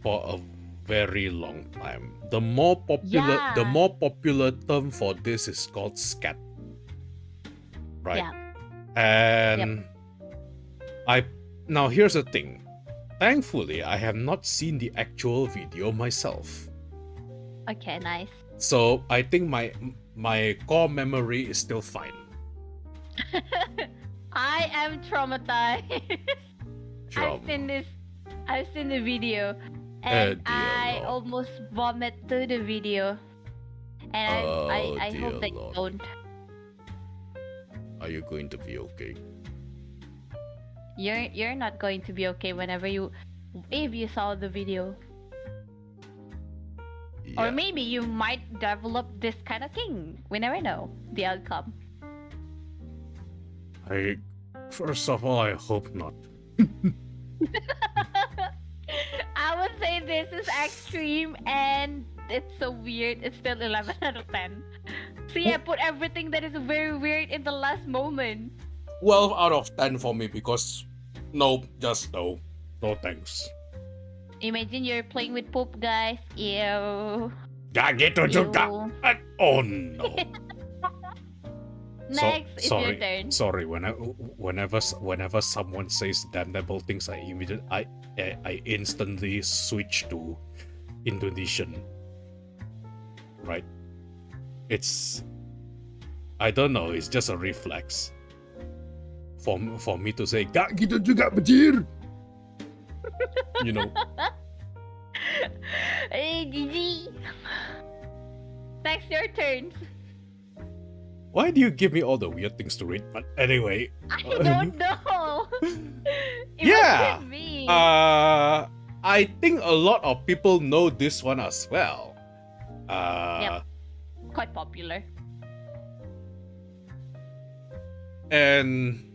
for a very long time. The more popular term for this is called scat. Right? Yeah. And now here's the thing. Thankfully, I have not seen the actual video myself. Okay, nice. So I think my core memory is still fine. I am traumatized. I've seen the video, and I Lord. almost vomit through the video. And I hope that you don't. Are you going to be okay? You're not going to be okay if you saw the video. Yeah. Or maybe you might develop this kind of thing. We never know the outcome. First of all, I hope not. I would say this is extreme and it's so weird. It's still 11 out of 10. See, I put everything that is very weird in the last moment. 12 out of 10 for me because no, just no. No thanks. Imagine you're playing with poop, guys. Ew. Gak gitu juga. Oh no. Next, it's your turn. Sorry. Whenever someone says damnable things, I instantly switch to Indonesian. Right? I don't know. It's just a reflex for me to say gak gitu juga bejir. You know. Hey, Gigi. Next, your turn. Why do you give me all the weird things to read? But anyway. I don't know. Yeah. Me. I think a lot of people know this one as well. Yep. Quite popular. And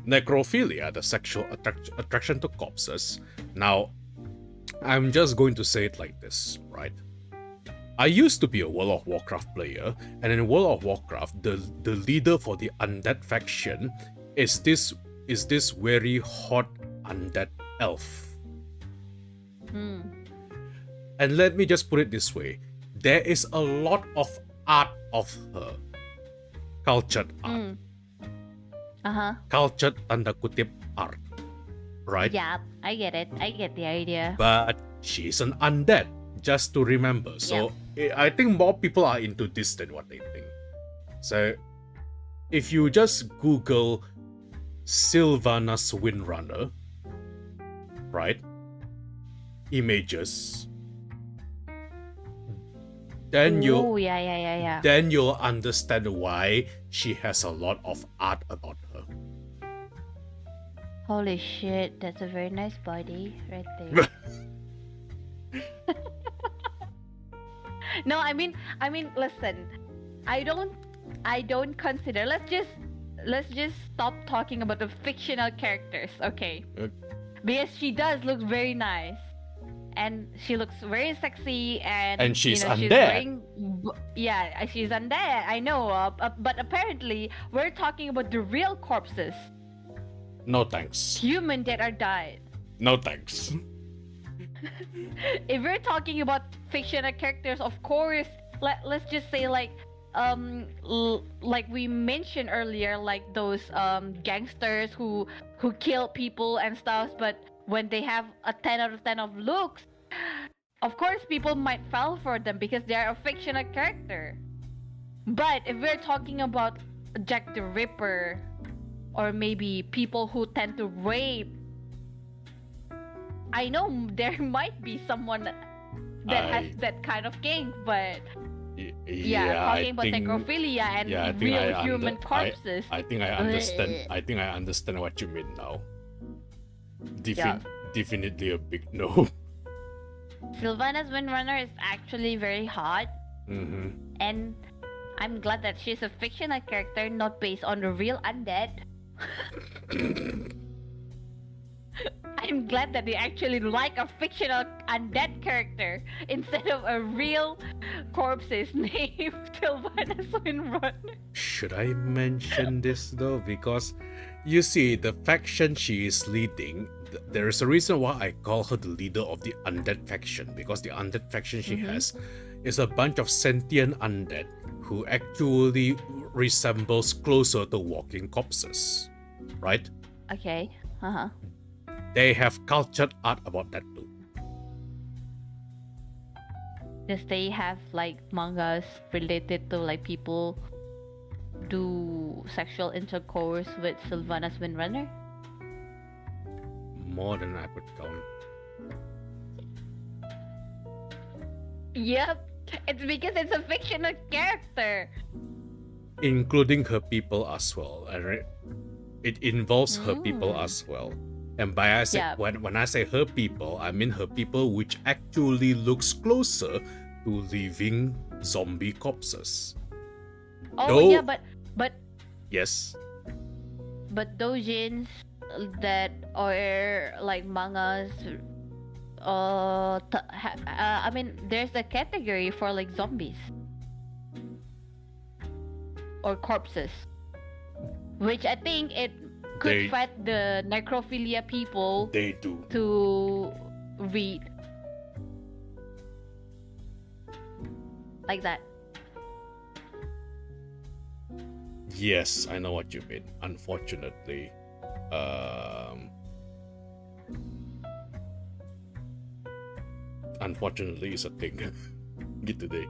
necrophilia, the sexual attraction to corpses. Now, I'm just going to say it like this, right? I used to be a World of Warcraft player, and in World of Warcraft, the leader for the undead faction is this very hot undead elf. And let me just put it this way. there is a lot of art of her. Cultured art. Cultured tanda kutip art. Right? Yeah, I get it. I get the idea. But she's an undead, just to remember. So I think more people are into this than what they think. So if you just Google Sylvanas Windrunner, right? Images. Then you'll understand why she has a lot of art about her. Holy shit, that's a very nice body right there. No, I mean, listen. I don't consider. Let's just stop talking about the fictional characters, okay? Because she does look very nice. And she looks very sexy, and she's undead. She's wearing, she's undead. I know, but apparently we're talking about the real corpses. No thanks. Human that are died. No thanks. If we're talking about fictional characters, of course, let's just say like we mentioned earlier, like those gangsters who kill people and stuff, but when they have a 10 out of 10 of looks, of course people might fall for them because they are a fictional character. But if we're talking about Jack the Ripper, or maybe people who tend to rape, I know there might be someone that has that kind of kink, but talking about necrophilia and real human corpses. I think I understand. I think I understand what you mean now. Definitely a big no. Sylvanas Windrunner is actually very hot, and I'm glad that she's a fictional character, not based on the real undead. I'm glad that they actually like a fictional undead character instead of a real corpses named Sylvanas Windrunner. Should I mention this though? Because you see, the faction she is leading, there is a reason why I call her the leader of the undead faction. Because the undead faction she has is a bunch of sentient undead who actually resembles closer to walking corpses. Right? Okay. They have cultured art about that too. Does they have like mangas related to like people do sexual intercourse with Sylvanas Windrunner? More than I could count. Yep, it's because it's a fictional character. Including her people as well. It involves her people as well. And by when I say her people, I mean her people which actually looks closer to living zombie corpses. But yes. But doujins that are like mangas, I mean, there's a category for like zombies or corpses, which I think it could fight the necrophilia people. They do. To read. Like that. Yes, I know what you mean. Unfortunately, it's a thing. Gitu deh.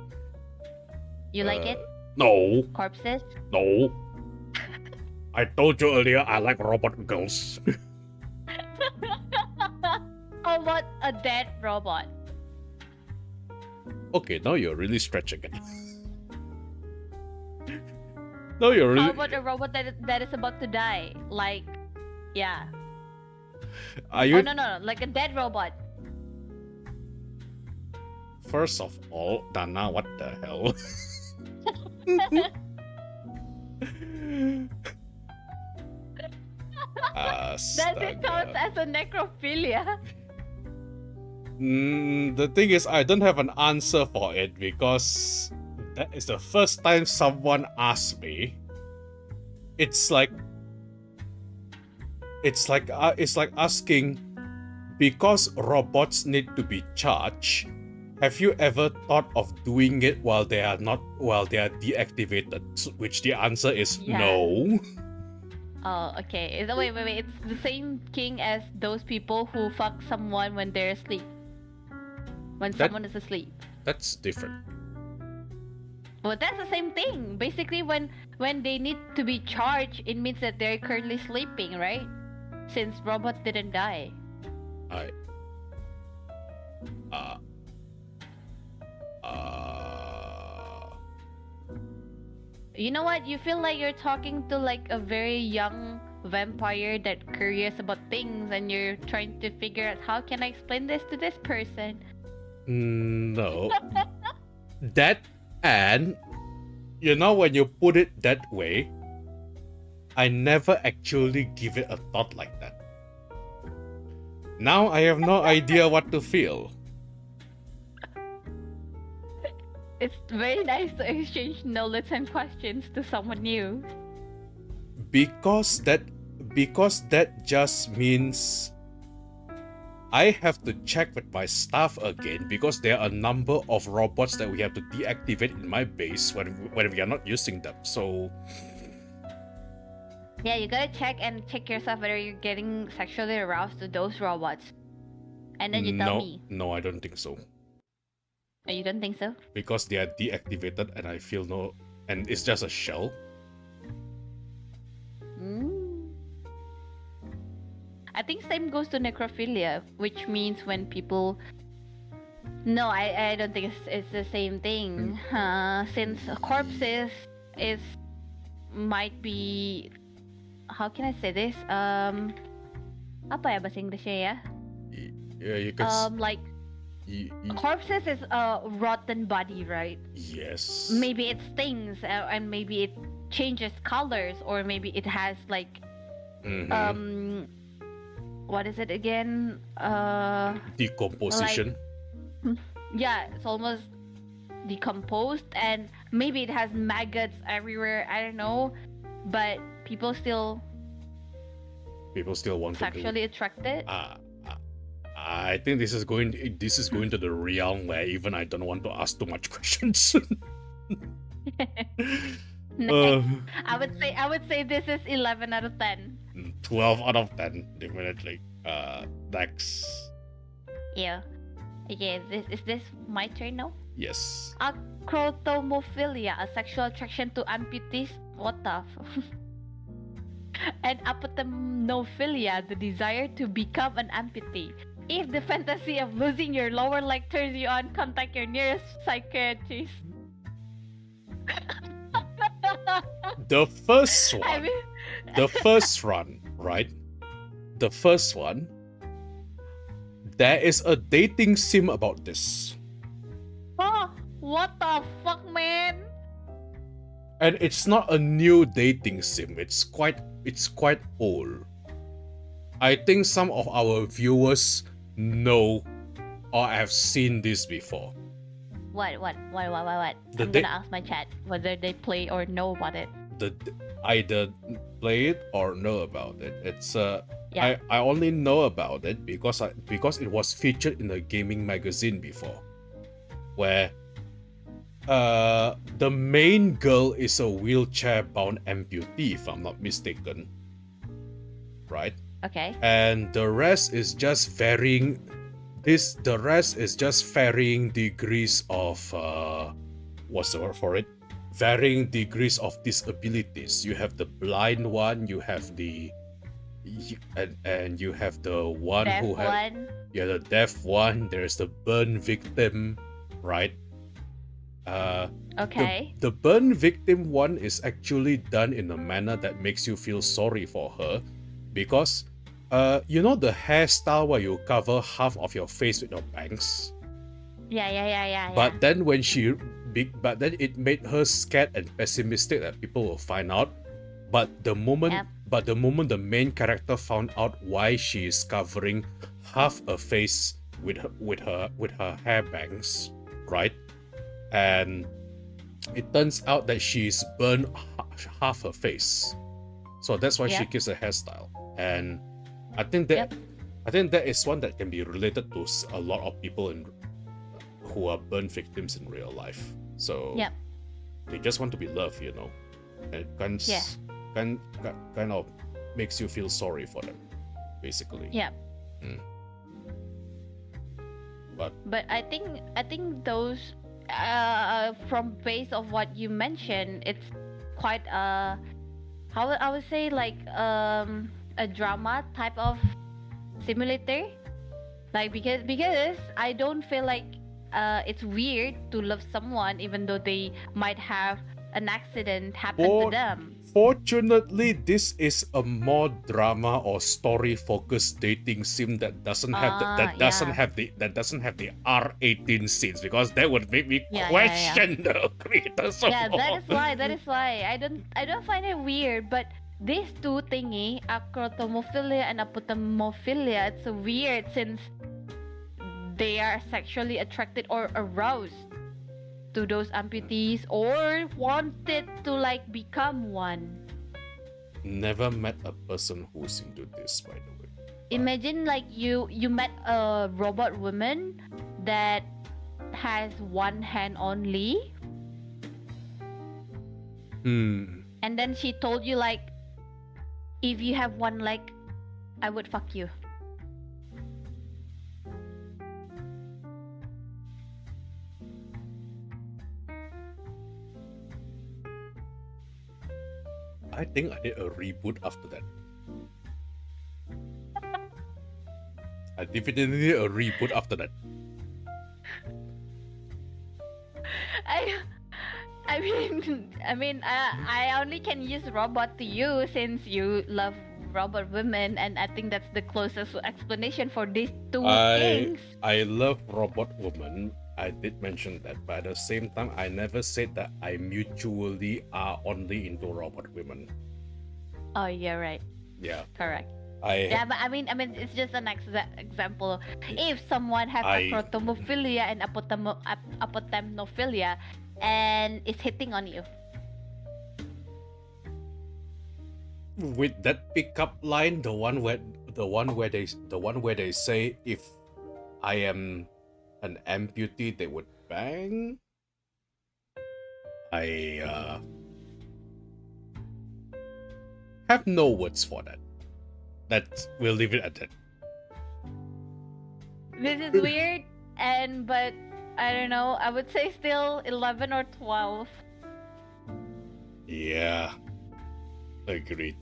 You like it? No. Corpses? No. I told you earlier I like robot girls. How about a dead robot? Okay, now you're really stretching it. No, you're really... How about a robot that is about to die? Like, yeah. Are you... Oh, no, like a dead robot. First of all, Nana, what the hell? Does it count as a necrophilia? The thing is, I don't have an answer for it because that is the first time someone asked me. It's like asking, because robots need to be charged, Have you ever thought of doing it while they are deactivated? Which the answer is Yeah. no. Oh, okay. Wait. It's the same king as those people who fuck someone when they're asleep. When someone is asleep. That's different. Well, that's the same thing. Basically, when they need to be charged, it means that they're currently sleeping, right? Since robot didn't die. You know what? You feel like you're talking to like a very young vampire that curious about things, and you're trying to figure out how can I explain this to this person. No. That, and when you put it that way, I never actually give it a thought like that. Now I have no idea what to feel. It's very nice to exchange knowledge and questions to someone new. Because that just means I have to check with my staff again, because there are a number of robots that we have to deactivate in my base when we are not using them. So yeah, you gotta check yourself whether you're getting sexually aroused to those robots, and then you tell me. No, I don't think so. Oh, you don't think so? Because they are deactivated, and I feel and it's just a shell. I think same goes to necrophilia, which means when people. No, I don't think it's the same thing. Since corpses might be. How can I say this? Apa ya bahasa Inggrisnya ya? Yeah, you can. Like. Corpses is a rotten body, right? Yes. Maybe it stings, and maybe it changes colors, or maybe it has like, what is it again? Decomposition. Yeah, it's almost decomposed, and maybe it has maggots everywhere. I don't know, but people still want sexually attracted. I think this is going to the realm where even I don't want to ask too much questions. Nice. I would say this is 11 out of 10. 12 out of 10, definitely. Next. Yeah. Okay, is this my turn now? Yes. Acrotomophilia, a sexual attraction to amputees. What the and apotemnophilia, the desire to become an amputee. If the fantasy of losing your lower leg turns you on, contact your nearest psychiatrist. The first one. The first one, right? The first one. There is a dating sim about this. Oh, what the fuck, man? And it's not a new dating sim. It's quite old. I think some of our viewers know or have seen this before. What? I'm gonna ask my chat whether they play or know about it. Either play it or know about it. It's Yeah. I only know about it because it was featured in a gaming magazine before, where the main girl is a wheelchair-bound amputee, if I'm not mistaken. Right? Okay. And the rest is just varying degrees of what's the word for it? Varying degrees of disabilities. You have the blind one, you have the and you have the one Deaf who had the deaf one, there's the burn victim, right? Okay. The burn victim one is actually done in a manner that makes you feel sorry for her, because you know the hairstyle where you cover half of your face with your bangs? Yeah. But then it made her scared and pessimistic that people will find out. But the moment the main character found out why she is covering half a face with her hair bangs, right? And it turns out that she's burned half her face. So that's why she keeps a hairstyle. And I think that is one that can be related to a lot of people who are burn victims in real life. So Yep. they just want to be loved, you know. And it kind of makes you feel sorry for them, basically. Yep. But I think those from base of what you mentioned, it's quite how I would say like a drama type of simulator, like because I don't feel like it's weird to love someone even though they might have an accident happen to them. fortunately, this is a more drama or story focused dating sim that doesn't have that doesn't have the R18 scenes, because that would make me question the creators of That is why I don't find it weird. But these two thingy, acrotomophilia and apotomophilia, it's so weird since they are sexually attracted or aroused to those amputees or wanted to like become one. Never met a person who's into this, by the way. Imagine like you met a robot woman that has one hand only, and then she told you like, if you have one leg, I would fuck you. I think I did a reboot after that. I definitely did a reboot after that. I only can use robot to you since you love robot women, and I think that's the closest explanation for these two things. I love robot woman. I did mention that, but at the same time, I never said that I mutually are only into robot women. Oh, yeah, right. Yeah. Correct. I But I mean, it's just an example. If someone has acrotomophilia and apotemnophilia and is hitting on you, with that pickup line, the one where they say if I am an amputee, they would bang. I have no words for that. We'll leave it at that. this is weird. But I don't know. I would say still 11 or 12. Yeah, agreed.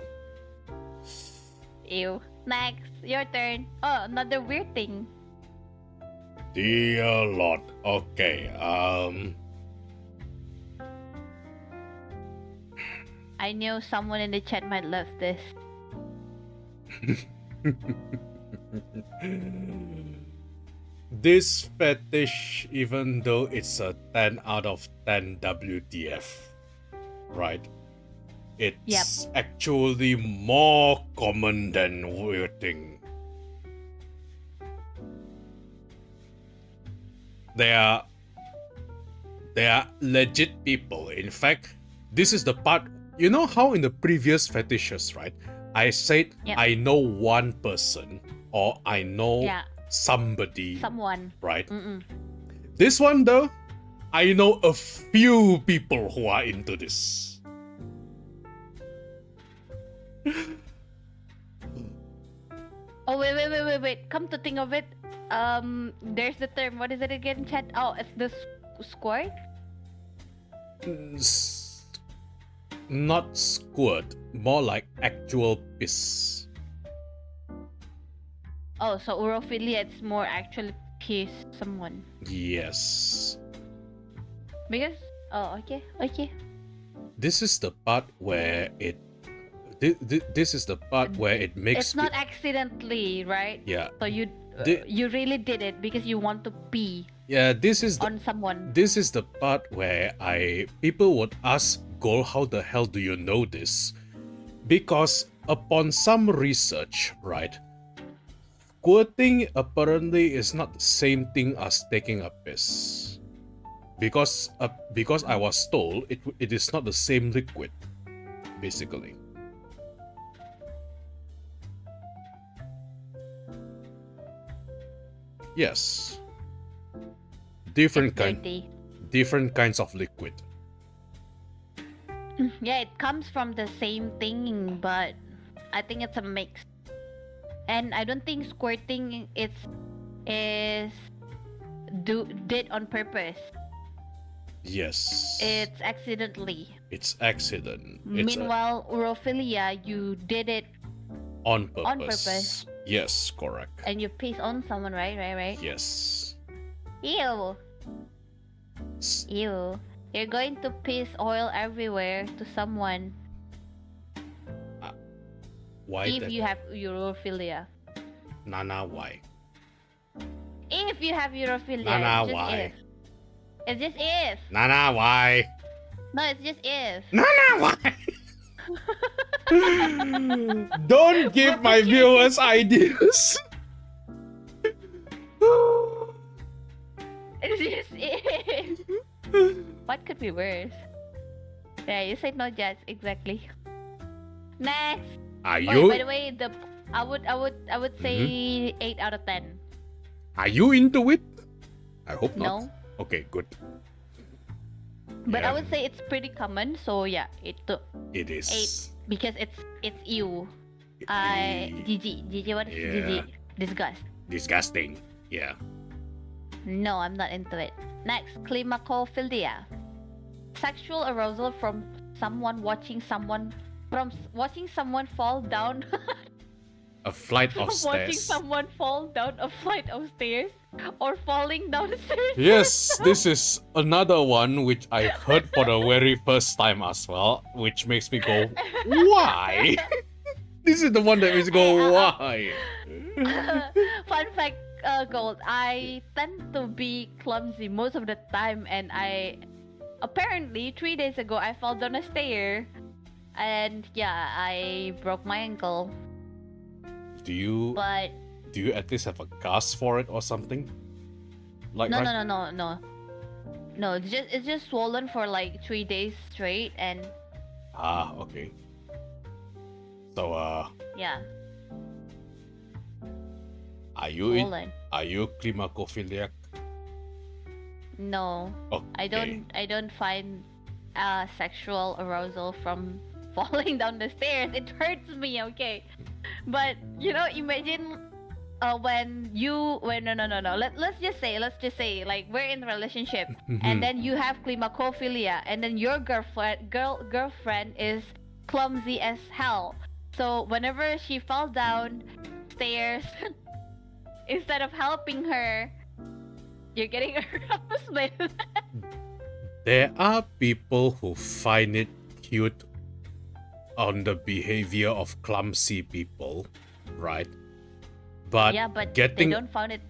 Ew. Next, your turn. Oh, another weird thing. Dear Lord. Okay. I know someone in the chat might love this. This fetish, even though it's a 10 out of 10 WTF, right? It's actually more common than we think. They are legit people. In fact, this is the part. You know how in the previous fetishes, right? I said I know one person or I know somebody. Someone. Right? This one though, I know a few people who are into this. Oh, wait. Come to think of it, there's the term. What is it again, chat? Oh, it's the squirt? Not squirt, more like actual piss. Oh, so urophilia, it's more actually piss someone. Yes. Because, okay. This is the part where it. This is the part where it makes. It's not accidentally, right? Yeah. So you really did it because you want to pee. Yeah, this is on someone. This is the part where people would ask Gol, how the hell do you know this? Because upon some research, right, squirting apparently is not the same thing as taking a piss. Because I was told it is not the same liquid, basically. Yes. Different It's dirty. different kinds of liquid. Yeah, it comes from the same thing, but I think it's a mix. And I don't think squirting is did on purpose. Yes. It's accidentally. It's accident. It's Meanwhile, urophilia, you did it on purpose. on purpose. Yes, correct. And you piss on someone, right? Yes. Ew. S- Ew. You're going to piss oil everywhere to someone Why if that? you have urophilia. Nana, why? If you have urophilia, Nana, it's just why? if. It's just if. Nana, why? No, it's just if. Nana, why? Don't give my viewers ideas. It's just if. What could be worse? Yeah, you said no judge, exactly. Next. Are Oh, you by the way, I would say 8 out of 10. are you into it? I hope not. No. Okay, good. But Yeah. I would say it's pretty common, so yeah, it took It is. 8 because it's you. Eh, GG, what is Yeah. GG? Disgust. disgusting. Yeah. No, I'm not into it. Next, climacophilia. Sexual arousal from watching someone fall down A flight of watching stairs. someone fall down a flight of stairs or falling down the stairs. Yes, this is another one which I heard for the very first time as well, which makes me go, why? This is the one that makes me go, why? Fun fact, Gold, I tend to be clumsy most of the time, and I apparently 3 days ago I fell down a stair, and yeah, I broke my ankle. Do you But at least have a cast for it or something? Like no, right- no. It's just swollen for like 3 days straight, and Ah, okay. So yeah, are you swollen. are you climacophiliac? No, Okay. I don't find sexual arousal from falling down the stairs. It hurts me, okay? But imagine when no. Let's just say like we're in a relationship and then you have climacophilia and then your girlfriend is clumsy as hell. So whenever she falls down stairs, instead of helping her, you're getting aroused by that. There are people who find it cute on the behavior of clumsy people, right? But Yeah, but getting they don't find it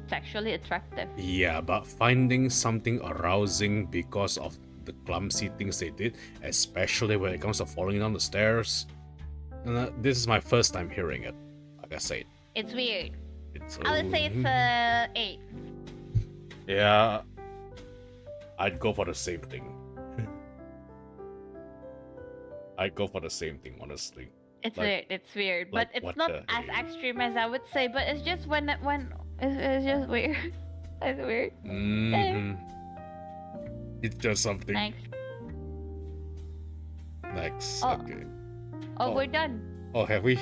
sexually attractive. yeah, but finding something arousing because of the clumsy things they did, especially when it comes to falling down the stairs. This is my first time hearing it. Like I said, It's weird. it's I would say it's 8. yeah. I'd go for the same thing. I'd go for the same thing, honestly. It's Like- weird. It's weird, like, but it's what not the as hell? extreme as I would say. But it's just when it's just weird. It's weird. Mhm. It's just something. Next. Next. Oh. Okay. Oh, Oh. we're done. Oh, have we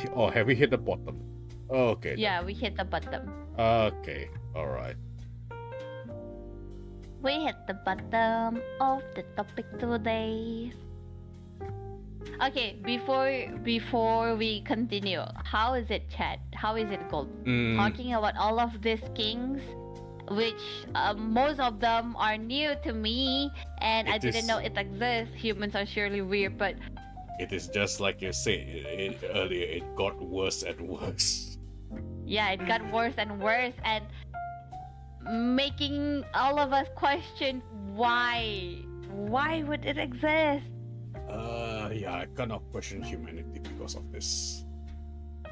hit the bottom? Okay. Yeah, we hit the bottom. Okay. All right. We hit the bottom of the topic today. Okay, before we continue, how is it, Chad? How is it, Gold? Mm, Talking about all of these kings, which most of them are new to me, and I It didn't is- know it exists. Humans are surely weird, but it is just like you said earlier. It got worse and worse. yeah, it got worse and worse, and making all of us question why. Why would it exist? Yeah, I kind of question humanity because of this.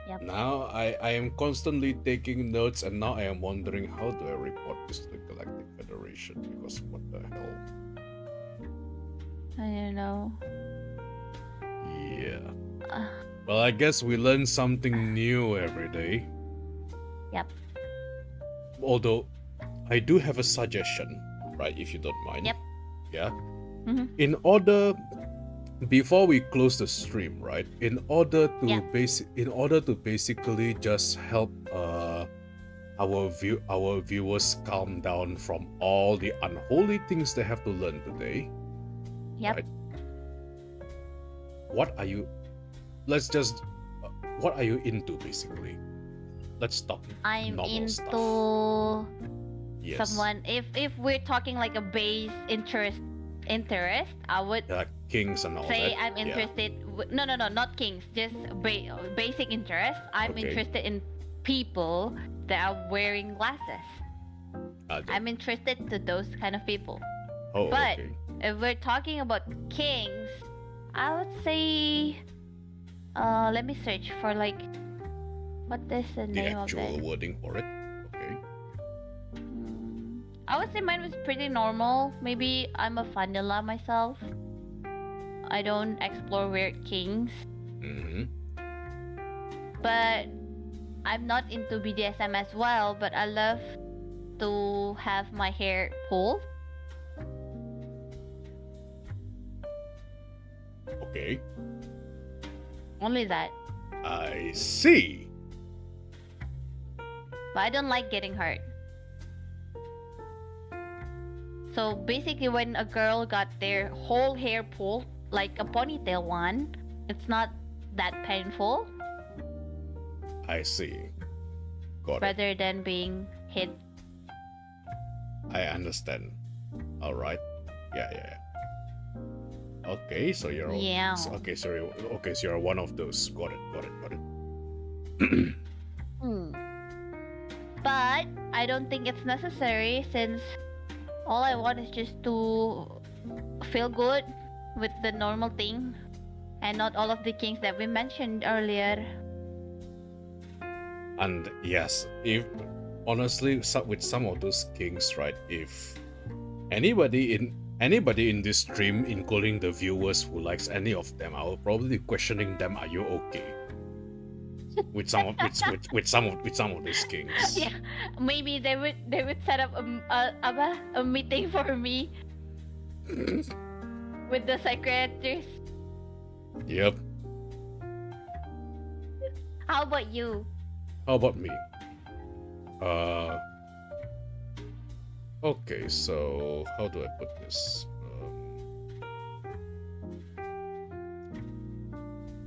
Yep. Now I am constantly taking notes, and now I am wondering how do I report this to the Galactic Federation? Because what the hell? I don't know. Yeah. Uh, Well, I guess we learn something new every day. Yep. Although, I do have a suggestion, right? If you don't mind. Yep. Yeah. Mhm. In order, before we close the stream, right? In order to Yeah. basically just help our viewers calm down from all the unholy things they have to learn today. Yep. Right? What are you? Let's just. What are you into, basically? Let's talk I'm normal into stuff. Yes. someone. If we're talking like a base interest, I would Kings and all say that. I'm interested. No, not kings. Just basic interest. I'm Okay. interested in people that are wearing glasses. I'm interested to those kind of people. Oh, but okay. if we're talking about kings, I would say, let me search for like, what is the The name of actual it? wording for it. Okay. I would say mine was pretty normal. Maybe I'm a vanilla myself. I don't explore weird kings. Mm-hmm. But I'm not into BDSM as well, but I love to have my hair pulled. Okay. Only that. I see. But I don't like getting hurt. So basically when a girl got their whole hair pulled, like a ponytail one, it's not that painful. I see. Got it. Rather than being hit. I understand. All right. Yeah. Okay, so you're Yeah. okay. So you're one of those. Got it. But I don't think it's necessary, since all I want is just to feel good with the normal thing, and not all of the kings that we mentioned earlier. And yes, if honestly, with some of those kings, right? If anybody in this stream, including the viewers who likes any of them, I will probably be questioning them. Are you okay? With some of these kings. Yeah, maybe they would set up a meeting for me with the psychiatrist. Yep. How about you? How about me? Okay, so how do I put this?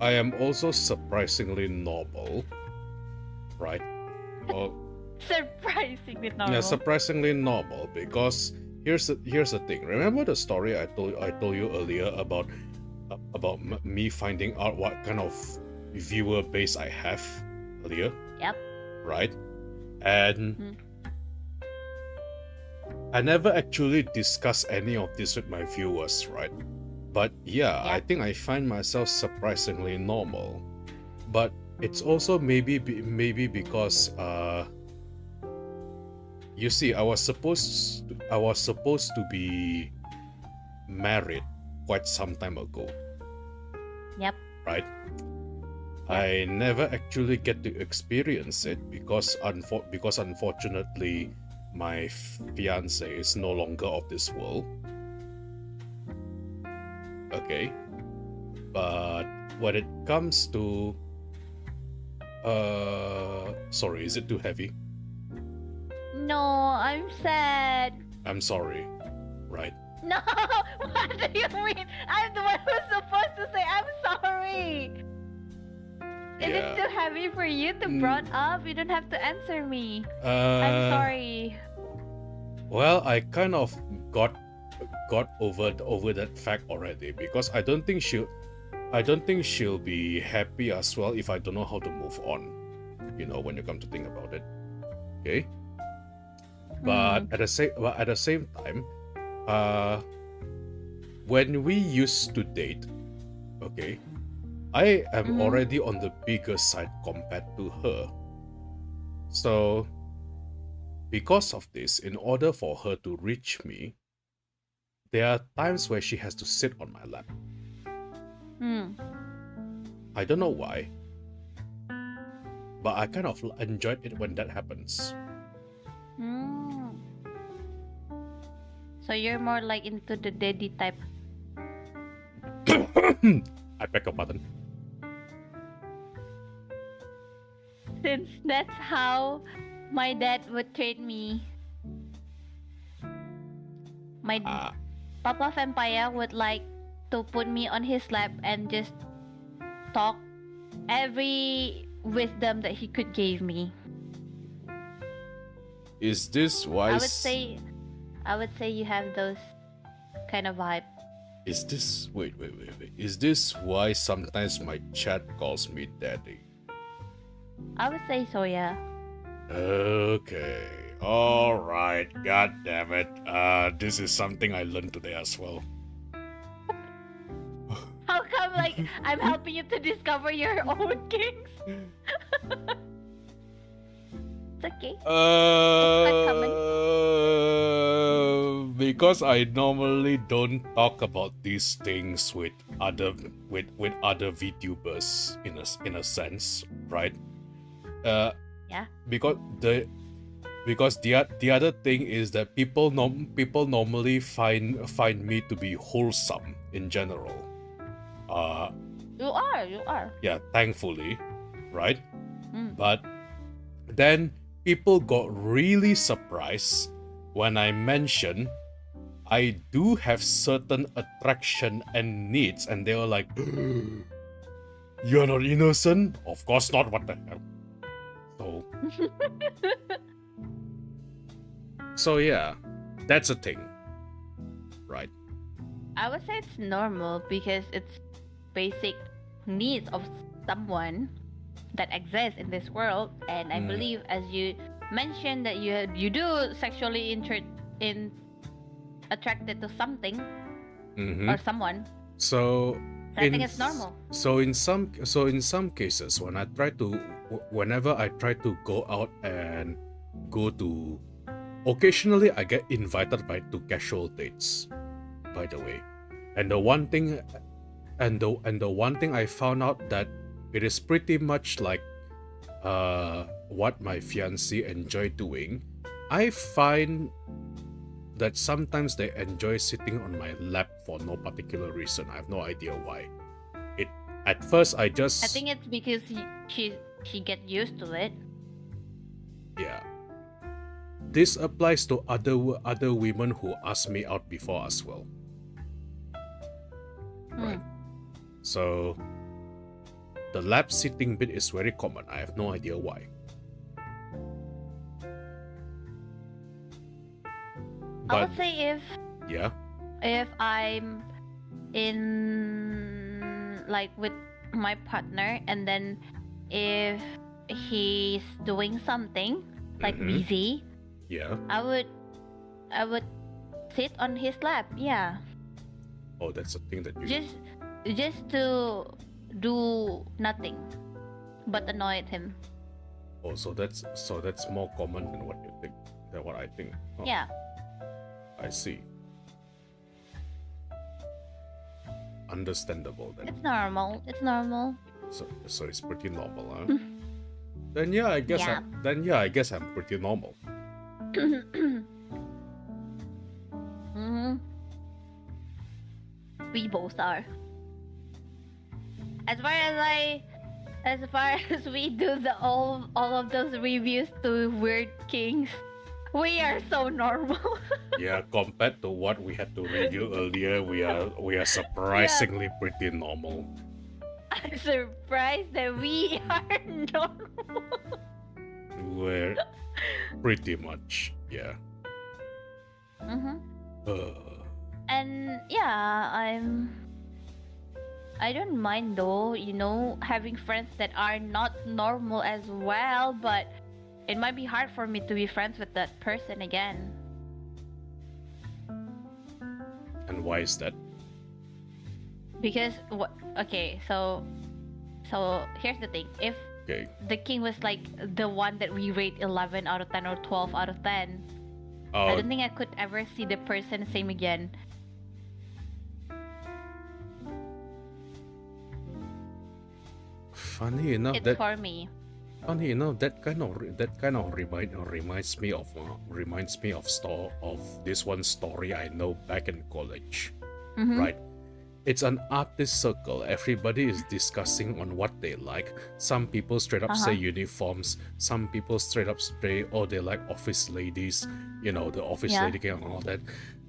I am also surprisingly normal, right? Surprisingly normal. Yeah, surprisingly normal, because here's the thing. Remember the story I told you earlier about me finding out what kind of viewer base I have earlier? Yep. Right? And I never actually discussed any of this with my viewers, right? But yeah, I think I find myself surprisingly normal. But it's also maybe because you see, I was supposed to be married quite some time ago. Yep. Right? I never actually get to experience it because unfortunately my fiance is no longer of this world. Okay. But when it comes to sorry, is it too heavy? No, I'm sad. I'm sorry. Right. No, what do you mean? I'm the one who's supposed to say I'm sorry. Is it too heavy for you to brought up? You don't have to answer me. I'm sorry. Well, I kind of got over that fact already, because I don't think she'll be happy as well if I don't know how to move on. You know, when you come to think about it. Okay? But at the same time, when we used to date, okay, I am already on the bigger side compared to her. So, because of this, in order for her to reach me, there are times where she has to sit on my lap. I don't know why, but I kind of enjoyed it when that happens. So you're more like into the daddy type. I beg your pardon. Since that's how my dad would treat me. My Papa Vampire would like to put me on his lap and just talk every wisdom that he could give me. Is this why? I would say you have those kind of vibe. Is this wait? Is this why sometimes my chat calls me daddy? I would say so, yeah. Okay. All right. God damn it. This is something I learned today as well. How come like I'm helping you to discover your own kinks? It's okay. It's quite Because I normally don't talk about these things with other VTubers in a sense, right? Yeah. Because the other thing is that people normally find me to be wholesome in general. You are. Yeah, thankfully, right? Mm. But then people got really surprised when I mentioned I do have certain attraction and needs, and they were like, "You're not innocent? Of course not. What the hell?" So yeah, that's a thing, right? I would say it's normal because it's basic needs of someone that exists in this world, and I believe, as you mentioned, that you do sexually attracted to something or someone. So I think it's normal. So in some cases, whenever I try to go out and go to, occasionally I get invited to casual dates. By the way, and the one thing I found out that it is pretty much like what my fiancé enjoy doing. I find that sometimes they enjoy sitting on my lap for no particular reason. I have no idea why. At first I think it's because she get used to it. Yeah. This applies to other women who ask me out before as well. Right. So the lap sitting bit is very common. I have no idea why. I would say if I'm in like with my partner, and then if he's doing something like busy, yeah, I would sit on his lap. Yeah. Oh, that's a thing that you just to do nothing but annoy him. Oh, so that's more common than what you think. Than what I think. Oh, Yeah. I see. Understandable then. It's normal. So it's pretty normal, huh? Then yeah, I guess I'm pretty normal. We both are. As far as we do all of those reviews to Weird Kings, we are so normal. Yeah, compared to what we had to review earlier, we are surprisingly pretty normal. I'm surprised that we are normal. We're pretty much, yeah. And yeah, I don't mind though, having friends that are not normal as well, but it might be hard for me to be friends with that person again. And why is that? Because okay, so here's the thing. If the king was like the one that we rate 11 out of 10 or 12 out of 10, I don't think I could ever see the person same again. Funny enough, it's for me. Funny enough, that kind of reminds me of this one story I know back in college, right? It's an artist circle. Everybody is discussing on what they like. Some people straight up say uniforms. Some people straight up say, oh, they like office ladies, the office lady gang and all that.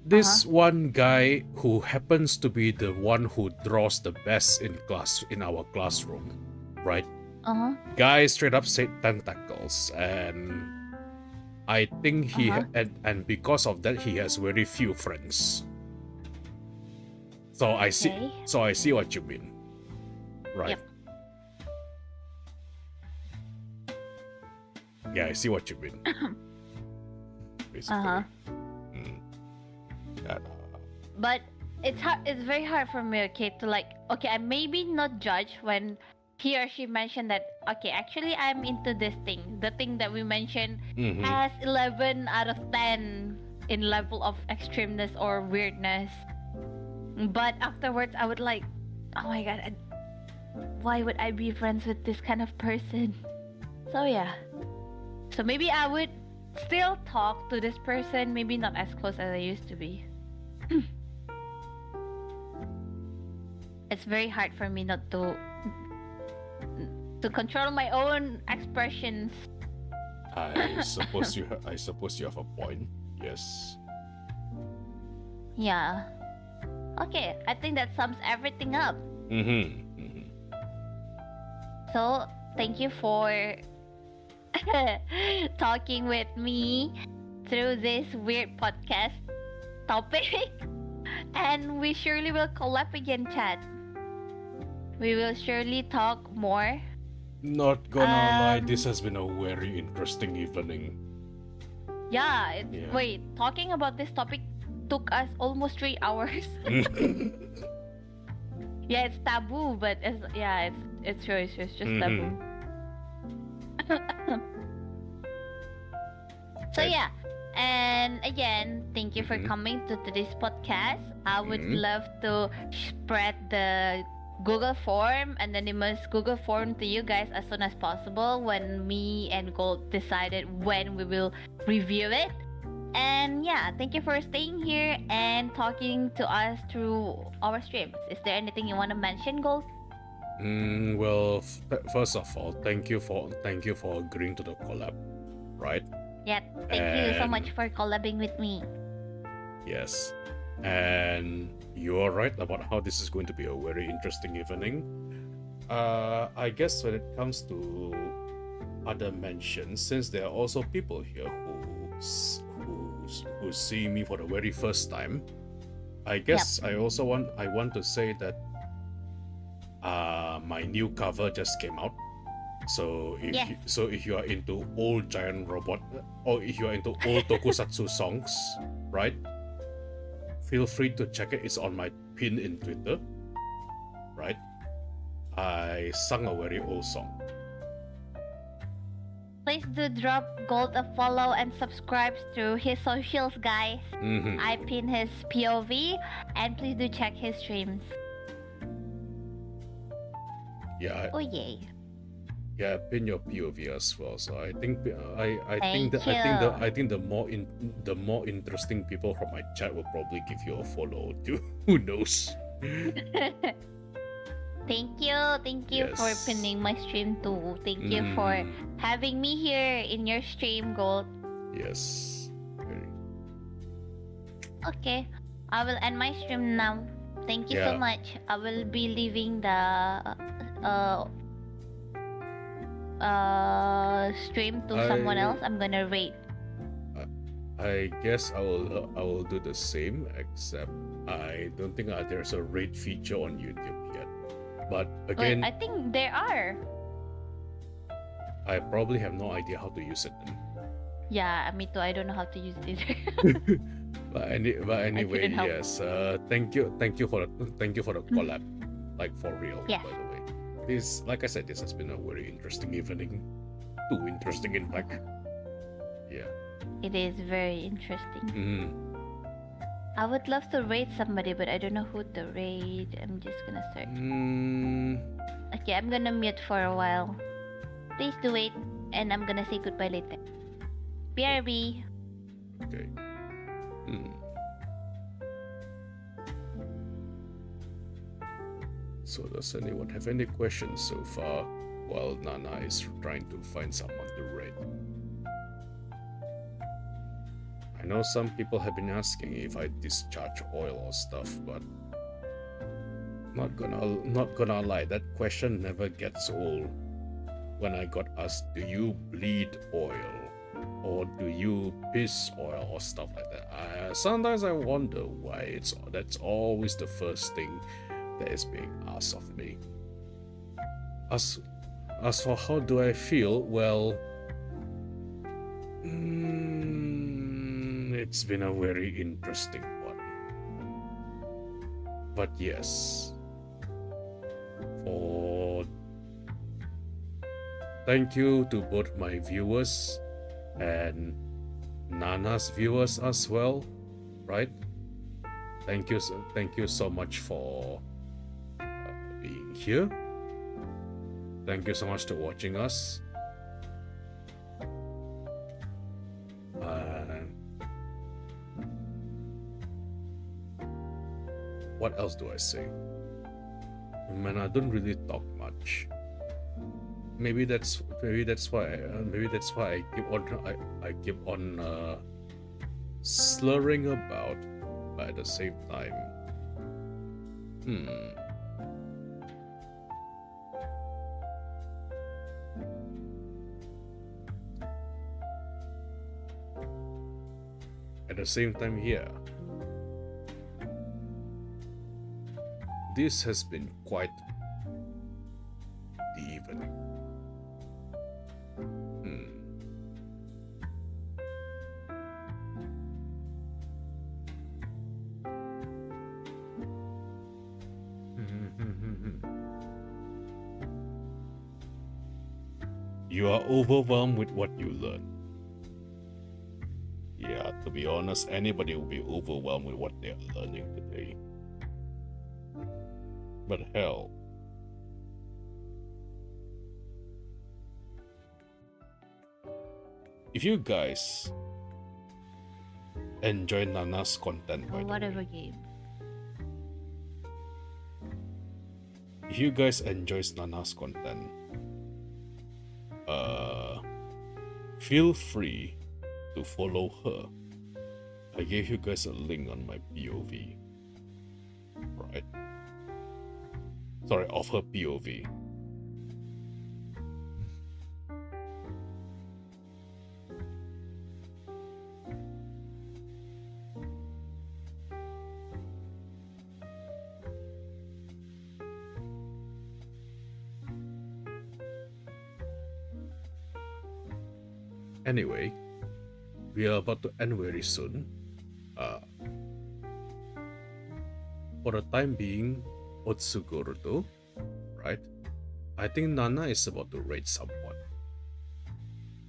This one guy who happens to be the one who draws the best in our classroom, right? Guy straight up said tentacles, and I think he and because of that he has very few friends. So I see what you mean, right? Yep. Yeah, I see what you mean. Basically. But it's hard. It's very hard for me, to I maybe not judge when he or she mentioned that, actually I'm into this thing. The thing that we mentioned has 11 out of 10 in level of extremeness or weirdness. But afterwards, I would like, oh my god, why would I be friends with this kind of person? So yeah. So maybe I would still talk to this person, maybe not as close as I used to be. It's very hard for me not to control my own expressions. I suppose you have a point. Yes. Yeah. Okay, I think that sums everything up. So, thank you for talking with me through this weird podcast topic. And we surely will collab again, chat. We will surely talk more. Not gonna lie, this has been a very interesting evening. Yeah, wait, talking about this topic took us almost 3 hours. Yeah, it's taboo, but it's true, it's just taboo. So yeah, and again, thank you for coming to today's podcast. I would love to spread the Google form, anonymous Google form, to you guys as soon as possible when me and Gold decided when we will review it. And yeah, thank you for staying here and talking to us through our streams. Is there anything you want to mention, Gold? Well, first of all, thank you for agreeing to the collab, right? Yeah, thank you so much for collabing with me. Yes, and you are right about how this is going to be a very interesting evening. I guess when it comes to other mentions, since there are also people here who see me for the very first time, I guess I want to say that my new cover just came out. So if you are into old giant robot, or if you are into old tokusatsu songs, right? Feel free to check it. It's on my pin in Twitter, right? I sung a very old song. Please do drop Gold a follow and subscribe to his socials, guys. I pin his POV, and please do check his streams. Yeah. Oh yay. Yeah, pin your POV as well. So I think I think the more interesting people from my chat will probably give you a follow too. Who knows? Thank you for pinning my stream too. Thank you for having me here in your stream, Gold. Yes. Very. Okay, I will end my stream now. Thank you so much. I will be leaving the stream to someone else. I'm gonna rate. I guess I will do the same, except I don't think there's a rate feature on YouTube yet. But again, wait, I think there are. I probably have no idea how to use it then. Yeah, me too. I don't know how to use it either. But anyway, yes. Thank you for the collab. Like for real, yes. By the way. This, like I said, this has been a very interesting evening. Too interesting, in fact. Yeah. It is very interesting. I would love to raid somebody, but I don't know who to raid. I'm just gonna search. Okay, I'm gonna mute for a while. Please do it, and I'm gonna say goodbye later. BRB. Okay. So does anyone have any questions so far while Nana is trying to find someone to rate? I know some people have been asking if I discharge oil or stuff, but not gonna lie, that question never gets old. When I got asked, do you bleed oil? Or do you piss oil or stuff like that? Sometimes I wonder why that's always the first thing that is being asked of me. As for how do I feel, well, it's been a very interesting one. But yes, thank you to both my viewers and Nana's viewers as well, right? Thank you so much for being here. Thank you so much for watching us. What else do I say? Man, I don't really talk much. Maybe that's why I keep on slurring about, but at the same time, at the same time, yeah. This has been quite the evening. You are overwhelmed with what you learn. Yeah, to be honest, anybody will be overwhelmed with what they are learning today. But hell, if you guys enjoy Nana's content, by the Whatever way, game. if you guys enjoy Nana's content, feel free to follow her. I gave you guys a link on my POV, right? Sorry, of her POV. Anyway, we are about to end very soon. For the time being, Gorudo, right? I think Nana is about to raid someone.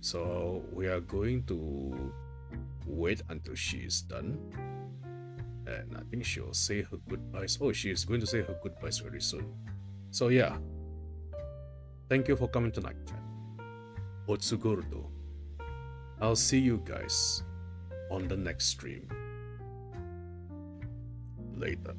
So we are going to wait until she is done. And I think she'll say her goodbyes. Oh, she is going to say her goodbyes very soon. So yeah. Thank you for coming tonight, chat. Gorudo. I'll see you guys on the next stream. Later.